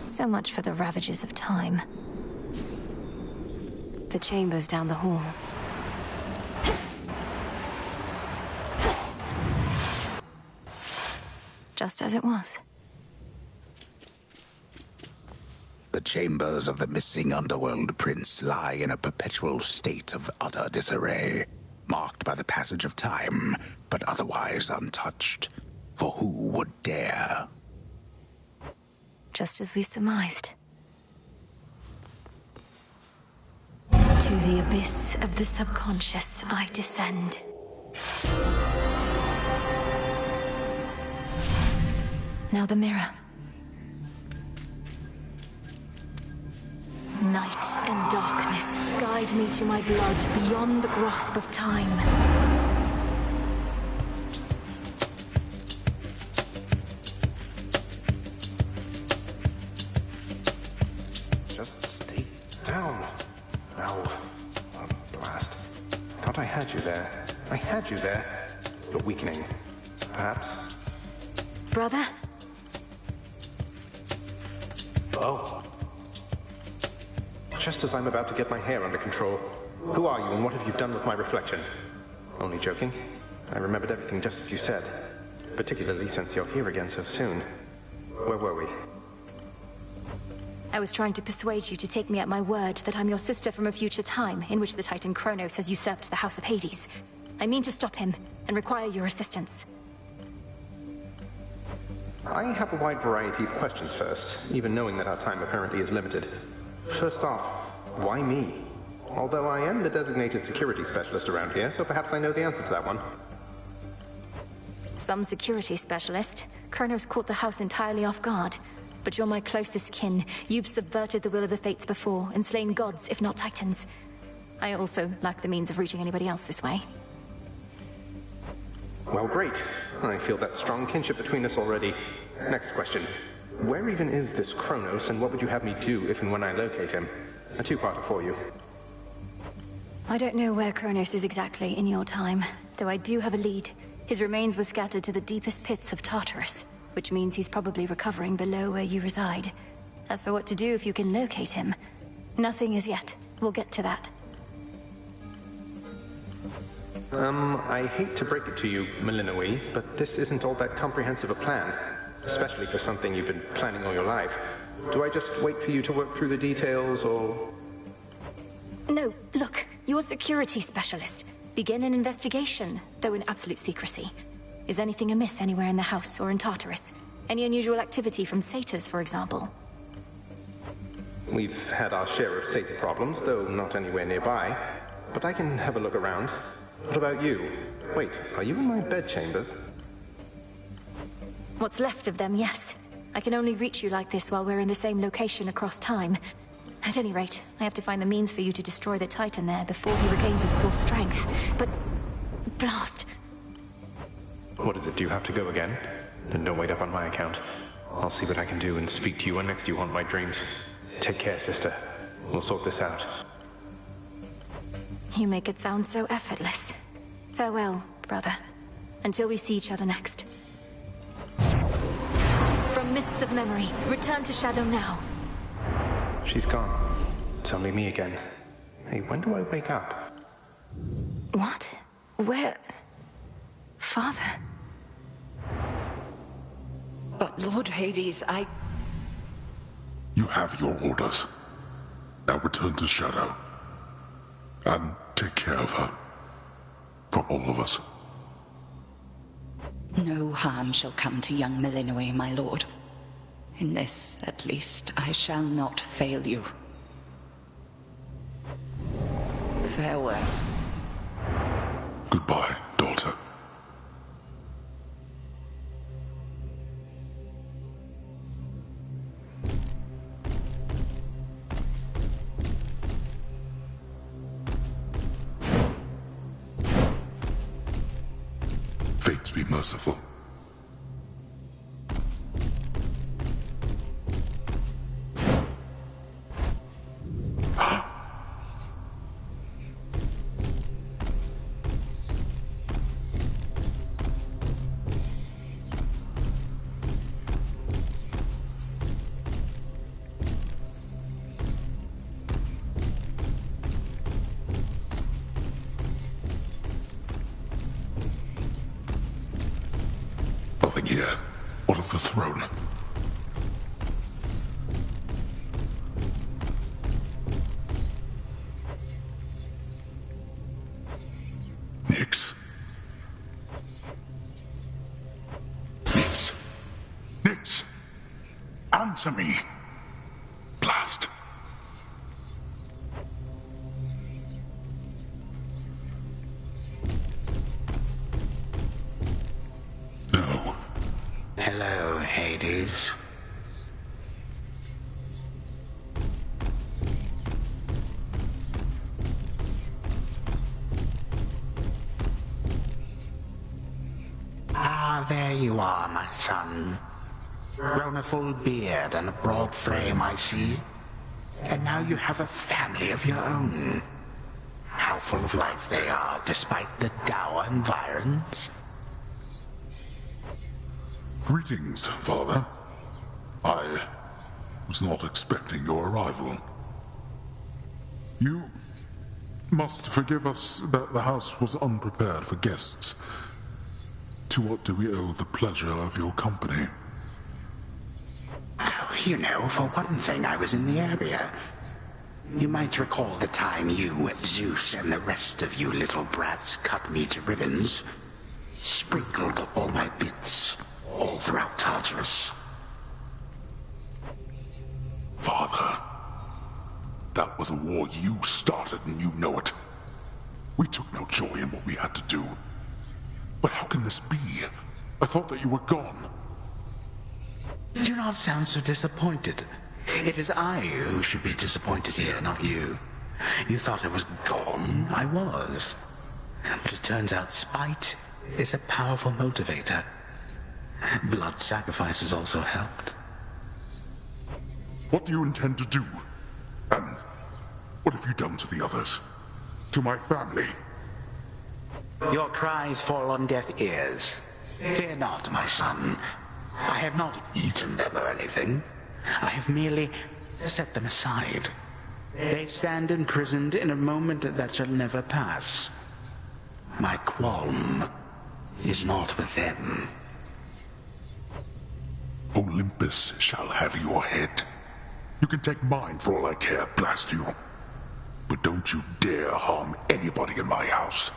So much for the ravages of time. The chamber's down the hall. Just as it was. The chambers of the missing underworld prince lie in a perpetual state of utter disarray, marked by the passage of time, but otherwise untouched. For who would dare? Just as we surmised. To the abyss of the subconscious I descend. Now the mirror. Night and darkness guide me to my blood beyond the grasp of time. I had you there. You're weakening. Perhaps? Brother? Oh. Just as I'm about to get my hair under control. Who are you and what have you done with my reflection? Only joking. I remembered everything just as you said. Particularly since you're here again so soon. Where were we? I was trying to persuade you to take me at my word that I'm your sister from a future time in which the Titan Kronos has usurped the House of Hades. I mean to stop him, and require your assistance. I have a wide variety of questions first, even knowing that our time apparently is limited. First off, why me? Although I am the designated security specialist around here, so perhaps I know the answer to that one. Some security specialist. Kronos caught the house entirely off guard. But you're my closest kin. You've subverted the will of the fates before, and slain gods, if not titans. I also lack the means of reaching anybody else this way. Well, great. I feel that strong kinship between us already. Next question. Where even is this Kronos, and what would you have me do if and when I locate him? A two-parter for you. I don't know where Kronos is exactly in your time, though I do have a lead. His remains were scattered to the deepest pits of Tartarus, which means he's probably recovering below where you reside. As for what to do if you can locate him, nothing as yet. We'll get to that. I hate to break it to you, Malinoi, but this isn't all that comprehensive a plan, especially for something you've been planning all your life. Do I just wait for you to work through the details, or...? No, look, you're a security specialist. Begin an investigation, though in absolute secrecy. Is anything amiss anywhere in the house or in Tartarus? Any unusual activity from satyrs, for example? We've had our share of satyr problems, though not anywhere nearby. But I can have a look around. What about you? Wait, are you in my bedchambers? What's left of them, yes. I can only reach you like this while we're in the same location across time. At any rate, I have to find the means for you to destroy the Titan there before he regains his full strength. But... blast! What is it? Do you have to go again? Then don't wait up on my account. I'll see what I can do and speak to you when next you haunt my dreams. Take care, sister. We'll sort this out. You make it sound so effortless. Farewell, brother. Until we see each other next. From mists of memory, return to Shadow now. She's gone. It's only me again. Hey, when do I wake up? What? Where? Father? But Lord Hades, You have your orders. Now return to Shadow. And take care of her. For all of us. No harm shall come to young Malinoi, my lord. In this, at least, I shall not fail you. Farewell. Goodbye, daughter. Fates be merciful. Nothing here. What of the throne? Nix. Nix. Nix. Answer me. Blast. No. Hello, Hades. Ah, there you are, my son. Grown a full beard and a broad frame, I see. And now you have a family of your own. How full of life they are, despite the dour environs. Greetings, Father. I was not expecting your arrival. You must forgive us that the house was unprepared for guests. To what do we owe the pleasure of your company? Oh, you know, for one thing, I was in the area. You might recall the time you, Zeus, and the rest of you little brats cut me to ribbons. Sprinkled all my bits all throughout Tartarus. Father, that was a war you started and you know it. We took no joy in what we had to do. But how can this be? I thought that you were gone. Do not sound so disappointed. It is I who should be disappointed here, not you. You thought I was gone. I was. But it turns out spite is a powerful motivator. Blood sacrifices also helped. What do you intend to do? And what have you done to the others? To my family? Your cries fall on deaf ears. Fear not, my son. I have not eaten them or anything. I have merely set them aside. They stand imprisoned in a moment that shall never pass. My qualm is not with them. Olympus shall have your head. You can take mine for all I care, blast you. But don't you dare harm anybody in my house.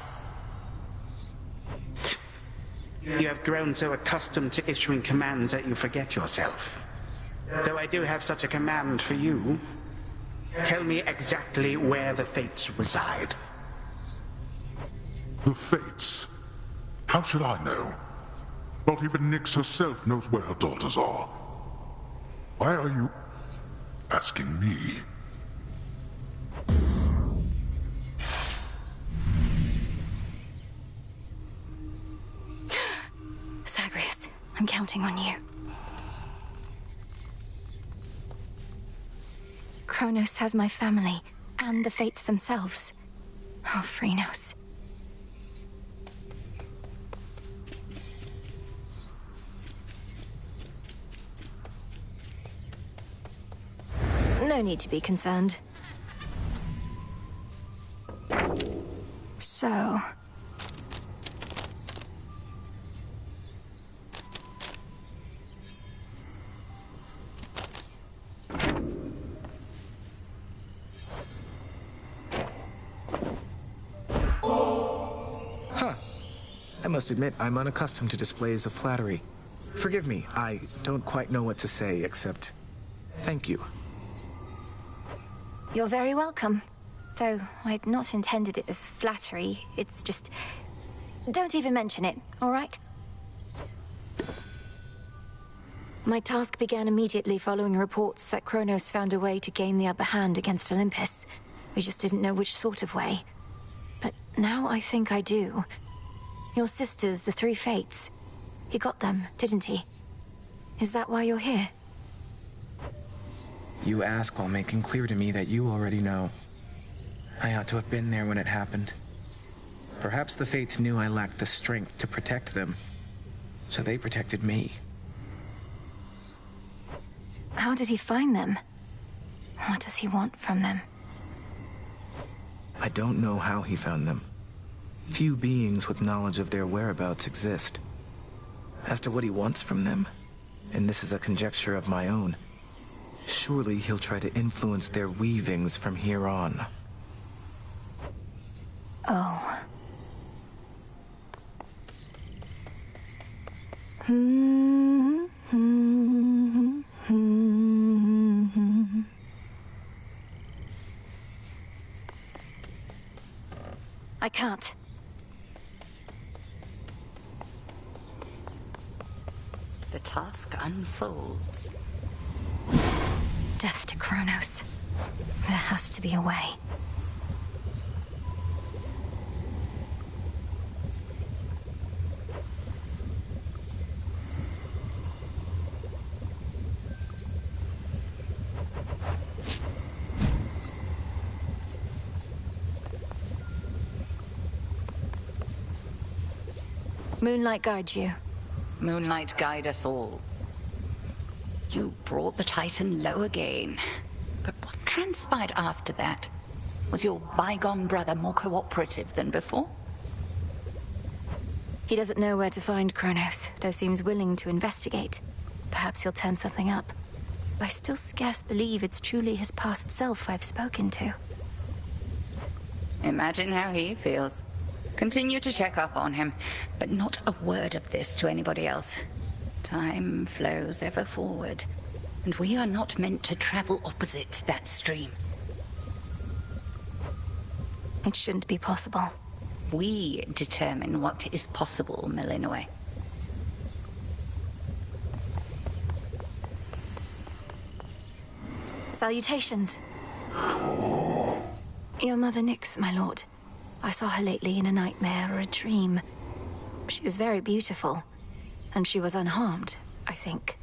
You have grown so accustomed to issuing commands that you forget yourself. Though I do have such a command for you, tell me exactly where the Fates reside. The Fates? How should I know? Not even Nyx herself knows where her daughters are. Why are you asking me? Zagreus, I'm counting on you. Kronos has my family, and the Fates themselves. Oh, Phrynos. No need to be concerned. So... I must admit, I'm unaccustomed to displays of flattery. Forgive me, I don't quite know what to say, except thank you. You're very welcome. Though I'd not intended it as flattery, it's just... Don't even mention it, all right? My task began immediately following reports that Kronos found a way to gain the upper hand against Olympus. We just didn't know which sort of way. But now I think I do. Your sisters, the three Fates. He got them, didn't he? Is that why you're here? You ask while making clear to me that you already know. I ought to have been there when it happened. Perhaps the Fates knew I lacked the strength to protect them, so they protected me. How did he find them? What does he want from them? I don't know how he found them. Few beings with knowledge of their whereabouts exist. As to what he wants from them, and this is a conjecture of my own, surely he'll try to influence their weavings from here on. Oh. I can't. The task unfolds. Death to Kronos. There has to be a way. Moonlight guide you. Moonlight guide us all. You brought the Titan low again. But what transpired after that? Was your bygone brother more cooperative than before? He doesn't know where to find Kronos, though seems willing to investigate. Perhaps he'll turn something up. I still scarce believe it's truly his past self I've spoken to. Imagine how he feels. Continue to check up on him, but not a word of this to anybody else. Time flows ever forward, and we are not meant to travel opposite that stream. It shouldn't be possible. We determine what is possible, Malinois. Salutations. Your mother Nyx, my lord. I saw her lately in a nightmare or a dream. She was very beautiful, and she was unharmed, I think.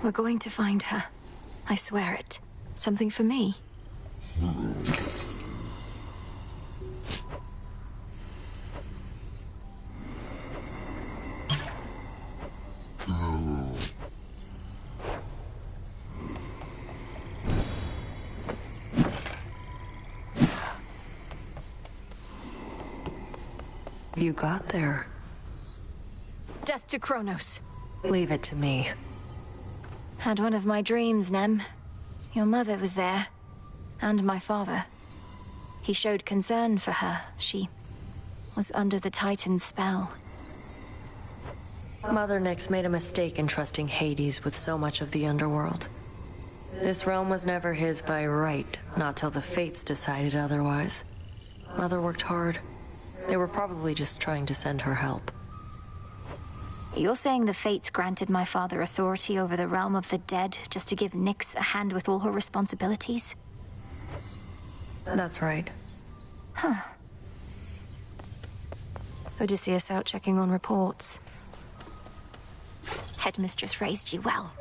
We're going to find her. I swear it. Something for me. You got there. Death to Kronos. Leave it to me. Had one of my dreams, Nem. Your mother was there. And my father. He showed concern for her. She was under the Titan's spell. Mother Nyx made a mistake in trusting Hades with so much of the underworld. This realm was never his by right, not till the Fates decided otherwise. Mother worked hard. They were probably just trying to send her help. You're saying the Fates granted my father authority over the realm of the dead just to give Nyx a hand with all her responsibilities? That's right. Huh. Odysseus out checking on reports. Headmistress raised you well.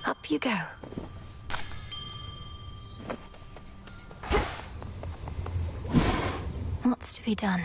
Up you go. What's to be done?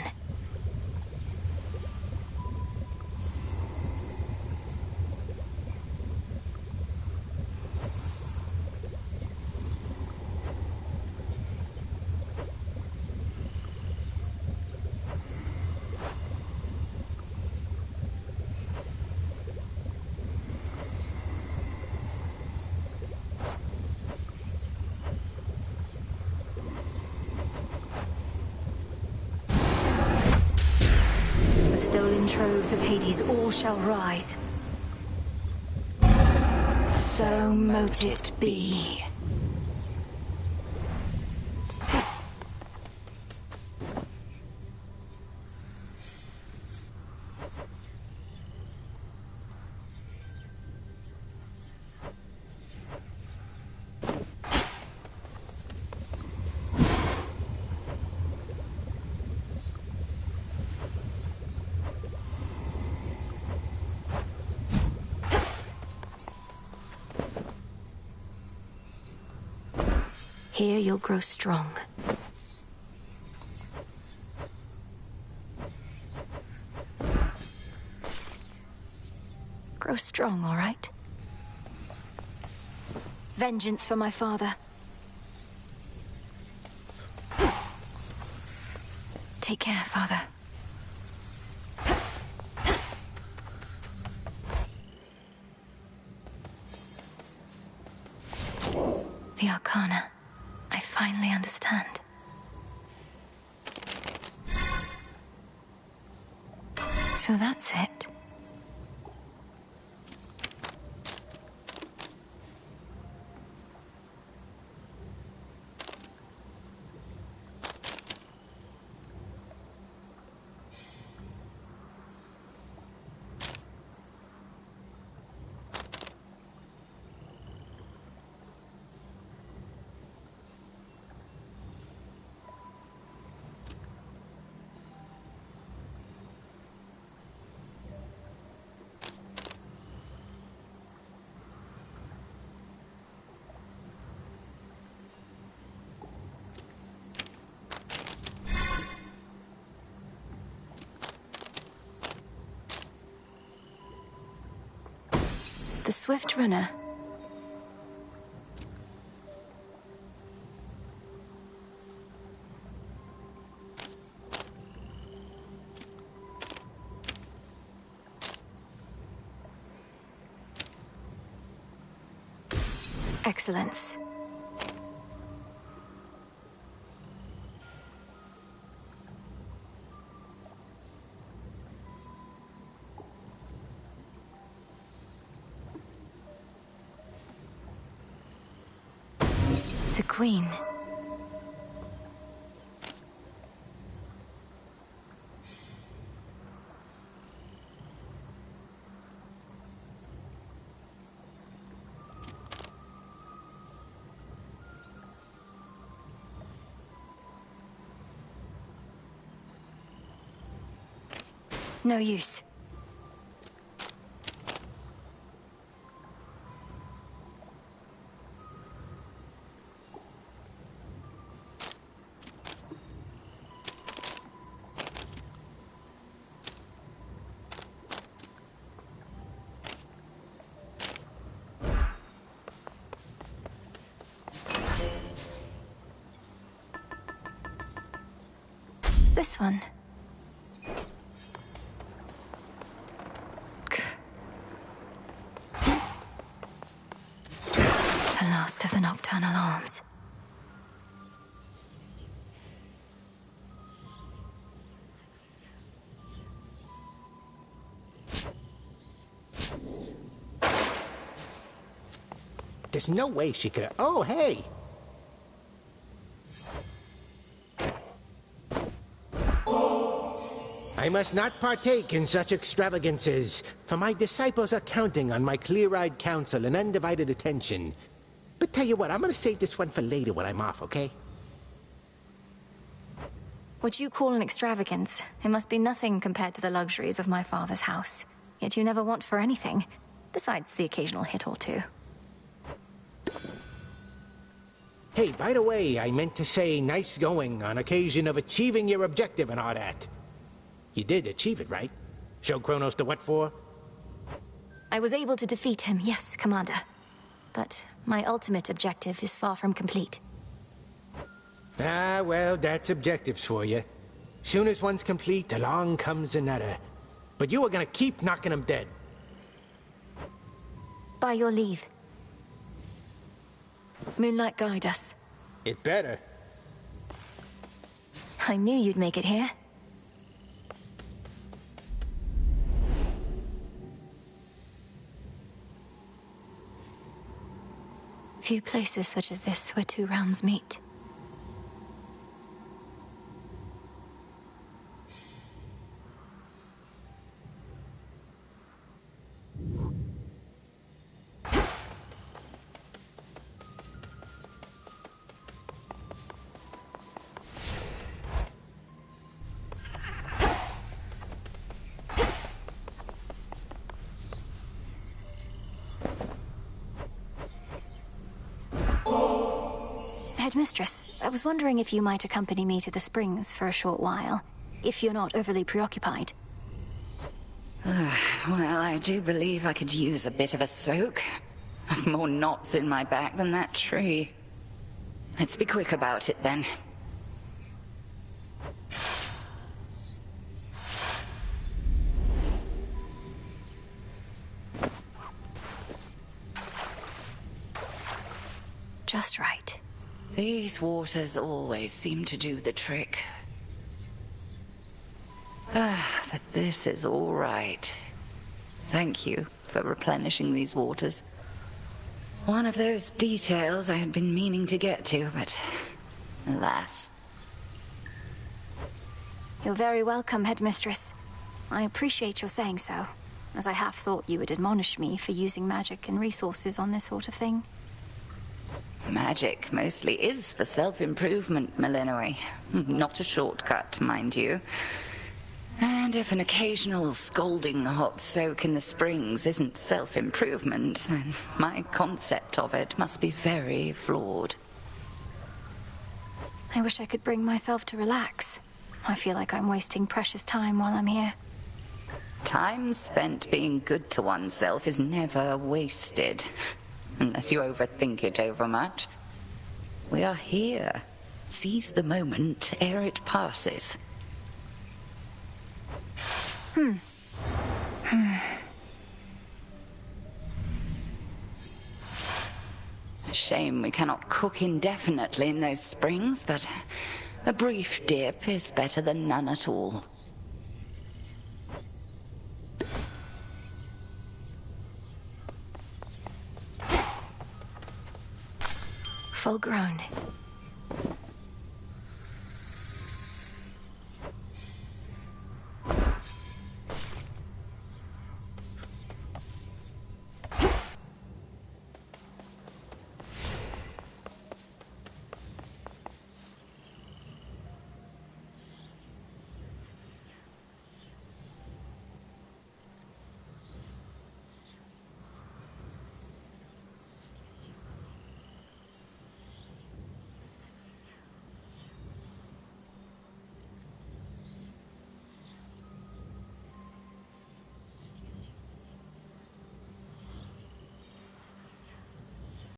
Stolen troves of Hades all shall rise. So mote it be. Here you'll grow strong. Grow strong, all right? Vengeance for my father. Take care, father. The Arcana. I finally understand. So that's it. swift runner. Excellence. The Queen. No use. This one. The last of the nocturnal arms. There's no way she could have... Oh, hey! I must not partake in such extravagances, for my disciples are counting on my clear-eyed counsel and undivided attention. But tell you what, I'm gonna save this one for later when I'm off, okay? What you call an extravagance, it must be nothing compared to the luxuries of my father's house. Yet you never want for anything, besides the occasional hit or two. Hey, by the way, I meant to say nice going on occasion of achieving your objective and all that. You did achieve it, right? Show Kronos the what for? I was able to defeat him, yes, Commander. But my ultimate objective is far from complete. Ah, well, that's objectives for you. Soon as one's complete, along comes another. But you are gonna keep knocking them dead. By your leave. Moonlight, guide us. It better. I knew you'd make it here. Few places such as this where two realms meet. Headmistress, I was wondering if you might accompany me to the springs for a short while, if you're not overly preoccupied. Well, I do believe I could use a bit of a soak. I've more knots in my back than that tree. Let's be quick about it, then. Just right. These waters always seem to do the trick. But this is all right. Thank you for replenishing these waters. One of those details I had been meaning to get to, but alas. You're very welcome, Headmistress. I appreciate your saying so, as I half thought you would admonish me for using magic and resources on this sort of thing. Magic mostly is for self-improvement, Malinoi. Not a shortcut, mind you. And if an occasional scalding hot soak in the springs isn't self-improvement, then my concept of it must be very flawed. I wish I could bring myself to relax. I feel like I'm wasting precious time while I'm here. Time spent being good to oneself is never wasted. Unless you overthink it overmuch. We are here. Seize the moment ere it passes. A shame we cannot cook indefinitely in those springs, but a brief dip is better than none at all. Full grown.